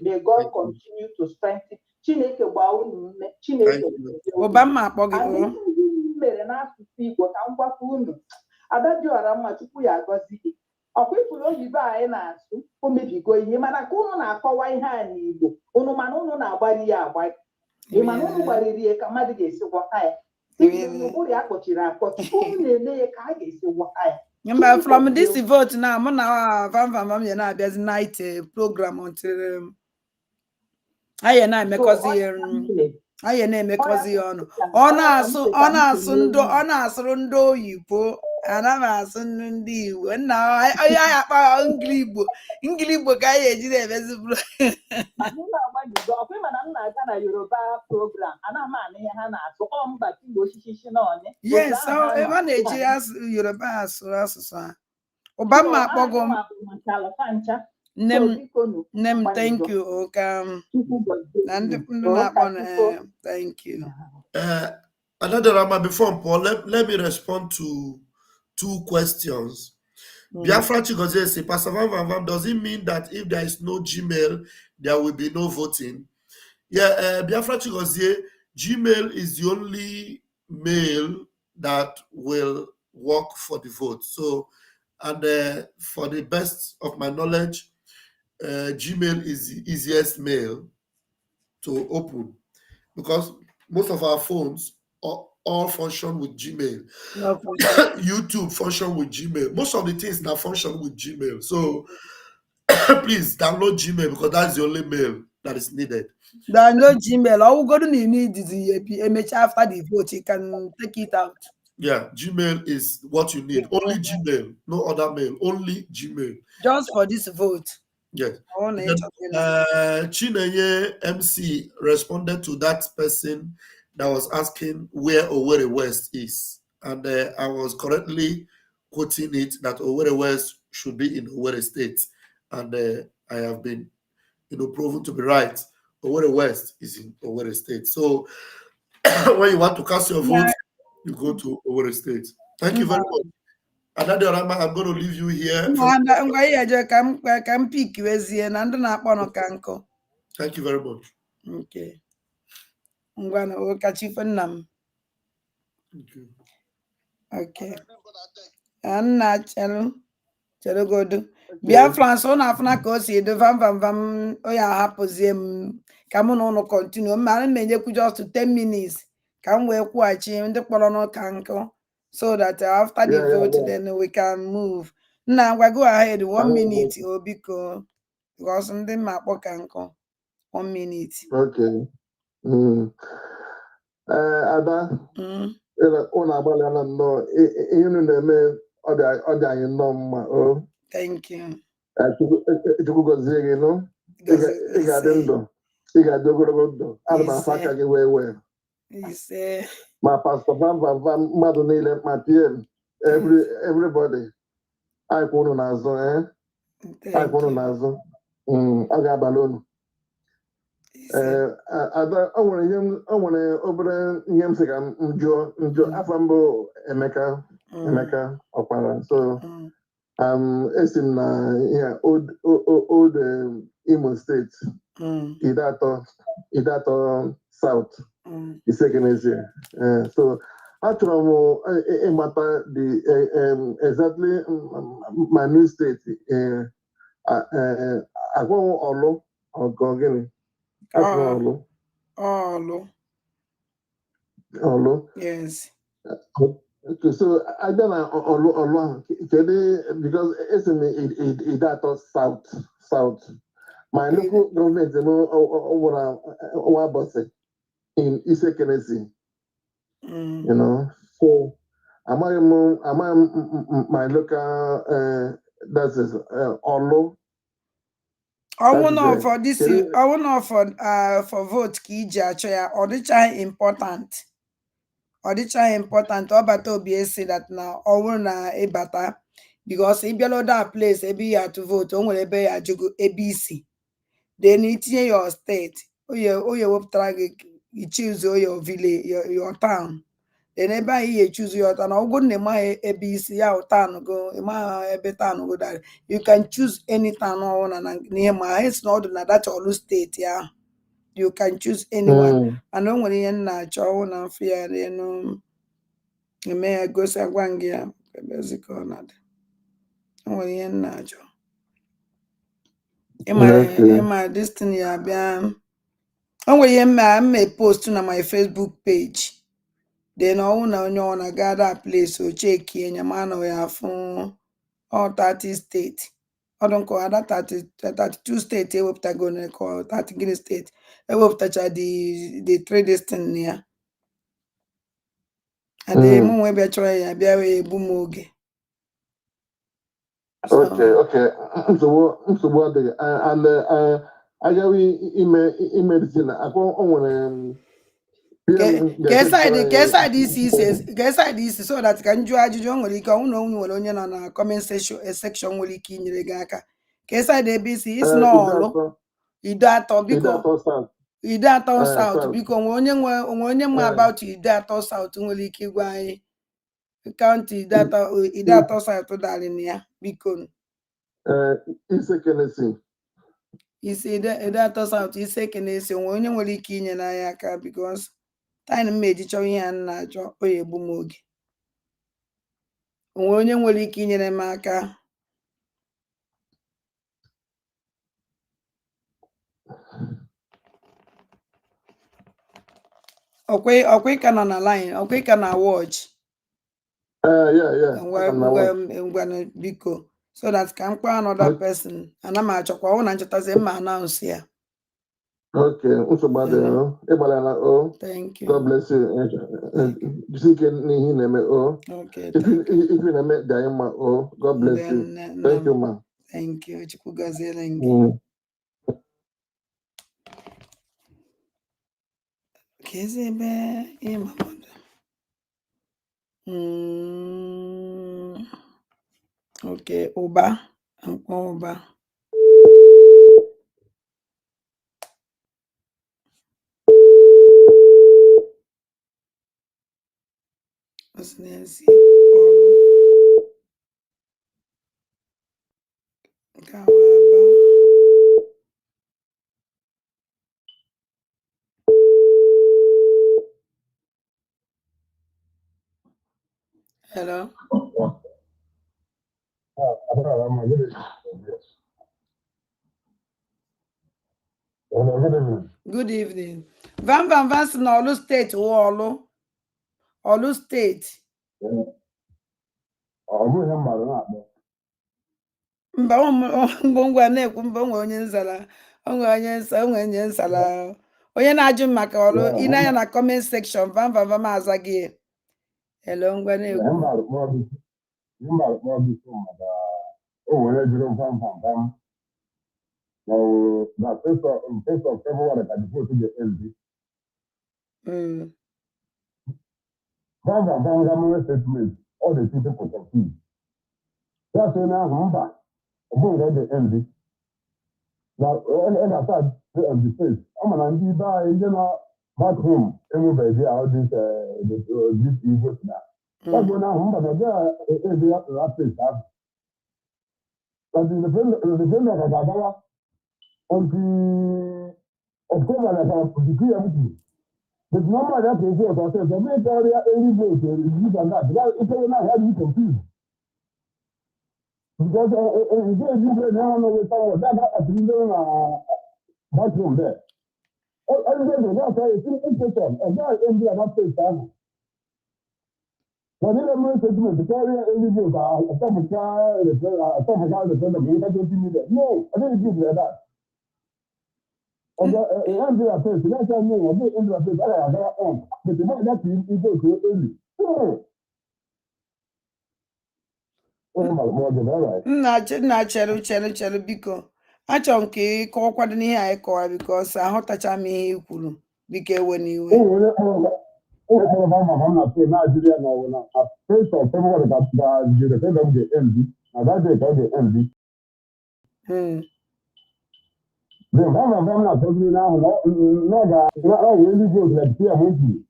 Speaker 11: May God continue to strengthen. Chineke gba unu ume. Chineke mere n'asụsụ Igbo ka m gwakwa unu Adadiora mma Chukwu ya agọzi gị ọkwa ifuru oyibo anyị na-asụ o mebigo ihe mana ka unu na-akọwa ihe a n'Igbo unu mana unu na-agbari ya agbari ịmana unu gbariri ya ka mmadụ ga-esi gwọta ya ụbụrụ ya kpọchiri akpọchi unu na-eme ya ka a ga-esi gwọta ya.
Speaker 3: Remember, from this vote now, I'm now there's night program until I make cause I name cause on ndo yipo and I'm asking ndi when now I English ka ya eji na visible. Yes, so even Yoruba asụsụ Obama akpọgo nem thank you okam thank you.
Speaker 2: Another Rama before Paul, let me respond to 2 questions. Biafra Chigozie say, Pastor Van, does it mean that if there is no Gmail, there will be no voting? Yeah, Biafra Chigozie, Gmail is the only mail that will work for the vote. So, and for the best of my knowledge, Gmail is the easiest mail to open because most of our phones all function with Gmail. YouTube function with Gmail. Most of the things now function with Gmail. So please download Gmail because that's the only mail that is needed.
Speaker 3: Download Gmail. All we're going to need is the image after the vote. You can take it out. Yeah, Gmail is what you need. Only Gmail, no other mail. Only Gmail. Just for this vote. Yes. Chinenye MC responded to that person that was asking where Owerri West is. And I was correctly quoting it that Owerri West should be in Owerri State. And I have been, proven to be right. Owerri West is in Owerri State. So when you want to cast your vote, you go to Owerri State. Thank you very much. Another Rama, I'm going to leave you here. Thank you very much. Okay. Okay. Biafra so na afuna ka o si do vam o ya hapozie m ka m na unu continue ma na menye ku just 10 minutes ka m wee kwuachi ndị kpọrọ no ka nkụ so that after the vote then we can move. Now we go ahead 1 minute obiko because ndị ma akpọ ka nkụ 1 minute. Okay. Ada una agbalịala nnọọ ihe unu na-eme ọ dị anyị nnọọ mma o. Thank you. Chukwu gọzie gị nụ. Ị ga-adị ndụ. Ị ga-adị ogologo ndụ. Ana m afọ aka gị wee. Ma Pastor Van mmadụ niile ma PM everybody. Anyị kwụ unu n'azụ anyị kwụ unu n'azụ. Ọ ga-abalị unu. Ada o nwere obere ihe m sị ka m jụọ afọ mbụ Emeka Ọkpara so esi m na old Imo State Idato South Isekenezie so achọrọ m ịmata the exactly my new state agwanwụ ọlụ ọgọ gịnị Olu. Yes. Okay, so I don't know Olu. Because it's in Idato South. My local government, over in Isekenesi. So am I my local that's Olu. I want to for this. I want for vote kiji achoya. Odicha important. Odicha important. Obata obi say that now. Na ebata because if you know that place, ebi you have to vote. Only ebe ya jogo ABC. Then it's in your state. You choose your village, your town. Then everybody choose your town. Or go to my ABC ya town go. My ebe town go that. You can choose any town on near my. It's not that all state. Yeah, you can choose anyone. And when you na chow na fear, you may go sa gwangia. Basically, Onwere ihe nna achọ.
Speaker 8: Okay.
Speaker 3: Ịma this thing ya bịa. Onwere ihe mma post na my Facebook page. Then all na onye ọ na-aga that place o check ihe nyama na ya fụ all 30 states. I don't call that 32 states ewepụtago na call 30 Guinea state. Ewepụtacha the trade thing ya. Ade mụ nwe bịa chọrọ ya bịa wee egbu m oge.
Speaker 8: Okay. Nsogbu adịghị. And agaghị ime medicine. Akwa o nwere
Speaker 3: Keside isi so that ka njụ ajụjụ o nwere ike ọnwụ na onwe nwere onye nọ na comment section nwere ike inyere gị aka. Keside ebe isi n'ọlụ ide atọ biko ide atọ south biko onwe onye nwe about ide atọ south nwere ike ịgwa anyị county ide atọ south darị na ya biko isi ide atọ south ise kenesi onwe onye nwere ike inye n'anya aka because time m eji chọrọ ihe a na-achọ oyi egbu m oge onwe onye nwere ike inyere m aka ọkwe ka nọ na line ọkwe ka na watch ngwa biko so that ka m kpọọ another person ana m achọkwa ọ na nchọtazi mma announce ya.
Speaker 8: Okay,
Speaker 3: thank you.
Speaker 8: God bless you.
Speaker 3: Okay,
Speaker 8: if you name Diana, God bless you. Thank you, ma.
Speaker 3: Thank you. Chukwu gaziere gị. Kezi ebe ịma okay, ụba mkpọ ụba. Osnezi ọrụ gawaba. Hello. Good evening. Van si na Olu State wụ Olu State. Mba ngwa na-ekwu mba onwe onye nzala onye na-ajụ maka Olu ị na-anya na comment section Van aza gị. Hello ngwa na-ekwu.
Speaker 12: Na first of February ka the vote dey end. Van government statement all the people confused. That's why now mba obo dey end. Now and after the face I'm na ndị ba ndị na back home emu baby how this evil na. That's why now mba na that place have. But the defender ka gaba until October like a degree everything. But number that is what I said, so make area any vote this and that. Because if you not have you confused. Because if you now know that at the bathroom there. Everybody that's why it's important. And that is that place time. But in the most statement, the area any vote a top of car the president, no, I didn't give you that. And the end of the that's what I mean. I did end of the I got on. But the man that you go to early.
Speaker 3: Nna chere biko achọ m ka ị kọwakwado n'ihe anyị kọwa because aghọtacha m ihe i kwuru biko ewe n'iwe.
Speaker 12: Then I'm not talking now. No, I really go to the Pierre Monkey.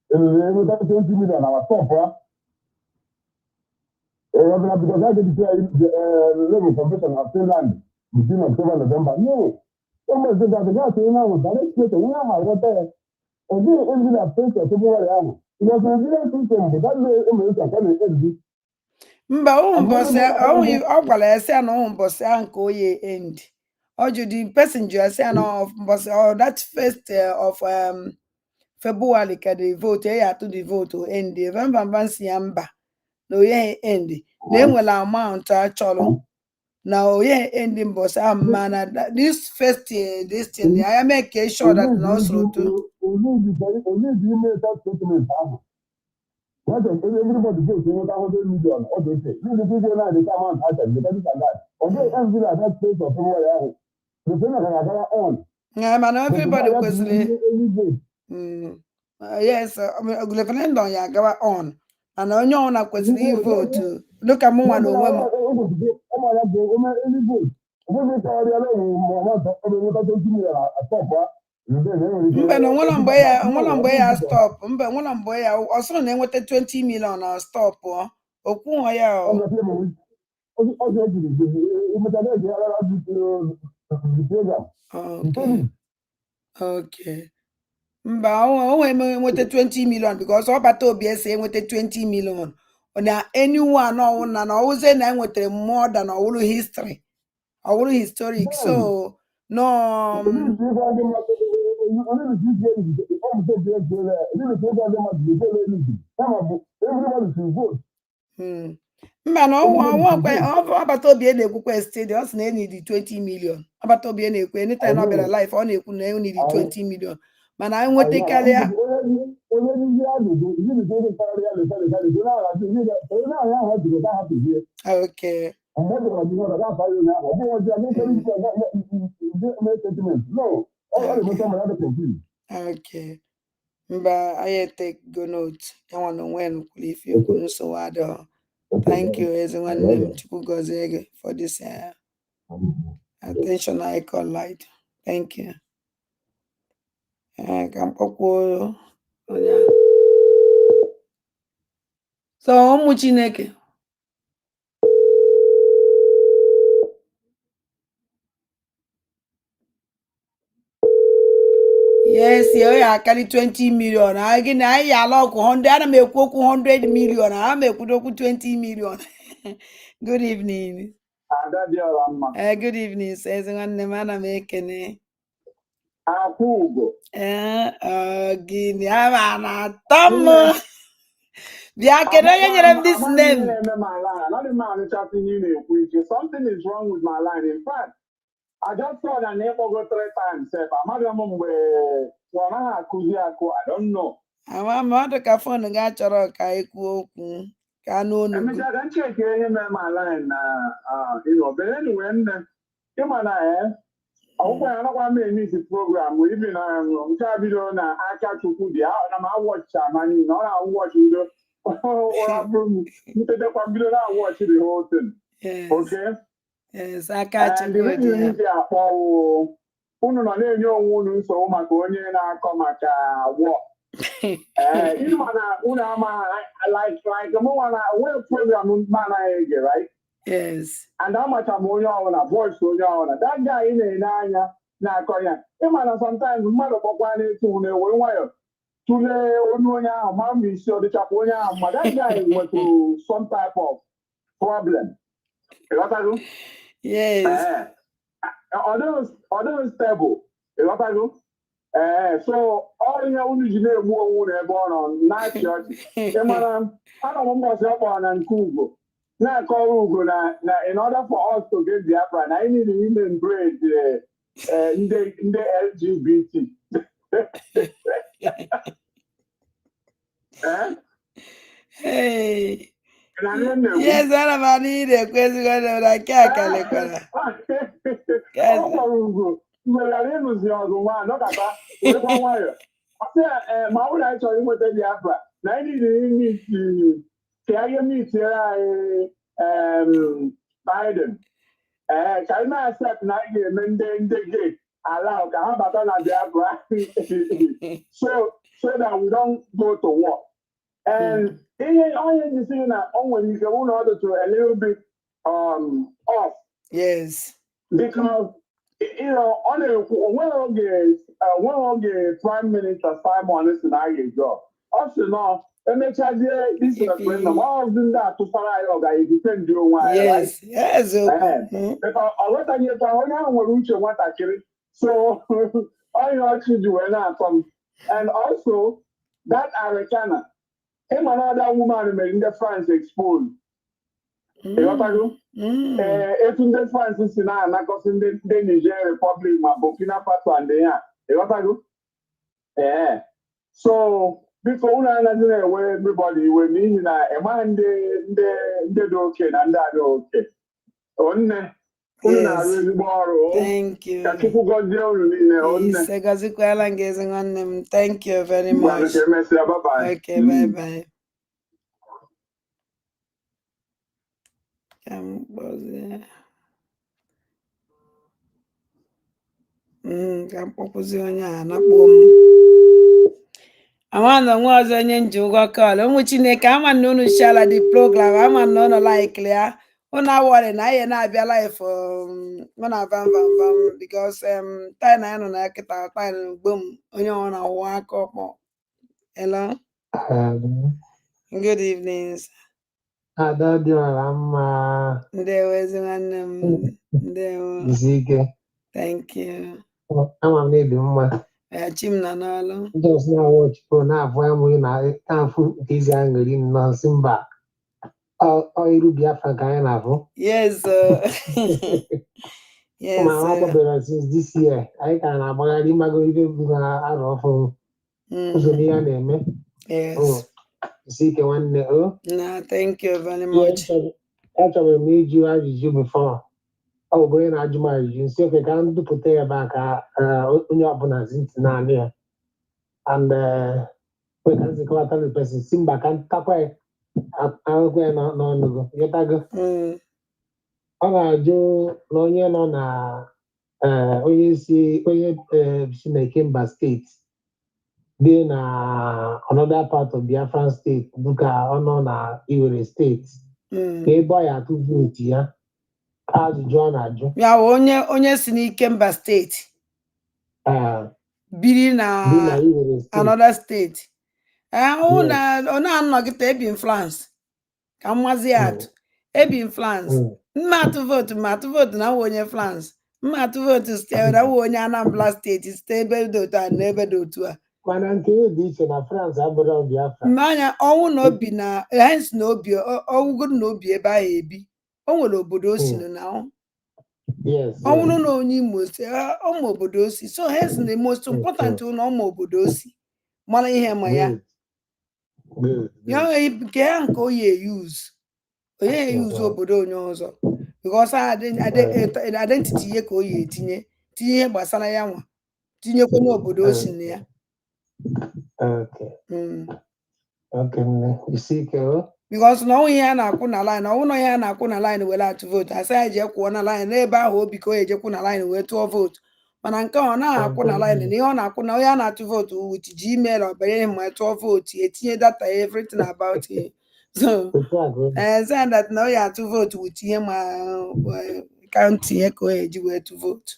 Speaker 12: And that's 20 million. Our top, because I did the level convention of Finland between October and November. No, almost the guy saying now, but let's get a what there. And then ended up saying to February. It was a real system, but that way,
Speaker 3: Mba mbọsị ọ gwara ya sị na mbọsị ahụ nke oye end. The person just say no that first of February ka the vote ya to the vote to end. Remember si mba no ye end. Na enwela amount achọrọ. Na oye end mbọsị ahụ mana this first this thing I make sure that no so too.
Speaker 12: Everybody goes to 100 million. Okay. This is the people now they come and attack. They can that. Okay, and that space of somewhere. The thing that I on.
Speaker 3: Yeah, man, everybody kwesịrị. Yes, referendum ya gawa on. And onye ọna kwesịrị vote. Look at mụ na onwe m. Mbe na nwere mgbe ya stop. Mbe nwere mgbe ya ọsọ na enweta 20 million na stop okwu ya o. Okay. Mba o enweta 20 million because ọ bata obi ese enweta 20 million. Na anyone ọwụ na ọwụze na enwetara more than ọwụrụ history. Ọwụrụ historic so no mba na ọbata obi na-ekwukwe steady ọ sị na enidi 20 million ọbata obi na-ekwu anytime ọ bịara life ọ na-ekwu na enidi 20 million mana enweta karịa okay okay mba I take go note enwa no when if you couldn't so adọ. Thank you everyone Chukwu gozie gị for this attention I call light. Thank you. Ka mkpọkwuo onye so ụmụ Chineke yes ya carry 20 million again na ya lock 100 ana m ekwu okwu 100 million ana m ekwu okwu 20 million. Good evening. Good evening says nwanne m ana m ekene
Speaker 12: Akwụgo
Speaker 3: gịnị ama na tom bịa kedu onye nyere m this name.
Speaker 12: Something is wrong with my line. In fact, I just saw that name go 3 times. I don't know.
Speaker 3: Mmadụ ka fon ga chọrọ ka ekwu okwu ka n'onu.
Speaker 12: I don't check my line. But anyway, I don't want to miss the program. We even video na aka Chukwu Di Ya. I watch man, I watch video. I watch the whole thing.
Speaker 3: Yes.
Speaker 12: Okay.
Speaker 3: Yes, aka Chukwu Di Ya.
Speaker 12: Unu nọ na-enye onwe unu nsogbu maka onye na-akọ maka war. You unu ama like we program man ege, right?
Speaker 3: Yes.
Speaker 12: And how much am onye ọwụna voice onye ọwụna that guy ị na-ene anya na-akọ ya ịma sometimes mmadụ kpọkwa na-etu na-ewe nwayọ tụlee onye ahụ ma mma isi ọdịchapụ onye ahụ ma that guy nwetụrụ some type of problem.
Speaker 3: Yes.
Speaker 12: Ọ stable. So all ihe unu ji na-egbu onwe na ebe ọ nọ na-achị ọchị ịmara ana m mbọsị ọkpọrọ na nke Ugo na-akọrọ Ugo na in order for us to get Biafra na anyị niile ime embrace ndị LGBT.
Speaker 3: Hey. Yes, ana m anụ ị na-ekwu ezigbo na nke a kalekwara.
Speaker 12: Ugo mgbe ghara ịrụzi ọgụ nwa nọkata werekwa nwayọ ma ọ bụrụ anyị chọrọ inweta Biafra na anyị niile ime ka anyị mitiere anyị Biden ka anyị na-accept na anyị ga-eme ndị gay allow ka ha bata na Biafra so that we don't go to war. And ihe onye jisi na o nwere ike ụlọ ọdụtụ a little bit off.
Speaker 3: Yes.
Speaker 12: Because ọ na-ekwu onwere oge Prime Minister Simon si na-aga job. Ọ sị nọ emechazie this referendum, all of them that to fara ya ga defend onwe anyị, right?
Speaker 3: Yes,
Speaker 12: Because ọghọtaghị etu onye ahụ nwere uche nwatakịrị, so onye ọchị ji wee na-atọ m. And also that Americana, him and other woman made in the France exposed. Ịghọtago? Etu ndị France si na-anakọsị ndị Niger Republic ma Burkina Faso and ya. Ịghọtago? So biko unu anaghị na-ewe everybody iwe n'ihi na ịmaghị ndị dị oke na ndị adị oke. Onne unu na-arụ ezigbo ọrụ.
Speaker 3: Thank you.
Speaker 12: Ka Chukwu gọzie unu niile. Onne.
Speaker 3: Gọzikwala gị ezi nwanne m. Thank you very much.
Speaker 12: Ka emesịa, bye-bye.
Speaker 3: Okay, bye-bye. Ka m kpọkwụzie onye a na-akpọ m. Amanda nwa ọzọ onye nji ụgwọ kọl. Ụmụ Chineke ama na unu shala the program, ama na unu like ya. Unu awọrị na ihe na-abịa live mụ na vam because time na ya nọ na kịta time gbom onye ọ na-awụ aka ọkpọ. Hello. Good evening.
Speaker 13: Ada dị ọra mma.
Speaker 3: Ndewo ezi nwanne m. Ndewo.
Speaker 13: Isi ike.
Speaker 3: Thank you.
Speaker 13: Ama m na-ebi mma.
Speaker 3: Chim na n'ọlụ.
Speaker 13: Just na watch pro na afọ amụghị na afụ nke izi aṅụrị nọ nsị mba. Ọ iru Biafra ka anyị na-afụ.
Speaker 3: Yes. Yes.
Speaker 13: Ma ọ kpọbere since this year. Anyị ka na-agbagharị ịmago ibe bụ na arọ ọfụ. Ụzọ ihe a na-eme.
Speaker 3: Yes.
Speaker 13: Isi ike nwanne o.
Speaker 3: No, thank you very much.
Speaker 13: Achọrọ m ịjụ ajụjụ before. Ọ bụ onye na-ajụ m ajụjụ nsị oke ka m dupụta ya ebe a ka onye ọbụla zi ntị naanị ya. And kwe ka nzikọta the person si mba ka ntakwa ya akwụkwọ ya n'ọnụgụ. Ịghọtago? Ọ ga-ajụ na onye nọ na onye si na Ikemba steeti dị na another part of Biafran state dịka ọ nọ na Iwere steeti ka ebe ọ ya atụ vootu ya. Ajụjụ ọ na-ajụ
Speaker 3: ya onye si n'Ikemba steeti biri na another steeti ọ na-anọgide ebi in France ka mmazi atụ ebi in France mma atụ vootu na nwa onye France mma atụ vootu site na nwa onye Anambra steeti site ebe dị otu a na ebe dị otu a.
Speaker 13: Mana nke dị iche na France abụrụ Biafra.
Speaker 3: Mmanya ọnwụ na obi na hens na obi ọwụgoro na obi ebe ahụ ebi o nwere obodo o si na ọnwụrụ na onye Imo si ọma obodo o si so hens the most important na ọma obodo o si mara ihe ma ya nke ya nke oyi eyuzu obodo onye ọzọ because identity ihe ka oyi tinye ihe gbasara ya nwa tinyekwa n'obodo o si na ya. Because na ọnwụ ihe a na-akwụ na line ọnwụ na ihe a na-akwụ na line were atụ vootu asa ya jee kwụọ na line n'ebe ahụ obi ka o ejekwu na line wee tụọ vootu mana nke ọ na-akwụ na line na ihe ọ na-akwụ na onye a na-atụ vootu with Gmail ọ banye ma tụọ vootu etinye data everything about it so saying that na onye atụ vootu with ihe ma kaụntị ihe ka o eji wee tụ vootu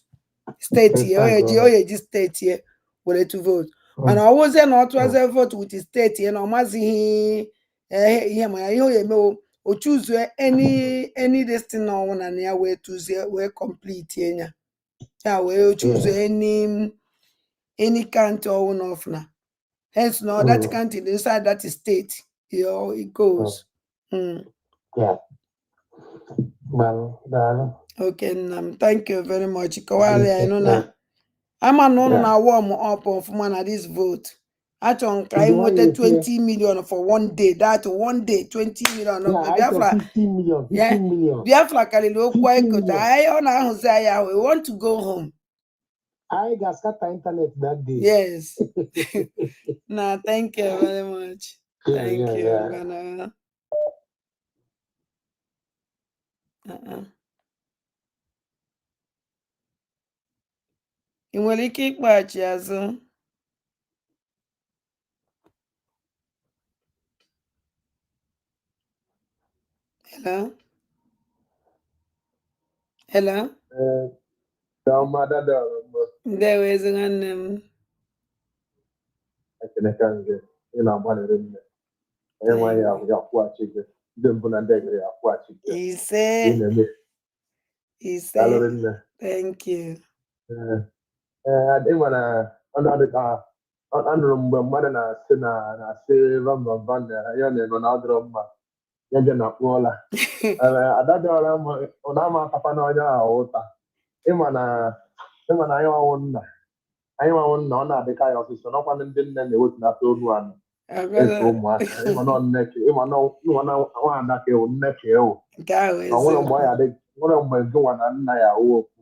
Speaker 3: steeti o eji steeti ya were tụ vootu mana ọ wụzie na ọ tụazie vootu with steeti ya na ọ mazighị ihe ma ya ihe o emewo o chuzue any destin ọnwụ na ya wee tụzie wee complete ya wee chuzue any county ọnwụ na ọfụna hence no that county inside that state it goes. Okay nnam thank you very much kọwara ya ịnụ na ama na ụnụ na warm up ọfụma na this vote. Achọ nka anyị nweta 20 million for one day. That one day 20 million. Biafra karịrị okwu anyị kota. Anyị ọ na-ahụzi anyị ahụ. We want to go home.
Speaker 13: I got scatter internet that day.
Speaker 3: Yes. No, thank you very much. Thank you. Ị nwere ike ịkpọghachi azụ? Hello? Ndewo ezi nwanne m.
Speaker 8: enweghị ya akwụghachi gị ndị mbụ na ndị egere ya akwụghachi gị
Speaker 3: Ise.
Speaker 8: ị na-eme
Speaker 3: Ise.
Speaker 8: daalụrị nne
Speaker 3: Thank you.
Speaker 8: ịma na anụrụ mgbe mmadụ na-asị vamvamva na ya na-eno na adịrọ mma ya je na kpụọla ada dị ọra mma ọ na-ama akapa n'ọnya ahụ ụta ịma na anyị nwanwụ nna ọ na-adịka ya ọsịsọ n'ọkwanụ ndị nne na-ewetunata onu anụ efe ụmụaka ịma na nwaada ka ewu nne ka ewu nwere mgbe gị nwa na nna ya awụ okwu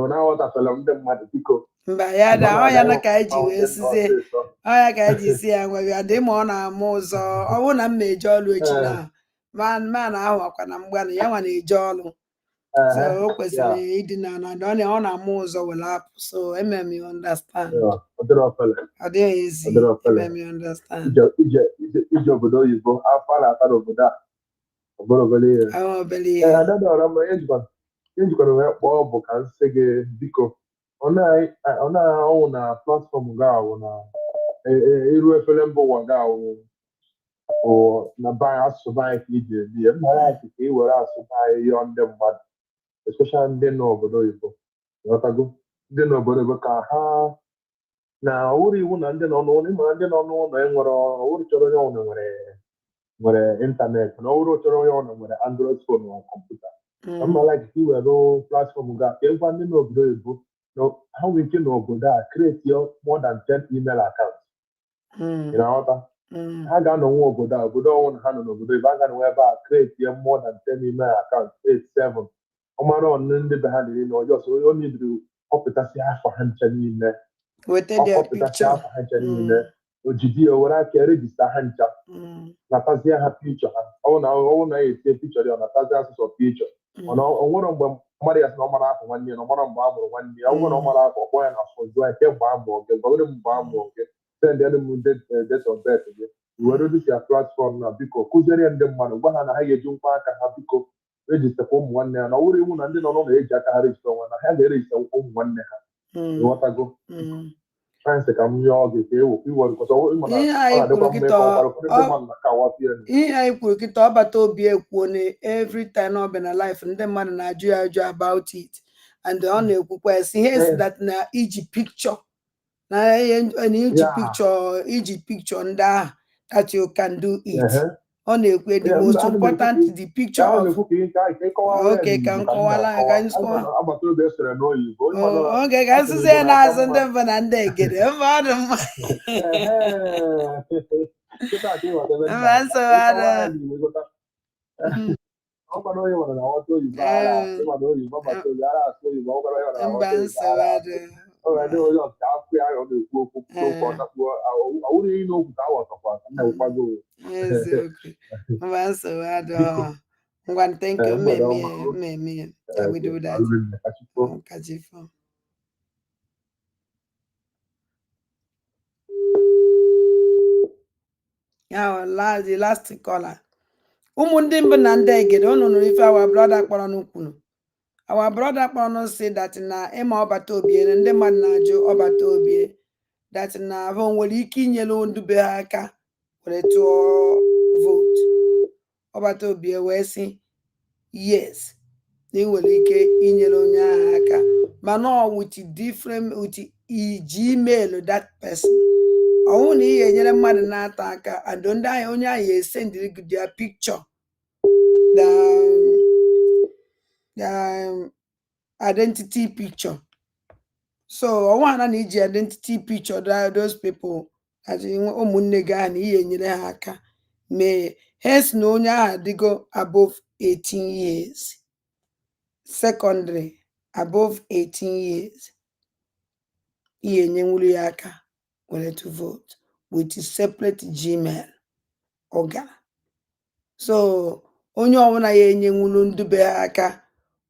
Speaker 8: na-aghọtafela ndị mmadụ biko
Speaker 3: mba ya da ọ ya na ka eji wee sizie ọ ya ka eji si ya nwe ya dị ma ọ na-amụ ụzọ ọ bụrụ na m na-eje ọrụ echi na ma na-ahụ akwa na mgbanụ ya nwa na-eje ọrụ so o kwesịrị ịdị na ọ na-amụ ụzọ were apụ so eme m understand ọ dịghị ezi eme m understand
Speaker 8: ije obodo oyibo afọ a na-ata n'obodo a obere ihe adadọra mma ejikwara wee kpọọ bụ ka nsị gị biko ọ na-ahụ na platfọm ga ahụ na iru efere mba ụwa ga ahụ na asụsụ anyị ka iji ebi ya mma ya ka ị were asụsụ anyị yọọ ndị mmadụ especially ndị n'obodo oyibo ghọtago ndị n'obodo oyibo ka ha na ọwụrụ iwu na ndị nọ n'ụlọ ịmara ndị nọ n'ụlọ enwere ọwụrụ chọrọ onye ọbụla nwere ịntanetị na ọwụrụ chọrọ onye ọbụla nwere android phone na kọmputa mala ka ị were platfọm ga ka ịgwa ndị n'obodo oyibo ha nwere ike n'obodo a create more than 10 email accounts ị na-aghọta ha ga-anọnwe obodo a obodo ọnwụ na ha nọ n'obodo oyibo a ga-anọnwe ebe a create more than 10 email accounts 8-7 ọmara ọnụ ndị be ha dị niile ọjọọ so onye bidoro kọpụtasị afọ ha nche niile ọkọpụtasị afọ ha nche niile ojidi ya were aka rejista ha ncha natazie ha pichọ ha ọnwụ na ya etinye pichọ ya ọ natazie asụsụ pichọ mana o nwere mgbe mmadụ ya sị na ọ mara afọ nwanne ya na ọ mara mgbe a mụrụ nwanne ya ọ nwere ọ mara afọ ọkpọ ya na afọ jụọ ya kemgbe a mụrụ gị gwagoro m mgbe a mụrụ gị send ya m date of birth gị were dịsi ya platfọm na biko kụziere ndị mmadụ gwa ha na ha ga-eji nkwa aka ha biko rejistakwa ụmụ nwanne ha na ọ wụrụ iwu na ndị nọ n'ụlọ eji aka ha rejista nwa na ha ga-erejista ụmụ nwanne ha ịghọtago sayensị ka m yọọ gị ka ewepụ iwe
Speaker 3: ihe anyị kwuru kịta ọbata obi ekwuo na every time ọ bịa na life ndị mmadụ na-ajụ ya ajụ about it and ọ na-ekwukwa esi ihe si that na iji picture na iji picture ndị ahụ that you can do it ọ na-ekwu the most important the picture of okay ka nkọwala oge ka nsụzi ya na-azụ ndị mba na ndị egede mba ọ dị mma mba nsogbu mba nsogbu eziokwu mba nsogbu adịghị ngwa ntenke mmemme ya we do that kachifo ya the last caller ụmụ ndị mbụ na ndị egede unu nụrụ ife our brother kpọrọ n'ukwunu our brother kpọrọ nụ si that na ịma ọbata obie ndị mmadụ na-ajụ ọbata obie that na ahụ nwere ike inyere ndube ha aka were tụọ vote ọbata obie wee sị yes na ị nwere ike inyere onye ahụ aka mana ọ with different with email that person ọnwụ na ị ga-enyere mmadụ na-ata aka and ndị ahụ onye ahụ esendịrị gị their picture the identity picture so ọnwa na iji identity picture those people ụmụnne gị ahụ na ihe enyere ha aka mee hence na onye ahụ adịgo above 18 years secondary above 18 years ihe enyenwuru ya aka were to vote with separate Gmail organ so onye ọbụla ya enyenwuru ndube ha aka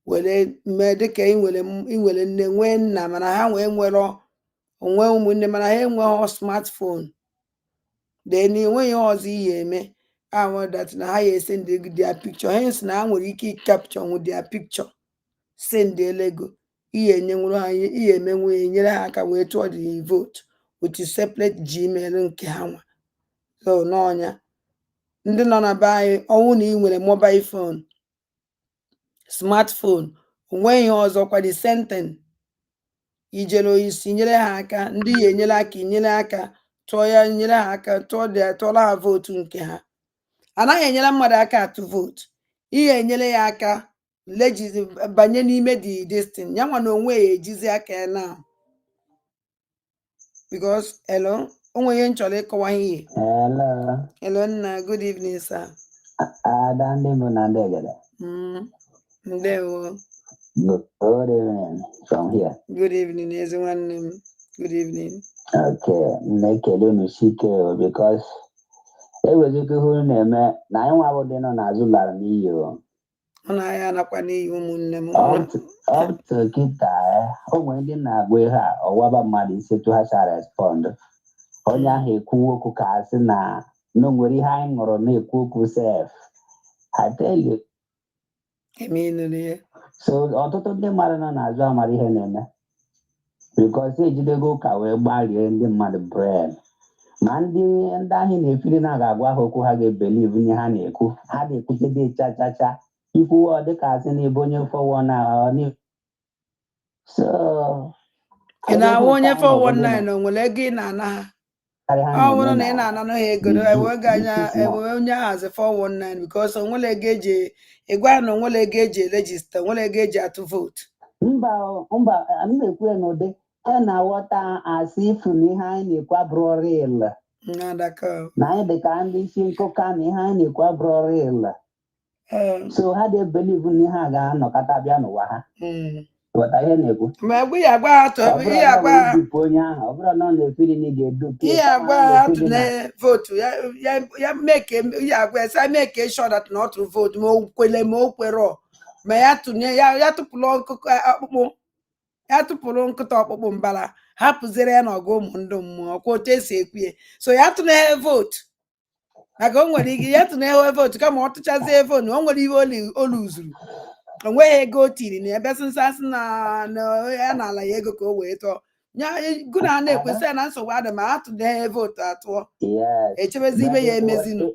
Speaker 3: were mee dịka inwere nne nwee nna mana ha wee nwere onwe ụmụnne mana ha enweghị smartphone then enweghị ọzọ ihe eme that na ha ya esend their picture hence na ha nwere ike capture with their picture send ego ihe enyenwuru ha ihe emenwe nyere ha aka wee tụọ the vote with separate Gmail nke ha nwa. So n'ọnya ndị nọ na be anyị ọnwụ na ị nwere mobile phone smartphone onwe ihe ọzọkwa the same thing ijere oisi nyere ha aka ndị ya enyere aka inyere aka tụọ ya nyere ha aka tụọla ha vootu nke ha anaghị enyere mmadụ aka atụ vootu ihe enyere ya aka banye n'ime the destin ya nwa na onwe ya ejizi aka ya na because hello onwe ihe m chọrọ ịkọwa ihe hello nna good evening sir
Speaker 5: Ada ndị mbụ na ndị egede.
Speaker 3: Ndewo.
Speaker 5: Good evening from here.
Speaker 3: Good evening, ezi nwanne m. Good evening.
Speaker 5: Okay, na-ekele unu sike because ewezụga ihe unu na-eme na anyị nwa bụ dị nọ n'azụ lara n'iyi o.
Speaker 3: Ọ na-aya anakwa n'iyi ụmụnne m.
Speaker 5: Ọtụ kịta o nwere ndị na-agwa ihe a ọwaba mmadụ isi etu ha si respond. Onye ahụ ekwu okwu ka asị na o nwere ihe anyị ṅụrụ na-ekwu okwu sef. I tell you. So ọtụtụ ndị mmadụ nọ n'azụ amara ihe na-eme because ejidego ụka wee gbarie ndị mmadụ brain ma ndị ahụ na-efiri na ga-agwa ha okwu ha ga-ebelive ihe ha na-ekwu ha na-ekwuchede chachacha ikwu ọ dịka asị na ebe onye fọwọ na so
Speaker 3: ị na-ahụ onye 419 o nwere ego ị na-ana ha ọ bụrụ na ị na-ana ha ego ewe onye ahazi 419 because onwere ego eji ịgwa na onwere ego eji erejista onwere ego eji atụ vootu
Speaker 5: mba a na-ekwu ya n'ụdị a na-aghọta asị ifu na ihe anyị na-ekwu abụrụ real na anyị dịka ndị isi nkụka na ihe anyị na-ekwu abụrụ real so ha na-ebelivu na ihe a ga-anọkọta bịa n'ụwa ha ghọta ihe na-ekwu
Speaker 3: ihe agwa ha atụ na vootu ya meke ihe agwa esa meke sure that na ọtụ vootu ma o kwele ma o kwere ma ya tụnye ya tụpụrụ nkụta ọkpụkpụ mbala hapụziri ya n'ọgụ ụmụ ndị mmụọ kwa otu esi ekwie so ya tụnye vootu maka o nwere ike ya tụnye vootu kama ọ tụchazie vootu o nwere ihe olu zuru o nweghị ego o tiri na ebe sịnsasị na ya n'ala ya ego ka o wee tụọ gụ na na-ekwesị na nsogbu adị ma a tụnye vootu atụọ echebezi ibe ya emezinu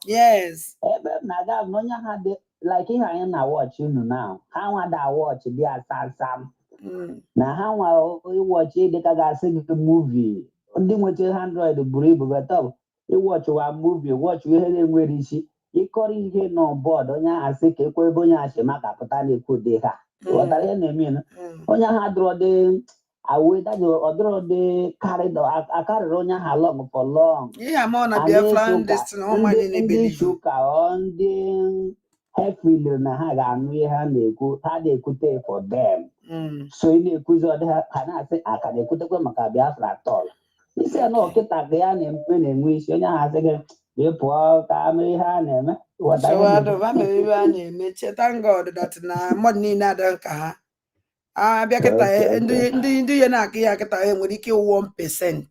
Speaker 3: yes
Speaker 5: ebe m na-aga bụ onye ha dị like ihe anyị na wọchị unu na ha nwa da wọchị dị asam na ha nwa ịwọchị dịka ga-asị gị muvi ndị nweta Android buru ibu betọ ịwọchịwa muvi wọchị ihe na-enwere isi ịkọrọ ihe nọ bọọdụ onye ahụ asị ka ekwe ebe onye ahụ si maka pụta na-ekwu dị ha ghọtara ihe na-eme onye ahụ adịrọ dị awụdaji ọdịrọ dị akarịrị onye ahụ long for long ndị isi ụka ndị hefiliri na ha ga-anụ ihe ha na-ekwu ha na-ekwute for them so ị na-ekwuzi ọdị ha na-asị aka na-ekwutekwa maka Biafra tọl isi ya na ọkịta ka ya na-empe na-enwe isi onye ahụ asị gị ị pụọ ka mee ihe a na-eme
Speaker 3: na-eme cheta God that na mmadụ niile adịghị ka ha abịa kịta ndị ihe na-akụ ya kịta ha nwere ike 1%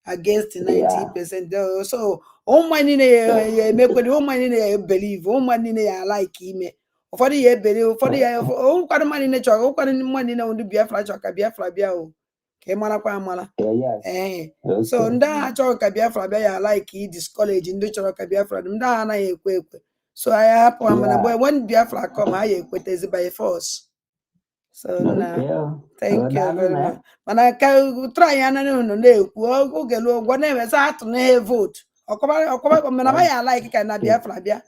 Speaker 3: against 90%. So ụmụ niile ya emekwere ụmụ niile ya ebelive ụmụ niile ya like ime ụfọdụ ya ebeli ụfọdụ ya ụkwado mmadụ niile chọrọ ụkwado mmadụ niile ndị Biafra chọrọ ka Biafra bịa o ka ị marakwa amara so ndị agha chọrọ ka Biafra bịa ya like discourage ndị chọrọ ka Biafra ndị agha anaghị ekwe so anyị hapụ ha mana when Biafra come ha ya ekwetezi by force. So thank you very much. Mana ka try ya na unu na-ekwu oge lu ụgwọ na-ewesa atụ na vote ọkọba mana ba ya like ka na Biafra bịa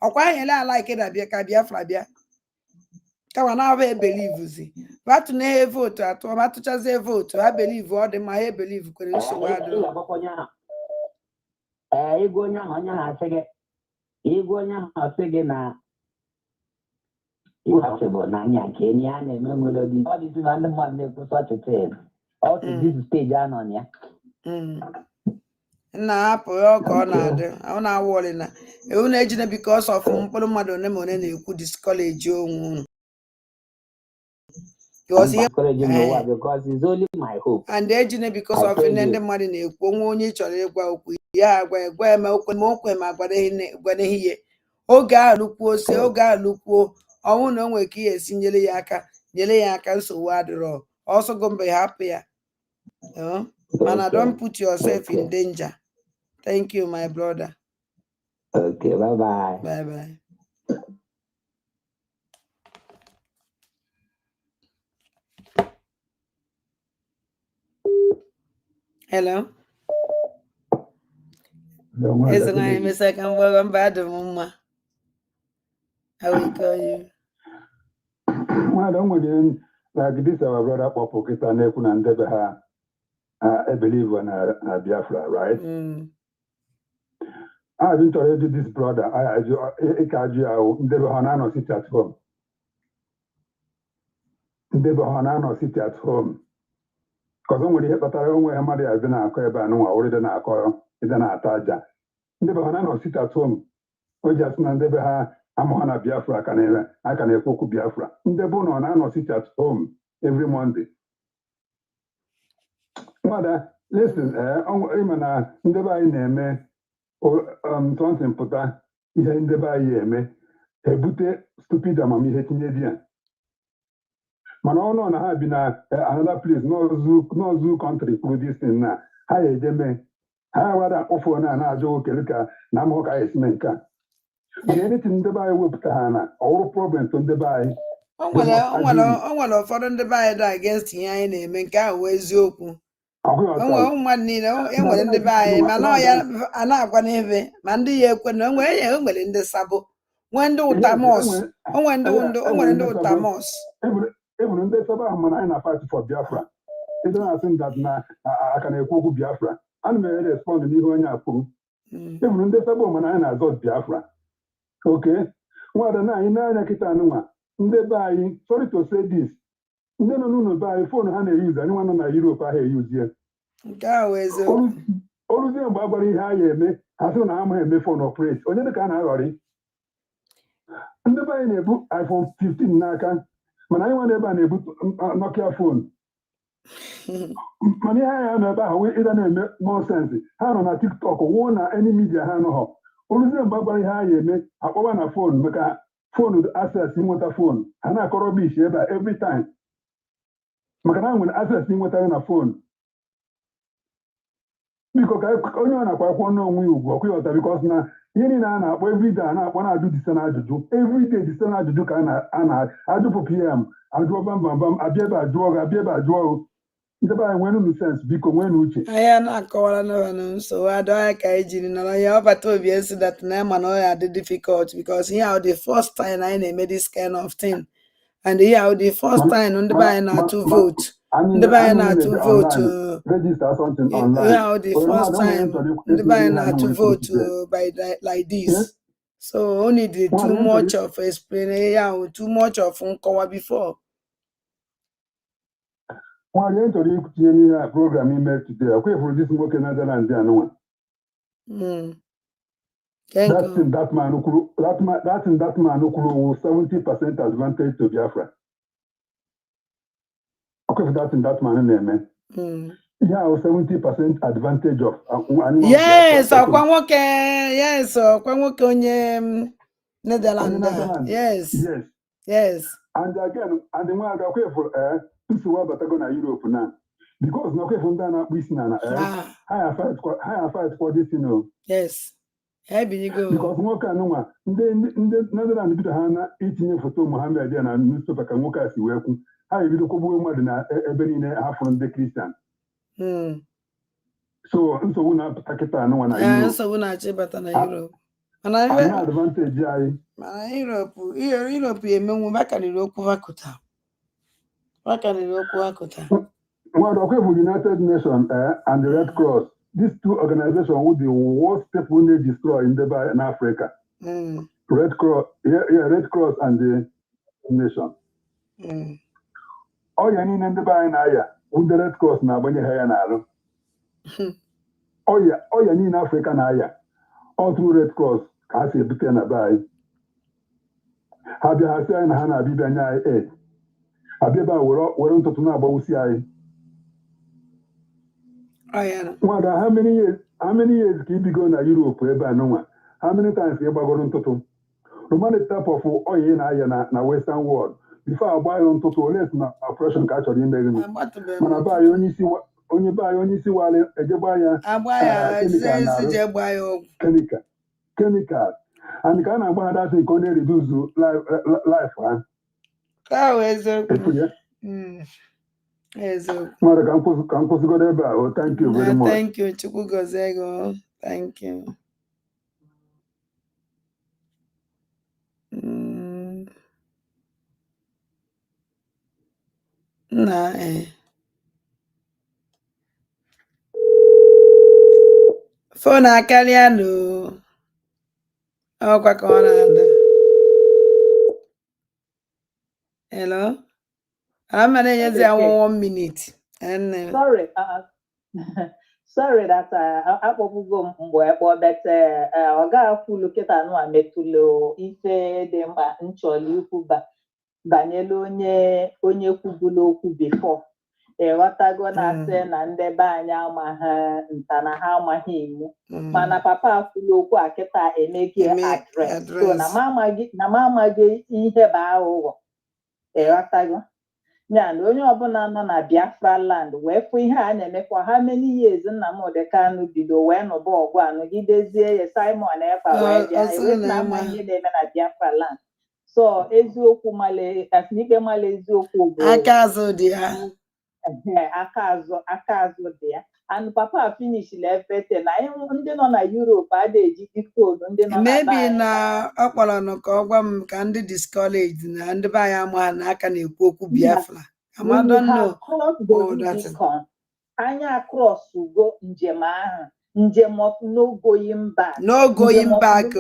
Speaker 3: ọkwa anyị la like na bịa ka Biafra bịa kama na aba ebelivuzi batụ na vote atụ ma tụchazie vote ha believe ọ dị ma ha believe kwere nsogbu adịrọ
Speaker 5: ịgwa onye ahụ asị gị na iwachibụ n'anya nke enyi ya na-eme nwere dị ọ dịtụ na ndị mmadụ na-ekwusa ọchịchị ọ tụzizi steji anọ ya
Speaker 3: nna hapụ ya ka ọ na-adị ọ na-awọrị na ewu na-ejine because of mkpụrụ mmadụ one ma one na-ekwu discourage onwe unu and ejine because of ndị mmadụ na-ekwu onwe onye chọrọ ịgwa okwu ya agwa ya ma okwe ma gwara ihe oge ahụ lụkwuo ose oge ahụ lụkwuo ọnwụ na o nwere ka ihe esi nyere ya aka nsogbu adịrọ ọsọgo mgbe hapụ ya Oh, Mana,
Speaker 5: Okay.
Speaker 3: don't put yourself in
Speaker 5: Okay.
Speaker 3: danger. Thank you, my brother.
Speaker 5: Okay. Bye-bye.
Speaker 3: Bye-bye. Hello. It's a second welcome back to Mama. How we call you?
Speaker 12: Well, don't we like this our brother Popo Kita Nekun and Debeha, I believe on Biafra, right? I didn't already this brother. I Debehanano sit at home. Debehanano sit at home. Because when we hit that only Hamadi has been a coy no already na coil, is an ataja. Debehanano sit at home. O just man Debeha, Amahana Biafra I can evoke Biafra. Debono Nano sit at home every Monday. Mother, listen, Imana, Ndeba Neme, or something puta, ihe Ndeba Yeme, Hebute, stupid amami hetinedian. Manono na ha bi na another place, no zoo country, through this thing na. Ha ejeme, ha wada ofo na ajo kelika, na mo ka esmenka. Anything Ndeba wepụta ha na, all problem to Ndeba.
Speaker 3: O nwere ụfọdụ ndị be anyị dị against ihe anyị na-eme nke ahụ wee eziokwu. Mmadụ niile enwere ndị be anyị mana ya a na-agwa n'ebe ma ndị ya ekwe na enwere ndị sabo nwee ndị ụtamos onwere ndị ụtamos.
Speaker 12: Even ndị sabo ahụ mana anyị na fight for Biafra. Ịdị na-asị that na aka na-ekwu okwu Biafra. Ana m respond n'ihe onye a kwuru. Even ndị sabo mana anyị na-azọ Biafra. Okay? Nwada na anyị na-anya kịta anụnwa. Ndị be anyị, sorry to say this, ndị nọ n'ụlọ be anyị fon ha na-eyuzi anyị nwa nọ na Europe ahụ eyuzie.
Speaker 3: Nke ahụ eziokwu.
Speaker 12: Oluzie mgbe a gwara ihe a ya eme ha sị na ha amaghị eme fon operate onye dị ka a na-aghọrị. Ndị be anyị na-ebu iPhone 15 n'aka mana anyị nwa n'ebe a na-ebu Nokia fon. Mana ihe anyị nọ ebe ahụ ịda na-eme nonsense ha nọ na TikTok nwụọ na any media ha nọghọ. Oluzie mgbe a gwara ihe a ya eme akpọwa na fon maka phone access inweta phone ha na-akọrọ bish ebe a every time maka na nwere access inweta na phone biko ka onye ọ na-akwa akwụkwọ n'onwe ya ugwu ọkụ ya ọta bikos na ihe niile a na-akpọ everyday a na-akpọ na-ajụ dise na ajụjụ everyday dise na ajụjụ ka a na-ajụpụ PM ajụọ bambambam abịa ebe ajụọ gị abịa ebe ajụọ gị ndị be anyị nwere unu sens biko nwee na uche
Speaker 3: anyị na-akọwara n'ọnụ nsogbu adọghị ka anyị jiri nọrọ ya ọbata obi esi that na ma na ọ ya dị difficult because ihe ahụ the first time anyị na-eme this kind of thing and ihe ahụ the first time ndị be anyị na-atụ vote ndị be anyị na-atụ vote ihe ahụ the first time ndị be anyị na-atụ vote by like this so only the too much of explaining ihe ahụ too much of nkọwa before.
Speaker 12: Nwaanyị chọrọ itinye n'ihe a program ime today ọkwa ifuru dis nwoke na Netherlands anụnwa. That man kwuru 70% advantage to Biafra. Ọkwa ifuru that man na-eme. Ihe ahụ 70% advantage of
Speaker 3: yes ọkwa nwoke onye Netherlands yes
Speaker 12: and again and nwa aga ọkwa ifuru nsogbu abatago na Europe na because na ọkwa ndị a na-akpụ isi na ha fight for this
Speaker 3: yes
Speaker 12: because nwoke anụnwa ndị Netherlands bido ha na itinye foto Mohammed ya na newspaper ka nwoke a si wee kwu ha ebido kwụgbuo mmadụ na ebe niile ha fụrụ ndị Kristian so nsogbu na-apụta kịta anụnwa na Europe
Speaker 3: nsogbu na-achọ ịbata na Europe
Speaker 12: mana advantage anyị
Speaker 3: mana Europe emenwu bakarịrị okwu vakụta
Speaker 12: Well, United Nations and the Red Cross, these two organizations were the worst people they destroy in Africa. Red Cross, Red Cross and the Nation. Oh, yeah, in the by Naya, with the Red Cross now when you hear now. Oh, yeah, in Africa Naya, all through Red Cross, I say, Butena by. Have you had saying Hannah Bibanya 8? Abeba were on to Nabausi. Wonder how many years keep you going to Europe? How many times you ever gone to Roman type of oil in na Western world? Before I buy on to less na operation catch or in the man, I buy only see onye be anyị onye isi wale ejegba ya chemical and ka a na-agba ha datị ka ọ na-reduce life ha mmadụ ka m kwụsịgodo ebe a. Thank you very much.
Speaker 3: Thank you, Chukwu gozie gị. Thank you. Nah, phone akarịa no. Ọkwa ka ọ na-ada. Hello? I'm gonna use 1 minute. And
Speaker 11: sorry, sorry that akpọbugo mgbe ekpọ bete ọ ga-akwụ loketa anụ a metụlụ ife dị mkpa nchọrọ ikwuba banyere onye kwubulu okwu before ịghọtago na-asị na ndị be anyị amaghị nta na ha amaghị iwu mana papa akwụla okwu a kịta emeghị adres so na m amaghị ihe bụ aghụghọ ịghọtago ya na onye ọbụla nọ na Biafra land wee fụ ihe a na-emekwa ha many years Nnamdi Kanu bido wee nụba ọgụ anọgidezie ya Simon Ekpa wee bịa ewepụna ama ihe na-eme na Biafra land so eziokwu ikpe mala eziokwu bụ
Speaker 3: aka azụ dị ya
Speaker 11: aka azụ dị ya and papa finish everything na ndị nọ na Europe adịghị eji phone ndị nọ na
Speaker 3: maybe na ọ kpọrọ nụ ka ọ gwa m ka ndị discouraged na ndị be anyị ama na aka na-ekwu okwu Biafra.
Speaker 11: Anya across ugo njem ahụ njem no going back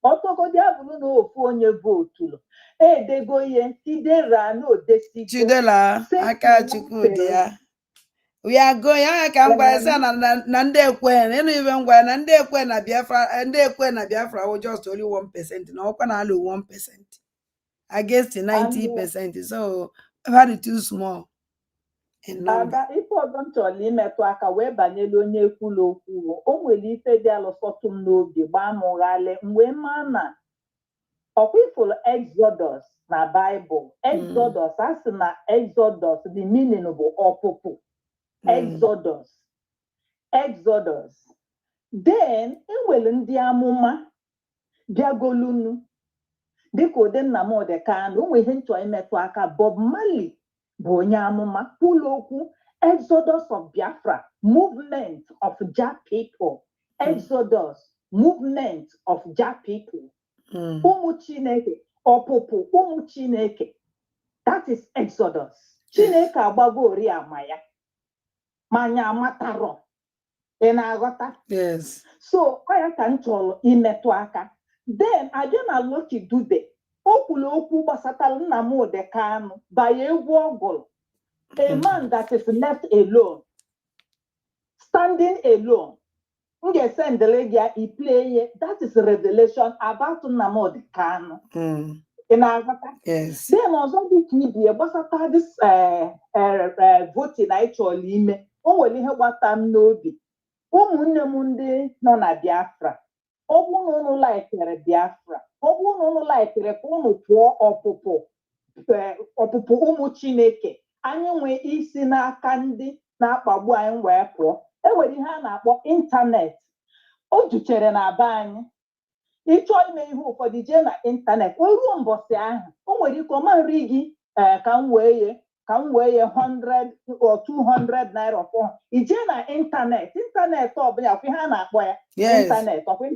Speaker 11: ọtọgodi abụrụ na ofu onye votu edego ihe Chidera na odesigo
Speaker 3: Chidera aka Chukwu dị ya we are going ka m gwara sị na ndị ekwe ịnụ ibe m gwara na ndị ekwe na Biafra wụ just only 1% na ọkwa na alụ 1% against 90%, so very too small in number.
Speaker 11: Ife ọzọ m chọrọ imetụ aka wee banyere onye ekwula okwu o nwere ife dị alụsọtụ m n'obi gbaa m ghalị mgbe ma na ọkwa ifụlụ Exodus na Bible Exodus a sị na Exodus the meaning bụ ọpụpụ Exodus then enwere ndị amụma bịagolunu dịka ụdị Nnamdi Kanu onwe ihe nchọ imetụ aka Bob Marley bụ onye amụma kwulu okwu Exodus of Biafra movement of Ja people Exodus movement of Ja people ụmụ Chineke ọpụpụ ụmụ Chineke that is Exodus. Chineke agbago ori ama ya manya amatarọ ị na-aghọta
Speaker 3: yes
Speaker 11: so ọ ya ka m chọrọ imetụ aka then abịa na Lucky Dube o kwuru okwu gbasatara Nnamdi Kanu banye egwu ọgụrụ a man that is left alone standing alone m ga-esendele gị i play that is revelation about Nnamdi Kanu ị na-aghọta then ọzọ dị ka ibie gbasata this voting anyị chọrọ ime o nwere ihe gbata m n'obi ụmụnne m ndị nọ na Biafra ọ bụrụ na ụnụ laikere Biafra ọ bụrụ na ụnụ laikere ka ụnụ pụọ ọpụpụ ụmụ Chineke anyị nwee isi n'aka ndị na-akpagbu anyị wee pụọ enwere ihe a na-akpọ ịntanetị o juchere na be anyị ịchọọ ime ihe ụfọdụ jee na ịntanetị o ruo mbọsị ahụ o nwere ike ọma nri gị ka m wee ye 100 or 200 naira ọfọ ijee na ịntanetị ọbụla ọkwa ihe a na-akpọ ya ịntanetị
Speaker 3: ọkwa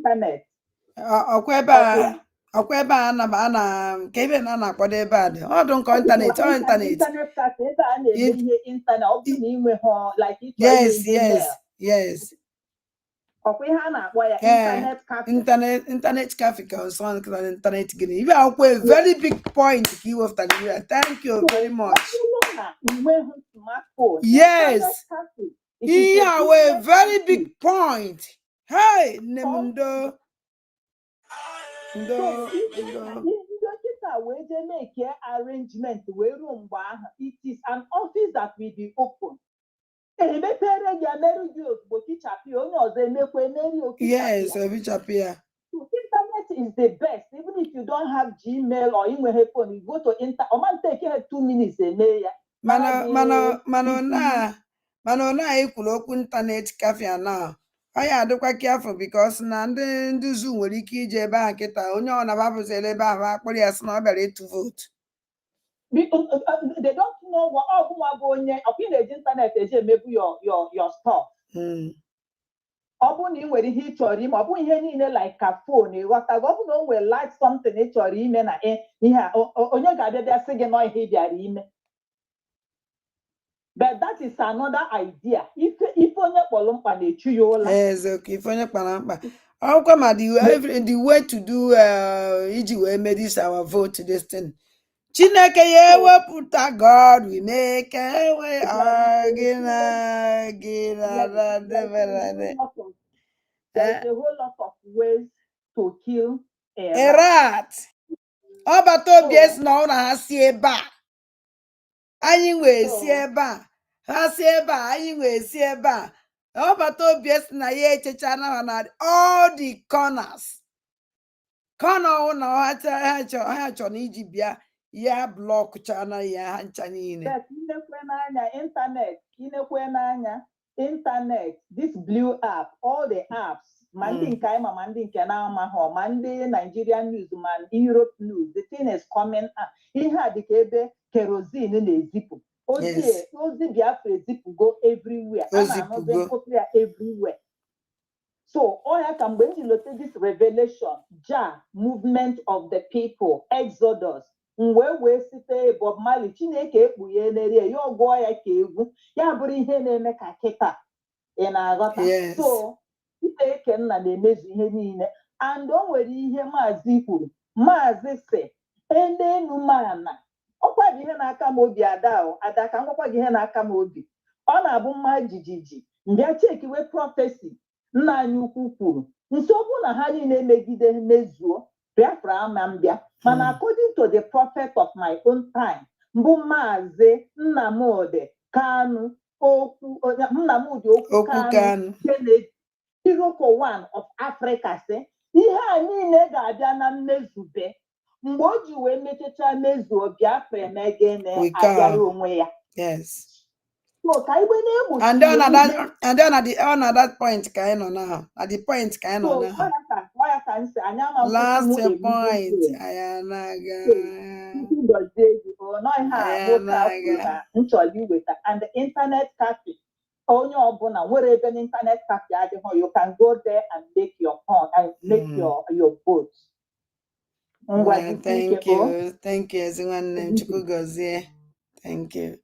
Speaker 3: ebe a na nke ebe na-akpọdo ebe a dị ọdụ nkọ ịntanetị
Speaker 11: ebe a na-eme ihe ịntanetị ọ bụrụ na inwe ha like ịchọ
Speaker 3: yes
Speaker 11: ọkwa ihe a na-akpọ ya
Speaker 3: internet cafe ka ọsọ internet gịnị ibe akwụkwọ a very big point ka i wepụtara ire thank you very much yes ihe a wee very big point hey nne m ndo
Speaker 11: ndị nkịta wee jee make arrangement wee ruo mgbe ahụ it is an office that will be open emepere gị emerụ gị ozugbo kichapụ onye ọzọ emekwa emeri
Speaker 3: okichapụ ya
Speaker 11: internet is the best even if you don't have Gmail or inweghị phone you go to internet ọma take 2 minutes eme ya
Speaker 3: mana mana ọ na-ekwuru okwu ịntanetị kafia na ọ ya adịkwa careful because na ndị nduzi nwere ike ije ebe ahụ kịta onye ọ na-abapụzila ebe ahụ akpọrọ ya sị na ọ bịara ịtụ vootu.
Speaker 11: Because they don't know what onye ọkụ na-eji ịntanetị eji emebu your stuff. Ọ bụrụ na ị nwere ihe ị chọrọ ime, ọ bụghị ihe niile like ka phone ịghọtago. Ọ bụrụ na o nwere like something ị chọrọ ime na ihe a onye ga-abịa sị gị nọ ihe ị bịara ime. But that is another idea. Ife onye kpọrọ mkpa na-echu ya ụla.
Speaker 3: Eziokwu, ife onye kpara mkpa. Ọkwa ma the way to do iji wee mee this our vote this thing. Chineke ya ewepụta God we make ewe
Speaker 11: There's a whole lot of ways to kill
Speaker 3: a rat. Ọ bata obi esi na ọ na ha si ebe a. Anyị wee si ebe a. Ha si ebe a, anyị wee si ebe a. Ọ bata obi esi na ya echecha na all the corners. Corner ọ na ha chọrọ na iji bịa ya blọk chana ya ha ncha niile.
Speaker 11: But inekwe n'anya internet, this blue app, all the apps, ma ndị nke anyị ma ndị nke na-amaghọ, ma ndị Nigerian news, ma Europe news, the thing is coming up. Ihe a dịka ebe kerosene na-ezipụ. Ozi Biafra ezipụgo everywhere. A na-anọzi nkụtụ ya everywhere. So, oya ka mgbe m lote this revelation, movement of the people, Exodus, wee site Bob Marley, Chineke ekpughe n'erie ya ọgwụọ ya ka egwu, ya bụrụ ihe na-eme ka kịta ị na-aghọta. So, Chineke nna na-emezu ihe niile. And o nwere ihe Maazị kwuru, Maazị sị, enenu mana, ọkwa bụ ihe na-aka m obi ada ka ngwakwa gị ihe na-aka m obi. Ọ na-abụ mma jijiji, mbịa chekiwe prọfesi nna anyị ukwu kwuru, nsogbu na ha niile megide mezuo, Biafra ama mbịa. Mana according to the prophet of my own time, mbụ Maazị Nnamdi Kanu Kanu Kennedy, Iroko one of Africa, sị ihe a niile ga-abịa na mmezube mgbe o ji wee mechacha mezuo Biafra emege na-abịara onwe ya.
Speaker 3: Yes.
Speaker 11: So,
Speaker 3: and then on that point ka anyị nọ now. At the point ka anyị nọ now. Last point.
Speaker 11: And the internet cafe. Onye ọbụla nwere ebe n'internet cafe adịghị, you can go there and make your point and make your vote.
Speaker 3: Thank you. Thank you, everyone. Chukwu gozie. Thank you.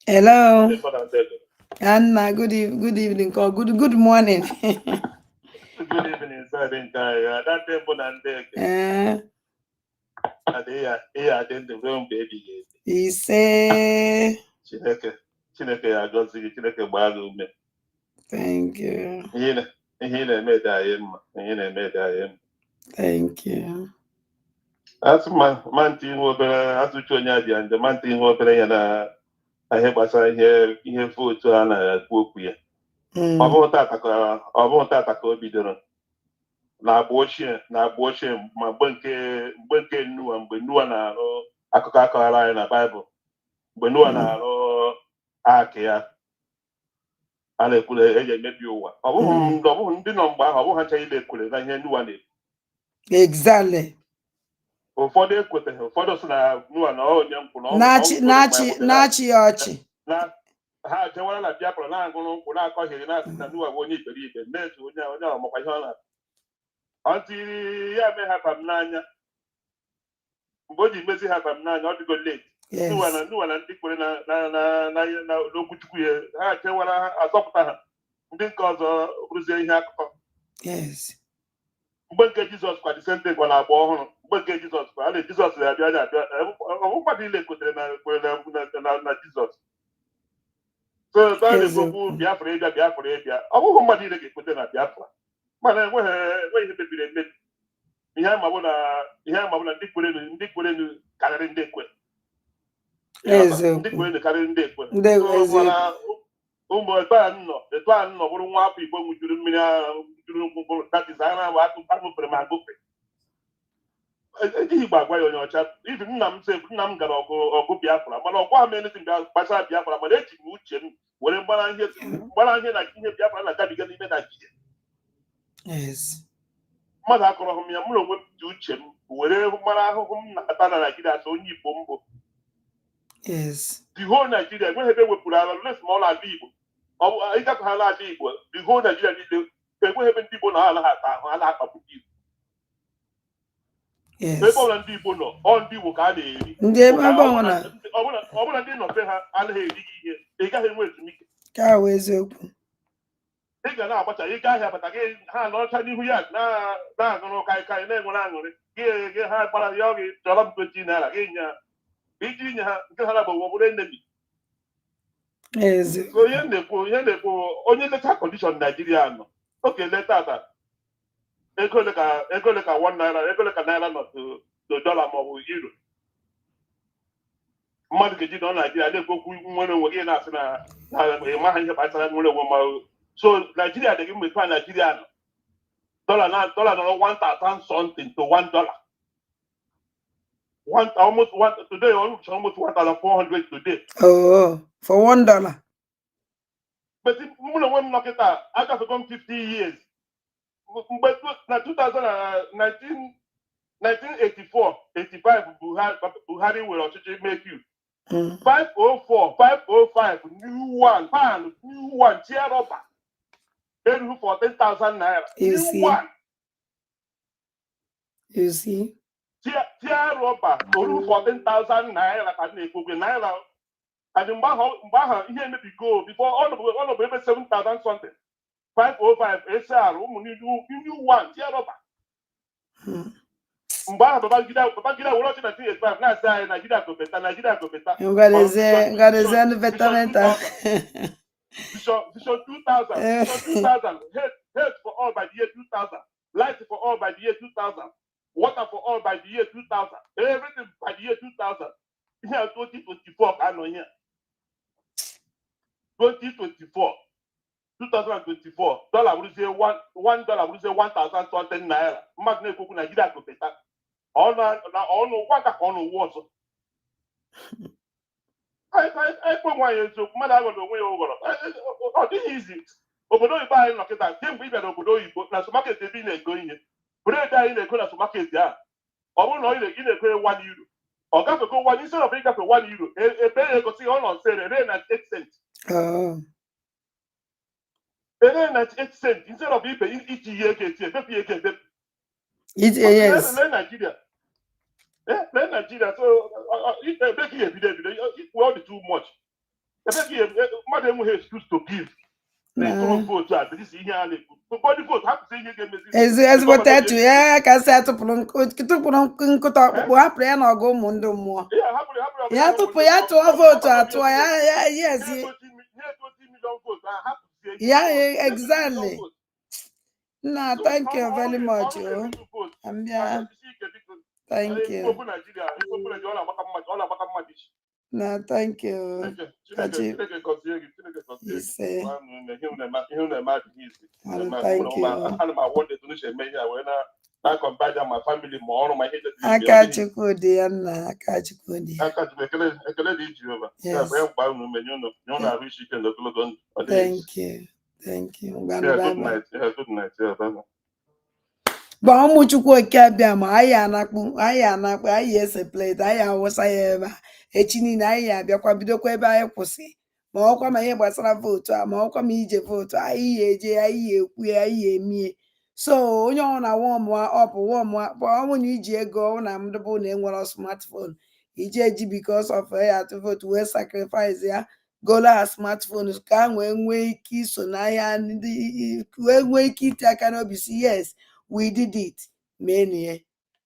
Speaker 3: Hello. Anna, good evening or good morning.
Speaker 14: Good evening, sir. That temple and I didn't the wrong baby.
Speaker 3: He say
Speaker 14: Chineke I got to Chineke Balume.
Speaker 3: Thank you.
Speaker 14: He made I am.
Speaker 3: Thank you.
Speaker 14: That's man thing over as to Chonya and the man thing over and I have as I hear food to Anna Kuya. I won't attack or be done. Na abortion, my bunke new and Benuana Akaka in a Bible. Benuana or Akia. And I could maybe you. I won't be number. I won't tell you they could. I hear no one.
Speaker 3: Exactly.
Speaker 14: For the for those no and all young
Speaker 3: Nachi.
Speaker 14: Ha jewara na Biafra na ngụrụ nkwụ na-akọghịrị na asịsa n'ụwa bụ onye iberibe na-etu onye ọmakwa ihe ọ na ọntiri ya mee ha pam n'anya mgbe o ji mezi ha pam n'anya ọ dịgo late n'ụwa na ndị kwere na n'okwu Chukwu ya ha jewara azọpụta ha ndị nke ọzọ rụzie ihe akụkọ mgbe nke Jizọs kwa disente gwa na agba ọhụrụ mgbe nke Jizọs kwa a Jizọs abịa ọbụkwa niile kwetere na Jizọs. So that is what Biafra ịbịa ọ bụghị mmadụ niile ga-ekwete na Biafra mana enweghị ihe mebiri emebi ihe ma bụ na ndị kwere karịrị ndị ekwe. Ndị kwere karịrị ndị ekwe. Ụmụ etu a nọ bụrụ nwa afọ Igbo nwụjuru mmiri juru mkpụrụ datiza a na-agba agụfere ma agụfe. Ejighị Igbo agwa ya onye ọcha. Ibi nna m gara ọgụ Biafra mana ọgwa m eneti gbasara Biafra mana eji m uche m were gbara ihe na ihe Biafra na-agabiga n'ime Naijiria. Mmadụ akọrọ m ya mụrụ onwe m ji uche m were mara ahụhụ m na-ata na Naijiria so onye Igbo mbụ. The whole Nigeria enweghị ebe wepụrụ ala les ma ọ na-ala Igbo. Ịgapụ ha n'ala Igbo the whole Nigeria niile enweghị ebe ndị Igbo nọ ha anaghị ata ahụ a na-akpagbu Igbo. Ebe ọbụla ndị Igbo nọ ọ ndị Igbo ka a na-eri. Ọbụla ndị nọ be ha anaghị eri gị ihe ị gaghị enwe ezumike.
Speaker 3: Ka wee eziokwu.
Speaker 14: Ị ga na-agbacha ị gaa ahịa bata gị ha nọcha n'ihu ya na-aṅụrụ kaikai na-enwere aṅụrị gị ha gbara ya ọgị chọrọ m 20 naira gị nye ha iji nye ha nke ha na-agba bụrụ enemi. Ihe na-ekwu onye leta kọndishọn Naijiria nọ oke leta ata ego ole ka 1 naira ego ole ka naira nọ to dọla maọbụ euro. Mmadụ ga-eji nọ Naijiria na-ekwu okwu nwere onwe gị na-asị na ịmaha ihe kpatara nwere onwe ma so Nigeria dị gị mgbe kwa Nigeria nọ dollar nọ 1,000 something to $1. Today almost 1,400 today.
Speaker 3: Oh, for $1.
Speaker 14: But mụrụ onwe m nọkịta agafego m 50 years. Mgbe na 1984-85 Buhari were ọchịchị make you 504 505 new one chair rubber. Eruhu 14,000 naira.
Speaker 3: You see?
Speaker 14: Chair rubber eruhu 14,000 naira ka na-ekwu naira. And mgbe ahụ ihe emebigo before ọnọbụ ebe 7,000 something. 505 SR ụmụ new one chair rubber. Mgbe ahụ Babangida were ọchị 1985 na-asị anyị Nigeria go beta.
Speaker 3: Ngadeze betamenta.
Speaker 14: Vision 2000, health for all by the year 2000, light for all by the year 2000, water for all by the year 2000, everything by the year 2000. Here 2024 I know here. 2024, dollar will say $1 will say 1,000 something naira. Magne Kuku Nigeria go better. All no worse. I put one year to mother on the way over. Oh, this is it. Obodo Iba anyị nọkịta kemgbe ị bịara obodo oyibo na supermarket ebe ị na-ego ihe bread anyị na-ego na supermarket ya ọ bụrụ na ị na-ekwere €1 ọ gafego one instead of ịgafe €1 ebe ya egosi ọ nọ sere ere 98 cents. Ere 98 cents instead of ibe iji ihe ego eti ebefu ihe ego ebefu. Lee Nigeria so ebe gị ebido all the too much. Ebe gị mmadụ enweghị excuse to give. Vote a this ihe a na-ekwu body vote hapụta ihe ga-emezi
Speaker 3: ezigbote etu ya ka sị atụpụrụ nkụta ọkpụkpụ hapụrụ ya na ọgụ ụmụ ndị mmụọ ya tupu ya tụọ vootu atụọ ya yes ya exactly. Nna thank you very much ambia thank you na thank you Kachi ise aka Chukwu Di Ya nna aka Chukwu Di Ya. Thank you
Speaker 14: good night.
Speaker 3: Ba ụmụ Chukwu oke abịa ma anyị anakpụ anyị ese plate anyị awụsa ya ebe a echi niile anyị abịakwa bidokwa ebe anyị kwụsị ma ọkwa ma ihe gbasara vootu a ma ọkwa ma ije vootu anyị ya eje anyị ya ekwu ya anyị ya emie so onye ọrụ na ọnwụ na iji ego na mdụbụ na enwere smartphone iji eji because of ya atụ vootu wee sacrifice ya gola ha smartphone ka ha wee nwee ike iso n'ahịa wee nwee ike iti aka n'obi si yes we did it menie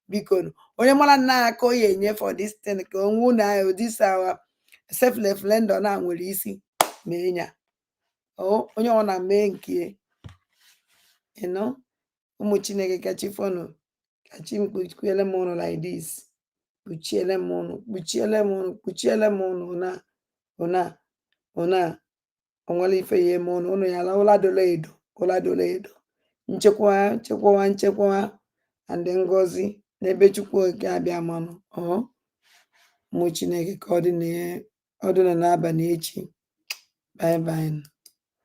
Speaker 3: biko onye mara nna aka ya enye for this thing ka onwe na this our self-referendum na nwere isi menya onye ọ na mee nke ụmụ Chineke ka chifonu Kachim kpuchiele m ụnụ like this. Kpuchiele m ụnụ, kpuchiele m ụnụ, kpuchiele m ụnụ. Una onwere ife ya eme ụnụ ya la ụla dolo edo. Nchekwa and ngozi n'ebe Chukwu oke abịa manụ. Ụmụ Chineke ka ọ dị n'abalị echi. Bye bye.